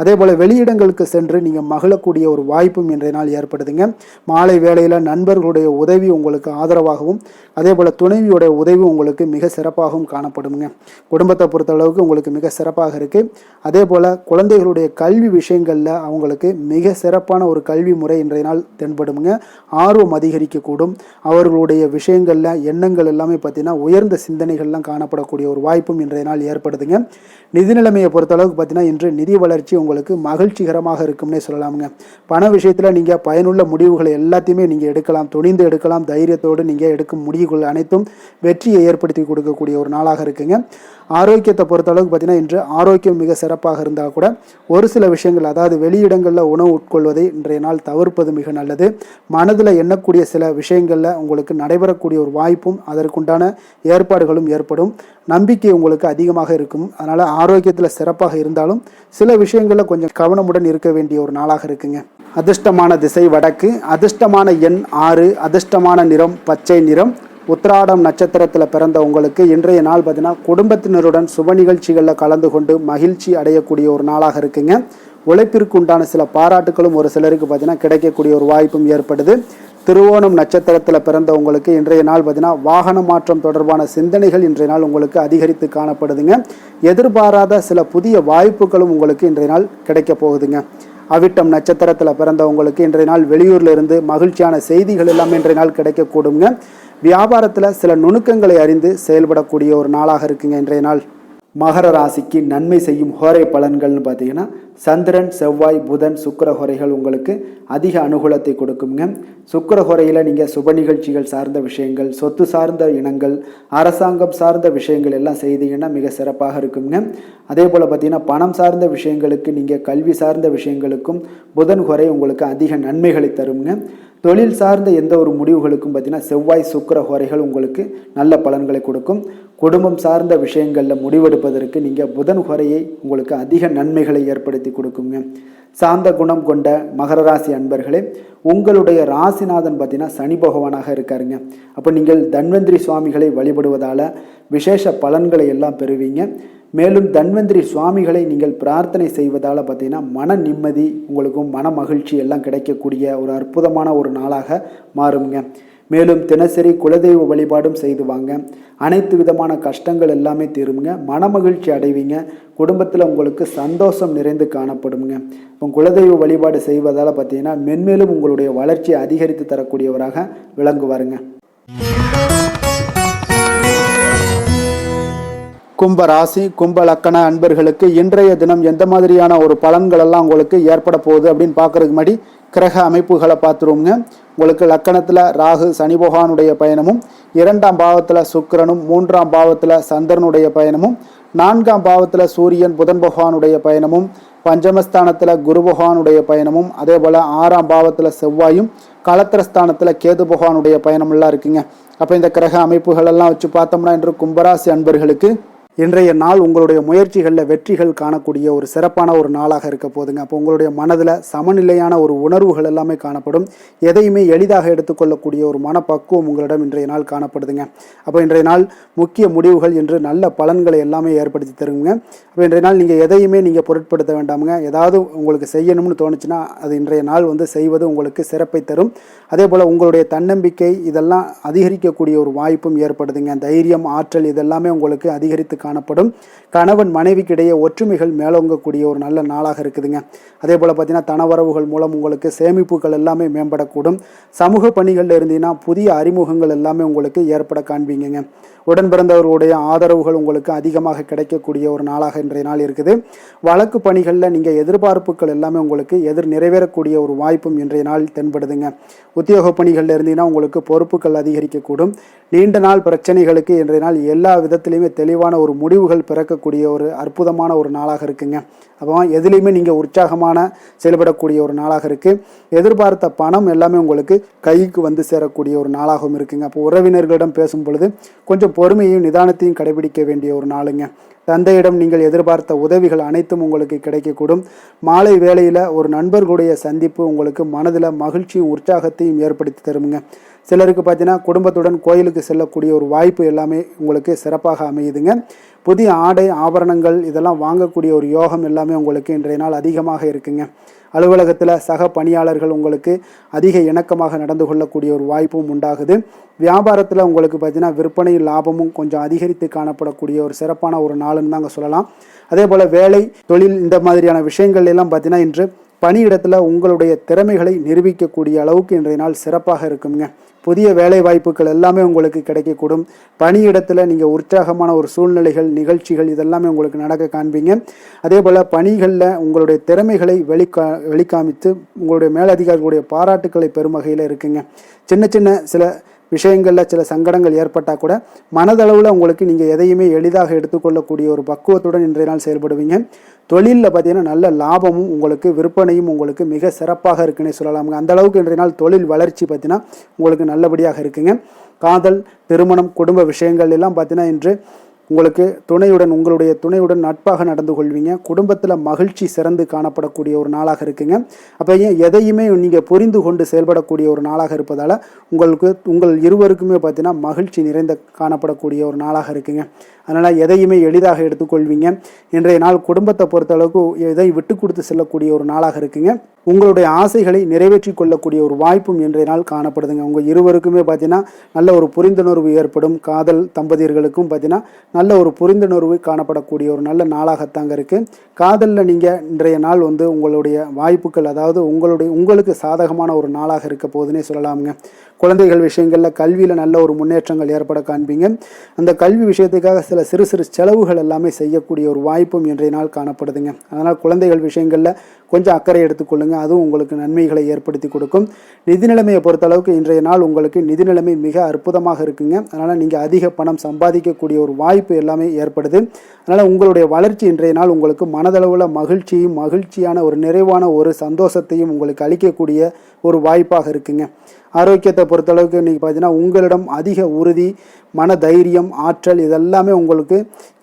அதே போல் வெளியிடங்களுக்கு சென்று நீங்கள் மகிழக்கூடிய ஒரு வாய்ப்பும் இன்றைய நாள் ஏற்படுதுங்க. மாலை வேளையில் நண்பர்களுடைய உதவி உங்களுக்கு ஆதரவாகவும் அதே போல் துணைவியோடைய உதவி உங்களுக்கு மிக சிறப்பாகவும் காணப்படுங்க. குடும்பத்தை பொறுத்த அளவுக்கு உங்களுக்கு மிக சிறப்பாக இருக்குது. அதே போல் குழந்தைகளுடைய கல்வி விஷயங்களில் அவங்களுக்கு மிக சிறப்பான ஒரு கல்வி முறை இன்றைய நாள் தென்படுங்க. ஆர்வம் அதிகரிக்கக்கூடும். அவர்களுடைய விஷயங்களில் எண்ணங்கள் எல்லாமே பார்த்தீங்கன்னா உயர்ந்த சிந்தனைகள்லாம் காணப்படக்கூடிய ஒரு வாய்ப்பும் இன்றைய நாள் ஏற்படுதுங்க. நிதி நிலைமையை பொறுத்த அளவுக்கு பார்த்தீங்கன்னா இன்று நிதி வளர்ச்சி உங்களுக்கு மகிழ்ச்சிகரமாக இருக்கும்னே சொல்லலாமுங்க. பண விஷயத்தில் நீங்கள் பயனுள்ள முடிவுகளை எல்லாத்தையுமே நீங்கள் எடுக்கலாம், துணிந்து எடுக்கலாம். தைரியத்தோடு நீங்கள் எடுக்கும் முடிவுகள் அனைத்தும் வெற்றியை ஏற்படுத்தி கொடுக்கக்கூடிய ஒரு நாளாக இருக்குங்க. ஆரோக்கியத்தை பொறுத்த அளவுக்கு பார்த்தீங்கன்னா இன்று ஆரோக்கியம் மிக சிறப்பாக இருந்தால் கூட ஒரு சில விஷயங்கள், அதாவது வெளியிடங்களில் உணவு உட்கொள்வதை இன்றைய நாள் தவிர்ப்பது மிக நல்லது. மனதில் எண்ணக்கூடிய சில விஷயங்களில் உங்களுக்கு நடைபெறக்கூடிய ஒரு வாய்ப்பும் அதற்குண்டான ஏற்பாடுகளும் ஏற்படும். நம்பிக்கை உங்களுக்கு அதிகமாக இருக்கும். அதனால் ஆரோக்கியத்தில் சிறப்பாக இருந்தாலும் சில விஷயங்களில் கொஞ்சம் கவனமுடன் இருக்க வேண்டிய ஒரு நாளாக இருக்குங்க. அதிர்ஷ்டமான திசை வடக்கு, அதிர்ஷ்டமான எண் 6, அதிர்ஷ்டமான நிறம் பச்சை நிறம். உத்திராடம் நட்சத்திரத்தில் பிறந்த உங்களுக்கு இன்றைய நாள் பார்த்தீங்கன்னா குடும்பத்தினருடன் சுப நிகழ்ச்சிகளில் கலந்து கொண்டு மகிழ்ச்சி அடையக்கூடிய ஒரு நாளாக இருக்குங்க. உழைப்பிற்கு உண்டான சில பாராட்டுகளும் ஒரு சிலருக்கு பார்த்தீங்கன்னா கிடைக்கக்கூடிய ஒரு வாய்ப்பும் ஏற்படுது. திருவோணம் நட்சத்திரத்தில் பிறந்த உங்களுக்கு இன்றைய நாள் பார்த்தீங்கன்னா வாகன மாற்றம் தொடர்பான சிந்தனைகள் இன்றைய நாள் உங்களுக்கு அதிகரித்து காணப்படுதுங்க. எதிர்பாராத சில புதிய வாய்ப்புகளும் உங்களுக்கு இன்றைய நாள் கிடைக்க போகுதுங்க. அவிட்டம் நட்சத்திரத்தில் பிறந்த உங்களுக்கு இன்றைய நாள் வெளியூரில் இருந்து மகிழ்ச்சியான செய்திகள் எல்லாமே இன்றைய நாள் கிடைக்கக்கூடுங்க. வியாபாரத்தில் சில நுணுக்கங்களை அறிந்து செயல்படக்கூடிய ஒரு நாளாக இருக்குங்க இன்றைய நாள். மகர ராசிக்கு நன்மை செய்யும் ஹோரை பலன்கள்னு பார்த்தீங்கன்னா சந்திரன், செவ்வாய், புதன், சுக்கிர ஹோரைகள் உங்களுக்கு அதிக அனுகூலத்தை கொடுக்குங்க. சுக்கிர ஹோரையில் நீங்கள் சுப நிகழ்ச்சிகள் சார்ந்த விஷயங்கள், சொத்து சார்ந்த இனங்கள், அரசாங்கம் சார்ந்த விஷயங்கள் எல்லாம் செய்தீங்கன்னா மிக சிறப்பாக இருக்குங்க. அதே போல் பார்த்தீங்கன்னா பணம் சார்ந்த விஷயங்களுக்கு, நீங்கள் கல்வி சார்ந்த விஷயங்களுக்கும் புதன் ஹோரை உங்களுக்கு அதிக நன்மைகளை தருங்க. தொழில் சார்ந்த எந்த ஒரு முடிவுகளுக்கும் பார்த்தீங்கன்னா செவ்வாய், சுக்கிர ஹோரைகள் உங்களுக்கு நல்ல பலன்களை கொடுக்கும். குடும்பம் சார்ந்த விஷயங்களில் முடிவெடுப்பதற்கு நீங்கள் புதன் ஹோரையை உங்களுக்கு அதிக நன்மைகளை ஏற்படுத்தி கொடுக்குங்க. சாந்த குணம் கொண்ட மகர ராசி அன்பர்களே, உங்களுடைய ராசிநாதன் பார்த்தீங்கன்னா சனி பகவானாக இருக்காருங்க. அப்போ நீங்கள் தன்வந்திரி சுவாமிகளை வழிபடுவதால் விசேஷ பலன்களை எல்லாம் பெறுவீங்க. மேலும் தன்வந்திரி சுவாமிகளை நீங்கள் பிரார்த்தனை செய்வதால் பார்த்தீங்கன்னா மன நிம்மதி உங்களுக்கும் மன மகிழ்ச்சி எல்லாம் கிடைக்கக்கூடிய ஒரு அற்புதமான ஒரு நாளாக மாறுங்க. மேலும் தினசரி குலதெய்வ வழிபாடும் செய்து வாங்க. அனைத்து விதமான கஷ்டங்கள் எல்லாமே தீருங்க. மன மகிழ்ச்சி அடைவீங்க. குடும்பத்தில் உங்களுக்கு சந்தோஷம் நிறைந்து காணப்படுங்க. இப்போ குலதெய்வ வழிபாடு செய்வதால் பார்த்தீங்கன்னா மென்மேலும் உங்களுடைய வளர்ச்சியை அதிகரித்து தரக்கூடியவராக விளங்குவாருங்க. கும்ப ராசி, கும்ப லக்கண அன்பர்களுக்கு இன்றைய தினம் எந்த மாதிரியான ஒரு பலன்கள் எல்லாம் உங்களுக்கு ஏற்பட போகுது அப்படின்னு பார்க்கறதுக்கு முன்னாடி கிரக அமைப்புகளை பார்த்துருவோங்க. உங்களுக்கு லக்கணத்தில் ராகு சனி பகவானுடைய பயணமும், 2ஆம் பாவத்தில் சுக்கிரனும், 3ஆம் பாவத்தில் சந்திரனுடைய பயணமும், 4ஆம் பாவத்தில் சூரியன் புதன் பகவானுடைய பயணமும், பஞ்சமஸ்தானத்தில் குரு பகவானுடைய பயணமும், அதே போல் 6ஆம் பாவத்தில் செவ்வாயும், களத்திரஸ்தானத்தில் கேது பகவானுடைய பயணமெல்லாம் இருக்குங்க. அப்போ இந்த கிரக அமைப்புகள் எல்லாம் வச்சு பார்த்தோம்னா இன்று கும்பராசி அன்பர்களுக்கு இன்றைய நாள் உங்களுடைய முயற்சிகளில் வெற்றிகள் காணக்கூடிய ஒரு சிறப்பான ஒரு நாளாக இருக்க போதுங்க. அப்போ உங்களுடைய மனதில் சமநிலையான ஒரு உணர்வுகள் எல்லாமே காணப்படும். எதையுமே எளிதாக எடுத்துக்கொள்ளக்கூடிய ஒரு மனப்பக்குவம் உங்களிடம் இன்றைய நாள் காணப்படுதுங்க. அப்போ இன்றைய நாள் முக்கிய முடிவுகள் என்று நல்ல பலன்களை எல்லாமே ஏற்படுத்தி தருங்க. அப்போ இன்றைய நாள் நீங்கள் எதையுமே நீங்கள் பொருட்படுத்த வேண்டாமுங்க. ஏதாவது உங்களுக்கு செய்யணும்னு தோணுச்சுன்னா அது இன்றைய நாள் செய்வது உங்களுக்கு சிறப்பை தரும். அதே போல் உங்களுடைய தன்னம்பிக்கை இதெல்லாம் அதிகரிக்கக்கூடிய ஒரு வாய்ப்பும் ஏற்படுதுங்க. தைரியம், ஆற்றல் இதெல்லாமே உங்களுக்கு அதிகரித்து காணப்படும். கணவன் மனைவிக்கிடையே ஒற்றுமைகள் மேலோங்கக்கூடிய ஒரு நல்ல நாளாக இருக்குதுங்க. அதே போல் பார்த்தீங்கன்னா தனவரவுகள் மூலம் உங்களுக்கு சேமிப்புகள் எல்லாமே மேம்படக்கூடும். சமூக பணிகளில் இருந்தீங்கன்னா புதிய அறிமுகங்கள் எல்லாமே உங்களுக்கு ஏற்பட காண்பீங்க. உடன் பிறந்தவர்களுடைய ஆதரவுகள் உங்களுக்கு அதிகமாக கிடைக்கக்கூடிய ஒரு நாளாக இன்றைய நாள் இருக்குது. வழக்கு பணிகளில் நீங்கள் எதிர்பார்ப்புகள் எல்லாமே உங்களுக்கு நிறைவேறக்கூடிய ஒரு வாய்ப்பும் இன்றைய நாள் தென்படுதுங்க. உத்தியோக பணிகளில் இருந்தீங்கன்னா உங்களுக்கு பொறுப்புகள் அதிகரிக்கக்கூடும். நீண்ட நாள் பிரச்சனைகளுக்கு இன்றைய நாள் எல்லா விதத்திலையுமே தெளிவான ஒரு முடிவுகள் பிறக்கக்கூடிய ஒரு அற்புதமான ஒரு நாளாக இருக்குங்க. அப்போ எதுலேயுமே நீங்கள் உற்சாகமான செயல்படக்கூடிய ஒரு நாளாக இருக்குது. எதிர்பார்த்த பணம் எல்லாமே உங்களுக்கு கைக்கு வந்து சேரக்கூடிய ஒரு நாளாகவும் இருக்குங்க. அப்போ உறவினர்களிடம் பேசும் பொழுது கொஞ்சம் பொறுமையும் நிதானத்தையும் கடைபிடிக்க வேண்டிய ஒரு நாளுங்க. தந்தையிடம் நீங்கள் எதிர்பார்த்த உதவிகள் அனைத்தும் உங்களுக்கு கிடைக்கக்கூடும். மாலை வேளையில் ஒரு நண்பர்களுடைய சந்திப்பு உங்களுக்கு மனதில் மகிழ்ச்சியும் உற்சாகத்தையும் ஏற்படுத்தி தருமுங்க. சிலருக்கு பார்த்தீங்கன்னா குடும்பத்துடன் கோயிலுக்கு செல்லக்கூடிய ஒரு வாய்ப்பு எல்லாமே உங்களுக்கு சிறப்பாக அமையுதுங்க. புதிய ஆடை ஆபரணங்கள் இதெல்லாம் வாங்கக்கூடிய ஒரு யோகம் எல்லாமே உங்களுக்கு இன்றைய நாள் அதிகமாக இருக்குங்க. அலுவலகத்தில் சக பணியாளர்கள் உங்களுக்கு அதிக இணக்கமாக நடந்து கொள்ளக்கூடிய ஒரு வாய்ப்பும் உண்டாகுது. வியாபாரத்தில் உங்களுக்கு பார்த்தீங்கன்னா விற்பனை லாபமும் கொஞ்சம் அதிகரித்து காணப்படக்கூடிய ஒரு சிறப்பான ஒரு நாளுன்னு தாங்க சொல்லலாம். அதே போல் வேலை தொழில் இந்த மாதிரியான விஷயங்கள் எல்லாம் பார்த்தீங்கன்னா இன்று பணியிடத்தில் உங்களுடைய திறமைகளை நிரூபிக்கக்கூடிய அளவுக்கு இன்றைய நாள் சிறப்பாக இருக்குங்க. புதிய வேலை வாய்ப்புகள் எல்லாமே உங்களுக்கு கிடைக்கக்கூடும். பணியிடத்தில் நீங்கள் உற்சாகமான ஒரு சூழ்நிலைகள் நிகழ்ச்சிகள் இதெல்லாமே உங்களுக்கு நடக்க காண்பீங்க. அதே போல் பணிகளில் உங்களுடைய திறமைகளை வெளிக்காமித்து உங்களுடைய மேலதிகாரிகளுடைய பாராட்டுக்களை பெறும் வகையில் இருக்குங்க. சின்ன சின்ன சில விஷயங்களில் சில சங்கடங்கள் ஏற்பட்டால் கூட மனதளவில் உங்களுக்கு நீங்கள் எதையுமே எளிதாக எடுத்துக்கொள்ளக்கூடிய ஒரு பக்குவத்துடன் இன்றைய நாள் செயல்படுவீங்க. தொழிலில் பார்த்தீங்கன்னா நல்ல லாபமும் உங்களுக்கு விற்பனையும் உங்களுக்கு மிக சிறப்பாக இருக்குன்னே சொல்லலாமுங்க. அந்த அளவுக்கு இன்றைய நாள் தொழில் வளர்ச்சி பார்த்தீங்கன்னா உங்களுக்கு நல்லபடியாக இருக்குங்க. காதல், திருமணம், குடும்ப விஷயங்கள் எல்லாம் பார்த்தீங்கன்னா இன்று உங்களுக்கு உங்களுடைய துணையுடன் நட்பாக நடந்து கொள்வீங்க. குடும்பத்தில் மகிழ்ச்சி சிறந்து காணப்படக்கூடிய ஒரு நாளாக இருக்குங்க. அப்போ எதையுமே நீங்கள் புரிந்து கொண்டு செயல்படக்கூடிய ஒரு நாளாக இருப்பதால் உங்கள் இருவருக்குமே பார்த்தீங்கன்னா மகிழ்ச்சி நிறைந்த காணப்படக்கூடிய ஒரு நாளாக இருக்குங்க. அதனால் எதையுமே எளிதாக எடுத்துக்கொள்வீங்க. இன்றைய நாள் குடும்பத்தை பொறுத்தளவுக்கு எதை விட்டு கொடுத்து செல்லக்கூடிய ஒரு நாளாக இருக்குங்க. உங்களுடைய ஆசைகளை நிறைவேற்றி கொள்ளக்கூடிய ஒரு வாய்ப்பும் இன்றைய நாள் காணப்படுதுங்க. உங்கள் இருவருக்குமே பார்த்தீங்கன்னா நல்ல ஒரு புரிந்துணர்வு ஏற்படும். காதல் தம்பதியர்களுக்கும் பார்த்தீங்கன்னா நல்ல ஒரு புரிந்துணர்வு காணப்படக்கூடிய ஒரு நல்ல நாளாகத்தாங்க இருக்குது. காதலில் நீங்கள் இன்றைய நாள் உங்களுடைய வாய்ப்புகள் அதாவது உங்களுக்கு சாதகமான ஒரு நாளாக இருக்க போதுன்னே சொல்லலாமுங்க. குழந்தைகள் விஷயங்களில் கல்வியில் நல்ல ஒரு முன்னேற்றங்கள் ஏற்பட காண்பீங்க. அந்த கல்வி விஷயத்துக்காக சில சிறு சிறு செலவுகள் எல்லாமே செய்யக்கூடிய ஒரு வாய்ப்பும் இன்றைய நாள் காணப்படுதுங்க. அதனால் குழந்தைகள் விஷயங்களில் கொஞ்சம் அக்கறை எடுத்துக்கொள்ளுங்க. அதுவும் உங்களுக்கு நன்மைகளை ஏற்படுத்தி கொடுக்கும். நிதி நிலைமையை பொறுத்தளவுக்கு இன்றைய நாள் உங்களுக்கு நிதி நிலைமை மிக அற்புதமாக இருக்குங்க. அதனால் நீங்கள் அதிக பணம் சம்பாதிக்கக்கூடிய ஒரு வாய்ப்பு எல்லாமே ஏற்படுது. அதனால் உங்களுடைய வளர்ச்சி இன்றைய நாள் உங்களுக்கு மனதளவில் மகிழ்ச்சியான ஒரு நிறைவான ஒரு சந்தோஷத்தையும் உங்களுக்கு அளிக்கக்கூடிய ஒரு வாய்ப்பாக இருக்குங்க. ஆரோக்கியத்தை பொறுத்தளவுக்கு இன்றைக்கி பார்த்தீங்கன்னா உங்களிடம் அதிக உறுதி, மன தைரியம், ஆற்றல் இதெல்லாமே உங்களுக்கு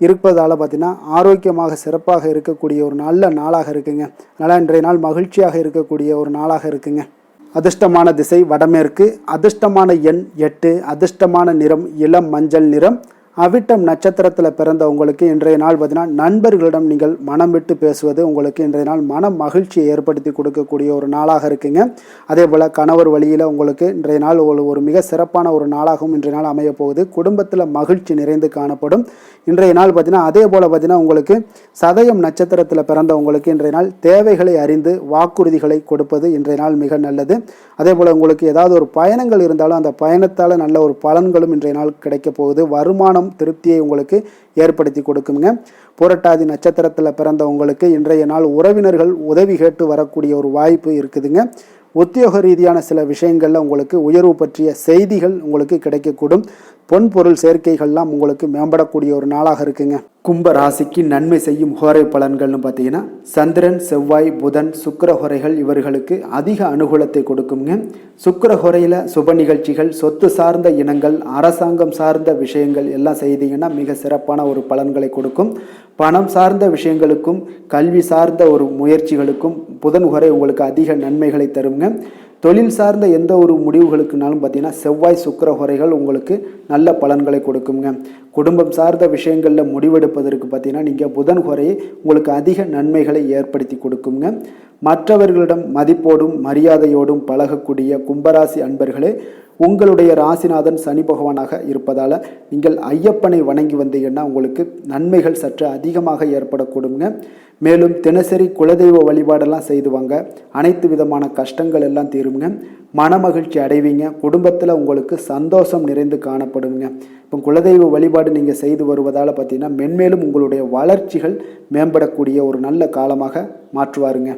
இருப்பதால் பார்த்தீங்கன்னா ஆரோக்கியமாக சிறப்பாக இருக்கக்கூடிய ஒரு நல்ல நாளாக இருக்குங்க. அதனால் இன்றைய நாள் மகிழ்ச்சியாக இருக்கக்கூடிய ஒரு நாளாக இருக்குங்க. அதிர்ஷ்டமான திசை வடமேற்கு, அதிர்ஷ்டமான எண் 8, அதிர்ஷ்டமான நிறம் இளம் மஞ்சள் நிறம். அவிட்டம் நட்சத்திரத்தில் பிறந்த உங்களுக்கு இன்றைய நாள் பார்த்தீங்கன்னா நண்பர்களிடம் நீங்கள் மனம் விட்டு பேசுவது உங்களுக்கு இன்றைய நாள் மன மகிழ்ச்சியை ஏற்படுத்தி கொடுக்கக்கூடிய ஒரு நாளாக இருக்குங்க. அதே போல் கணவர் வழியில் உங்களுக்கு இன்றைய நாள் ஒரு மிக சிறப்பான ஒரு நாளாகவும் இன்றைய நாள் அமைய போகுது. குடும்பத்தில் மகிழ்ச்சி நிறைந்து காணப்படும். இன்றைய நாள் பார்த்தீங்கன்னா அதே போல் பார்த்தீங்கன்னா உங்களுக்கு சதயம் நட்சத்திரத்தில் பிறந்த உங்களுக்கு இன்றைய நாள் தேவைகளை அறிந்து வாக்குறுதிகளை கொடுப்பது இன்றைய நாள் மிக நல்லது. அதே போல் உங்களுக்கு ஏதாவது ஒரு பயணங்கள் இருந்தாலும் அந்த பயணத்தால் நல்ல ஒரு பலன்களும் இன்றைய நாள் கிடைக்க போகுது. வருமானம் திருப்தியை உங்களுக்கு ஏற்படுத்தி கொடுக்குங்க. புரட்டாதி நட்சத்திரத்தில் பிறந்த உங்களுக்கு இன்றைய நாள் உறவினர்கள் உதவி கேட்டு வரக்கூடிய ஒரு வாய்ப்பு இருக்குதுங்க. உத்தியோக ரீதியான சில விஷயங்களில் உங்களுக்கு உயர்வு பற்றிய செய்திகள் உங்களுக்கு கிடைக்கக்கூடும். பொன் பொருள் சேர்க்கைகள்லாம் உங்களுக்கு மேம்படக்கூடிய ஒரு நாளாக இருக்குங்க. கும்ப ராசிக்கு நன்மை செய்யும் ஹோரை பலன்கள்னு பார்த்தீங்கன்னா சந்திரன், செவ்வாய், புதன், சுக்கிர ஹோரைகள் இவர்களுக்கு அதிக அனுகூலத்தை கொடுக்குங்க. சுக்கிர ஹோரையில் சுப நிகழ்ச்சிகள், சொத்து சார்ந்த இனங்கள், அரசாங்கம் சார்ந்த விஷயங்கள் எல்லாம் செய்தீங்கன்னா மிக சிறப்பான ஒரு பலன்களை கொடுக்கும். பணம் சார்ந்த விஷயங்களுக்கும் கல்வி சார்ந்த ஒரு முயற்சிகளுக்கும் புதன் ஹோரை உங்களுக்கு அதிக நன்மைகளை தருங்க. தொழில் சார்ந்த எந்த ஒரு முடிவுகளுக்குனாலும் பார்த்தீங்கன்னா செவ்வாய் சுக்கிர ஹோரைகள் உங்களுக்கு நல்ல பலன்களை கொடுக்குங்க. குடும்பம் சார்ந்த விஷயங்களில் முடிவெடுப்பதற்கு பார்த்தீங்கன்னா நீங்கள் புதன் ஹோரையை உங்களுக்கு அதிக நன்மைகளை ஏற்படுத்தி கொடுக்குங்க. மற்றவர்களிடம் மதிப்போடும் மரியாதையோடும் பழகக்கூடிய கும்பராசி அன்பர்களே, உங்களுடைய ராசிநாதன் சனி பகவானாக இருப்பதால் நீங்கள் ஐயப்பனை வணங்கி வந்தீங்கன்னா உங்களுக்கு நன்மைகள் சற்று அதிகமாக ஏற்படக்கூடுங்க. மேலும் தினசரி குலதெய்வ வழிபாடெல்லாம் செய்து வாங்க, அனைத்து விதமான கஷ்டங்கள் எல்லாம் தீருங்க, மனமகிழ்ச்சி அடைவீங்க, குடும்பத்தில் உங்களுக்கு சந்தோஷம் நிறைந்து காணப்படுங்க. இப்போ குலதெய்வ வழிபாடு நீங்கள் செய்து வருவதால் பார்த்தீங்கன்னா மென்மேலும் உங்களுடைய வளர்ச்சிகள் மேம்படக்கூடிய ஒரு நல்ல காலமாக மாற்றுவாருங்க.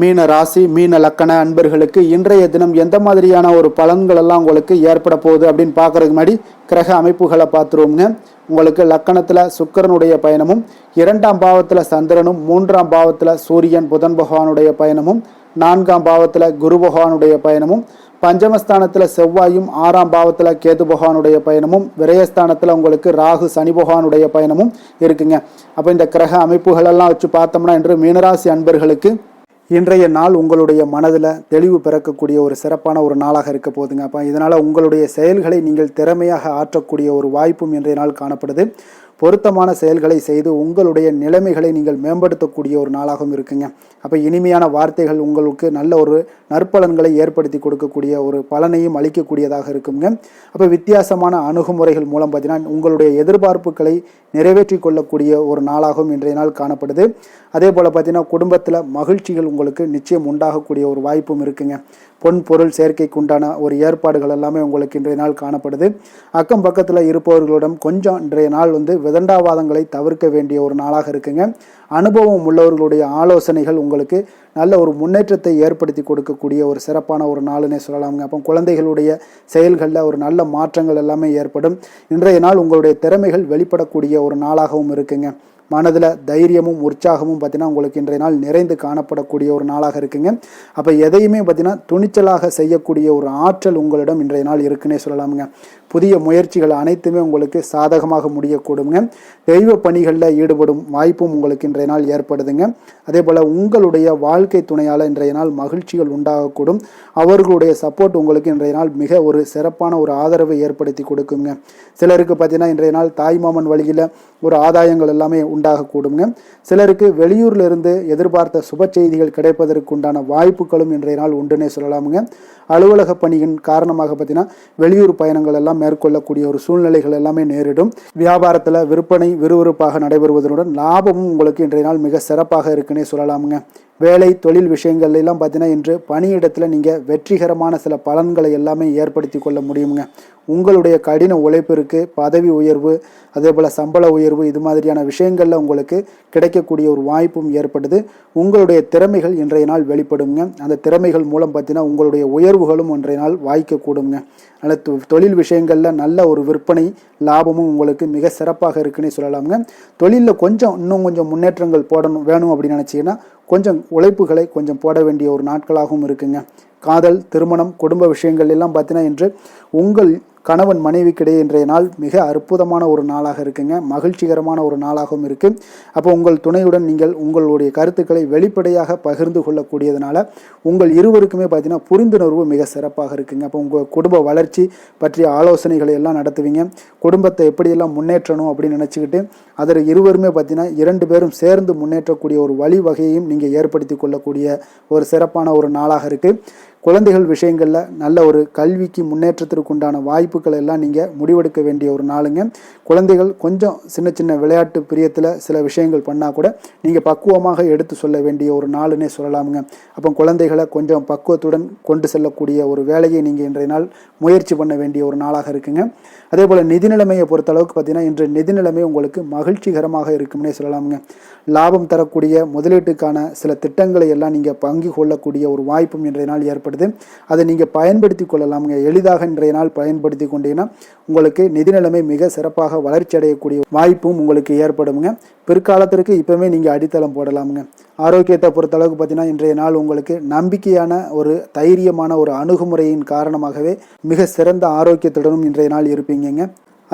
மீன ராசி மீன லக்கண அன்பர்களுக்கு இன்றைய தினம் எந்த மாதிரியான ஒரு பலன்கள் எல்லாம் உங்களுக்கு ஏற்பட போகுது அப்படின்னு பார்க்கறதுக்கு முன்னாடி கிரக அமைப்புகளை பார்த்துருவோங்க. உங்களுக்கு லக்கணத்தில் சுக்கிரனுடைய பயணமும், 2ஆம் பாவத்தில் சந்திரனும், 3ஆம் பாவத்தில் சூரியன் புதன் பகவானுடைய பயணமும், 4ஆம் பாவத்தில் குரு பகவானுடைய பயணமும், பஞ்சமஸ்தானத்தில் செவ்வாயும், 6ஆம் பாவத்தில் கேது பகவானுடைய பயணமும், விரயஸ்தானத்தில் உங்களுக்கு ராகு சனி பகவானுடைய பயணமும் இருக்குங்க. அப்போ இந்த கிரக அமைப்புகளெல்லாம் வச்சு பார்த்தோம்னா இன்று மீனராசி அன்பர்களுக்கு இன்றைய நாள் உங்களுடைய மனதில் தெளிவு பிறக்கக்கூடிய ஒரு சிறப்பான ஒரு நாளாக இருக்க போகுதுங்க. அப்போ இதனால் உங்களுடைய செயல்களை நீங்கள் திறமையாக ஆற்றக்கூடிய ஒரு வாய்ப்பும் இன்றைய நாள் காணப்படுது. பொருத்தமான செயல்களை செய்து உங்களுடைய நிலைமைகளை நீங்கள் மேம்படுத்தக்கூடிய ஒரு நாளாகவும் இருக்குங்க. அப்போ இனிமையான வார்த்தைகள் உங்களுக்கு நல்ல ஒரு நற்பலன்களை ஏற்படுத்தி கொடுக்கக்கூடிய ஒரு பலனையும் அளிக்கக்கூடியதாக இருக்குங்க. அப்போ வித்தியாசமான அணுகுமுறைகள் மூலம் பார்த்தீங்கன்னா உங்களுடைய எதிர்பார்ப்புகளை நிறைவேற்றி கொள்ளக்கூடிய ஒரு நாளாகவும் இன்றைய நாள் காணப்படுது. அதே போல் பார்த்தீங்கன்னா குடும்பத்தில் மகிழ்ச்சிகள் உங்களுக்கு நிச்சயம் உண்டாகக்கூடிய ஒரு வாய்ப்பும் இருக்குங்க. பொன் பொருள் சேர்க்கைக்கு உண்டான ஒரு ஏற்பாடுகள் எல்லாமே உங்களுக்கு இன்றைய நாள் காணப்படுது. அக்கம் பக்கத்தில் இருப்பவர்களிடம் கொஞ்சம் இன்றைய நாள் விதண்டாவாதங்களை தவிர்க்க வேண்டிய ஒரு நாளாக இருக்குங்க. அனுபவம் உள்ளவர்களுடைய ஆலோசனைகள் உங்களுக்கு நல்ல ஒரு முன்னேற்றத்தை ஏற்படுத்தி கொடுக்கக்கூடிய ஒரு சிறப்பான ஒரு நாளுன்னே சொல்லலாமுங்க. அப்போ குழந்தைகளுடைய செயல்களில் ஒரு நல்ல மாற்றங்கள் எல்லாமே ஏற்படும். இன்றைய நாள் உங்களுடைய திறமைகள் வெளிப்படக்கூடிய ஒரு நாளாகவும் இருக்குங்க. மனதில் தைரியமும் உற்சாகமும் பார்த்தீங்கன்னா உங்களுக்கு இன்றைய நாள் நிறைந்து காணப்படக்கூடிய ஒரு நாளாக இருக்குங்க. அப்போ எதையுமே பார்த்தீங்கன்னா துணிச்சலாக செய்யக்கூடிய ஒரு ஆற்றல் உங்களிடம் இன்றைய நாள் இருக்குன்னே சொல்லலாமுங்க. புதிய முயற்சிகள் அனைத்துமே உங்களுக்கு சாதகமாக முடியக்கூடுங்க. தெய்வ பணிகளில் ஈடுபடும் வாய்ப்பும் உங்களுக்கு இன்றைய நாள் ஏற்படுதுங்க. அதே போல் உங்களுடைய வாழ்க்கை துணையால் இன்றைய நாள் மகிழ்ச்சிகள் உண்டாகக்கூடும். அவர்களுடைய சப்போர்ட் உங்களுக்கு இன்றைய நாள் மிக ஒரு சிறப்பான ஒரு ஆதரவை ஏற்படுத்தி கொடுக்குங்க. சிலருக்கு பார்த்தீங்கன்னா இன்றைய நாள் தாய்மாமன் வழியில் ஒரு ஆதாயங்கள் எல்லாமே உண்டாகக்கூடுங்க. சிலருக்கு வெளியூரில் இருந்து எதிர்பார்த்த சுப செய்திகள் கிடைப்பதற்கு உண்டான வாய்ப்புகளும் இன்றைய நாள் உண்டுன்னே சொல்லலாமுங்க. அலுவலக பணியின் காரணமாக பார்த்தீங்கன்னா வெளியூர் பயணங்கள் எல்லாம் மேற்கொள்ளக்கூடிய ஒரு சூழ்நிலைகள் எல்லாமே நேரிடும். வியாபாரத்தில் விற்பனை விறுவிறுப்பாக நடைபெறுவதனுடன் லாபமும் உங்களுக்கு இன்றைய நாள் மிக சிறப்பாக இருக்குன்னே சொல்லலாமுங்க. வேலை தொழில் விஷயங்கள் எல்லாம் பார்த்தீங்கன்னா இன்று பணியிடத்தில் நீங்கள் வெற்றிகரமான சில பலன்களை எல்லாமே ஏற்படுத்தி கொள்ள முடியுங்க. உங்களுடைய கடின உழைப்பிற்கு பதவி உயர்வு, அதே போல் சம்பள உயர்வு, இது மாதிரியான விஷயங்களில் உங்களுக்கு கிடைக்கக்கூடிய ஒரு வாய்ப்பும் ஏற்படுது. உங்களுடைய திறமைகள் இன்றைய நாள் வெளிப்படுங்க. அந்த திறமைகள் மூலம் பார்த்தீங்கன்னா உங்களுடைய உயர்வுகளும் இன்றைய நாள் வாய்க்கக்கூடுங்க. அதனால் தொழில் விஷயங்களில் நல்ல ஒரு விற்பனை லாபமும் உங்களுக்கு மிக சிறப்பாக இருக்குன்னே சொல்லலாமுங்க. தொழிலில் இன்னும் கொஞ்சம் முன்னேற்றங்கள் வேணும் அப்படின்னு நினச்சிங்கன்னா கொஞ்சம் உழைப்புகளை கொஞ்சம் போட வேண்டிய ஒரு நாட்களாகவும் இருக்குங்க. காதல், திருமணம், குடும்ப விஷயங்கள் எல்லாம் பார்த்தீங்கன்னா இன்று உங்கள் கணவன் மனைவிக்கிடையே இன்றைய நாள் மிக அற்புதமான ஒரு நாளாக இருக்குங்க. மகிழ்ச்சிகரமான ஒரு நாளாகவும் இருக்குது. அப்போ உங்கள் துணையுடன் நீங்கள் உங்களுடைய கருத்துக்களை வெளிப்படையாக பகிர்ந்து கொள்ளக்கூடியதுனால உங்கள் இருவருக்குமே பார்த்தீங்கன்னா புரிந்துணர்வு மிக சிறப்பாக இருக்குங்க. அப்போ உங்கள் குடும்ப வளர்ச்சி பற்றிய ஆலோசனைகளை எல்லாம் நடத்துவீங்க. குடும்பத்தை எப்படியெல்லாம் முன்னேற்றணும் அப்படின்னு நினச்சிக்கிட்டு அதில் இருவருமே பார்த்தீங்கன்னா 2 பேரும் சேர்ந்து முன்னேற்றக்கூடிய ஒரு வழிவகையையும் நீங்கள் ஏற்படுத்தி கொள்ளக்கூடிய ஒரு சிறப்பான ஒரு நாளாக இருக்குது. குழந்தைகள் விஷயங்களில் நல்ல ஒரு கல்விக்கு முன்னேற்றத்திற்கு உண்டான வாய்ப்புகள் எல்லாம் நீங்கள் முடிவெடுக்க வேண்டிய ஒரு நாளுங்க. குழந்தைகள் கொஞ்சம் சின்ன சின்ன விளையாட்டு பிரியத்தில் சில விஷயங்கள் பண்ணால் கூட நீங்கள் பக்குவமாக எடுத்து சொல்ல வேண்டிய ஒரு நாளுன்னே சொல்லலாமுங்க. அப்போ குழந்தைகளை கொஞ்சம் பக்குவத்துடன் கொண்டு செல்லக்கூடிய ஒரு வேலையை நீங்கள் இன்றைய நாள் முயற்சி பண்ண வேண்டிய ஒரு நாளாக இருக்குங்க. அதே போல் நிதி நிலைமையை பொறுத்தளவுக்கு பார்த்தீங்கன்னா இன்று நிதி நிலைமை உங்களுக்கு மகிழ்ச்சிகரமாக இருக்கும்னே சொல்லலாமுங்க. லாபம் தரக்கூடிய முதலீட்டுக்கான சில திட்டங்களை எல்லாம் நீங்கள் பங்கு கொள்ளக்கூடிய ஒரு வாய்ப்பும் இன்றைய நாள் ஏற்படுது. அதை நீங்கள் பயன்படுத்தி கொள்ளலாமுங்க. எளிதாக இன்றைய நாள் பயன்படுத்தி கொண்டீங்கன்னா உங்களுக்கு நிதி நிலைமை மிக சிறப்பாக வளர்ச்சி அடையக்கூடிய வாய்ப்பும் உங்களுக்கு ஏற்படுங்க. பிற்காலத்திற்கு இப்போவே நீங்கள் அடித்தளம் போடலாமுங்க. ஆரோக்கியத்தை பொறுத்தளவுக்கு பார்த்தீங்கன்னா இன்றைய நாள் உங்களுக்கு நம்பிக்கையான ஒரு தைரியமான ஒரு அணுகுமுறையின் காரணமாகவே மிக சிறந்த ஆரோக்கியத்துடனும் இன்றைய நாள் இருப்பீங்க.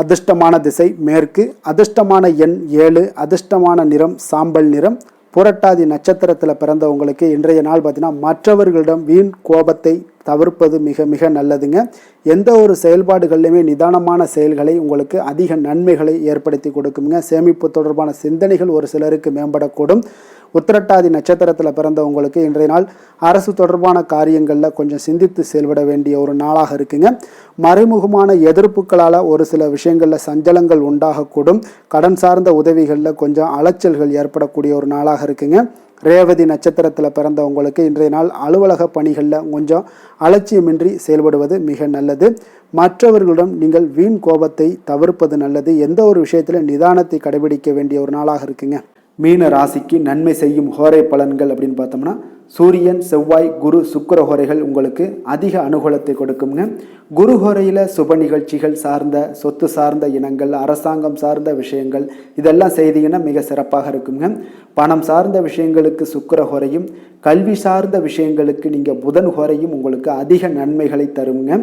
அதிர்ஷ்டமான திசை மேற்கு, அதிர்ஷ்டமான எண் 7, அதிர்ஷ்டமான நிறம் சாம்பல் நிறம், புரட்டாதி நட்சத்திரத்தில் பிறந்தவங்களுக்கு இன்றைய நாள் பார்த்தீங்கன்னா மற்றவர்களிடம் வீண் கோபத்தை தவிர்ப்பது மிக மிக நல்லதுங்க. எந்த ஒரு செயல்பாடுகள்லையுமே நிதானமான செயல்களை உங்களுக்கு அதிக நன்மைகளை ஏற்படுத்தி கொடுக்குங்க. சேமிப்பு தொடர்பான சிந்தனைகள் ஒரு சிலருக்கு மேம்படக்கூடும். உத்திரட்டாதி நட்சத்திரத்தில் பிறந்தவங்களுக்கு இன்றைய நாள் அரசு தொடர்பான காரியங்களில் கொஞ்சம் சிந்தித்து செயல்பட வேண்டிய ஒரு நாளாக இருக்குங்க. மறைமுகமான எதிர்ப்புகளால் ஒரு சில விஷயங்களில் சஞ்சலங்கள் உண்டாகக்கூடும். கடன் சார்ந்த உதவிகளில் கொஞ்சம் அலைச்சல்கள் ஏற்படக்கூடிய ஒரு நாளாக இருக்குங்க. ரேவதி நட்சத்திரத்தில் பிறந்தவங்களுக்கு இன்றைய நாள் அலுவலக பணிகளில் கொஞ்சம் அலட்சியமின்றி செயல்படுவது மிக நல்லது. மற்றவர்களிடம் நீங்கள் வீண் கோபத்தை தவிர்ப்பது நல்லது. எந்த ஒரு விஷயத்தில் நிதானத்தை கடைபிடிக்க வேண்டிய ஒரு நாளாக இருக்குங்க. மீன ராசிக்கு நன்மை செய்யும் ஹோரை பலன்கள் அப்படின்னு பார்த்தோம்னா சூரியன், செவ்வாய், குரு, சுக்கிர ஹோரைகள் உங்களுக்கு அதிக அனுகூலத்தை கொடுக்குங்க. குரு ஹோரையில் சுப நிகழ்ச்சிகள் சார்ந்த, சொத்து சார்ந்த இனங்கள், அரசாங்கம் சார்ந்த விஷயங்கள் இதெல்லாம் செய்தீங்கன்னா மிக சிறப்பாக இருக்குங்க. பணம் சார்ந்த விஷயங்களுக்கு சுக்கிர ஹோரையும், கல்வி சார்ந்த விஷயங்களுக்கு நீங்கள் புதன் ஹோரையும் உங்களுக்கு அதிக நன்மைகளை தருங்க.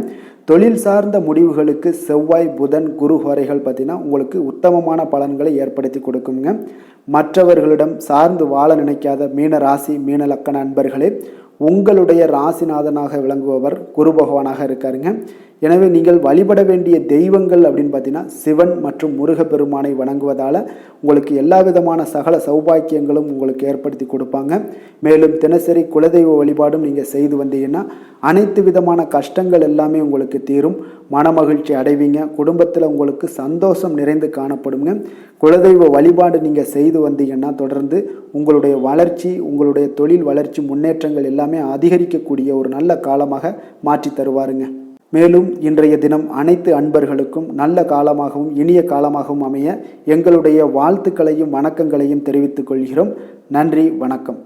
தொழில் சார்ந்த முடிவுகளுக்கு செவ்வாய், புதன், குரு ஹோரைகள் பார்த்தீங்கன்னா உங்களுக்கு உத்தமமான பலன்களை ஏற்படுத்தி கொடுக்குங்க. மற்றவர்களிடம் சார்ந்து வாழ நினைக்காத மீன ராசி, மீன லக்கண அன்பர்களே, உங்களுடைய ராசிநாதனாக விளங்குபவர் குரு பகவானாக இருக்காருங்க. எனவே நீங்கள் வழிபட வேண்டிய தெய்வங்கள் அப்படின்னு பார்த்தீங்கன்னா சிவன் மற்றும் முருகப்பெருமானை வணங்குவதால் உங்களுக்கு எல்லா விதமான சகல சௌபாக்கியங்களும் உங்களுக்கு ஏற்படுத்தி கொடுப்பாங்க. மேலும் தினசரி குலதெய்வ வழிபாடும் நீங்கள் செய்து வந்தீங்கன்னா அனைத்து விதமான கஷ்டங்கள் எல்லாமே உங்களுக்கு தீரும். மனமகிழ்ச்சி அடைவீங்க. குடும்பத்தில் உங்களுக்கு சந்தோஷம் நிறைந்து காணப்படுங்க. குலதெய்வ வழிபாடு நீங்கள் செய்து வந்தீங்கன்னா தொடர்ந்து உங்களுடைய வளர்ச்சி, உங்களுடைய தொழில் வளர்ச்சி, முன்னேற்றங்கள் எல்லாமே அதிகரிக்கக்கூடிய ஒரு நல்ல காலமாக மாற்றி தருவாருங்க. மேலும் இன்றைய தினம் அனைத்து அன்பர்களுக்கும் நல்ல காலமாகவும் இனிய காலமாகவும் அமைய எங்களுடைய வாழ்த்துக்களையும் வணக்கங்களையும் தெரிவித்துக் கொள்கிறோம். நன்றி, வணக்கம்.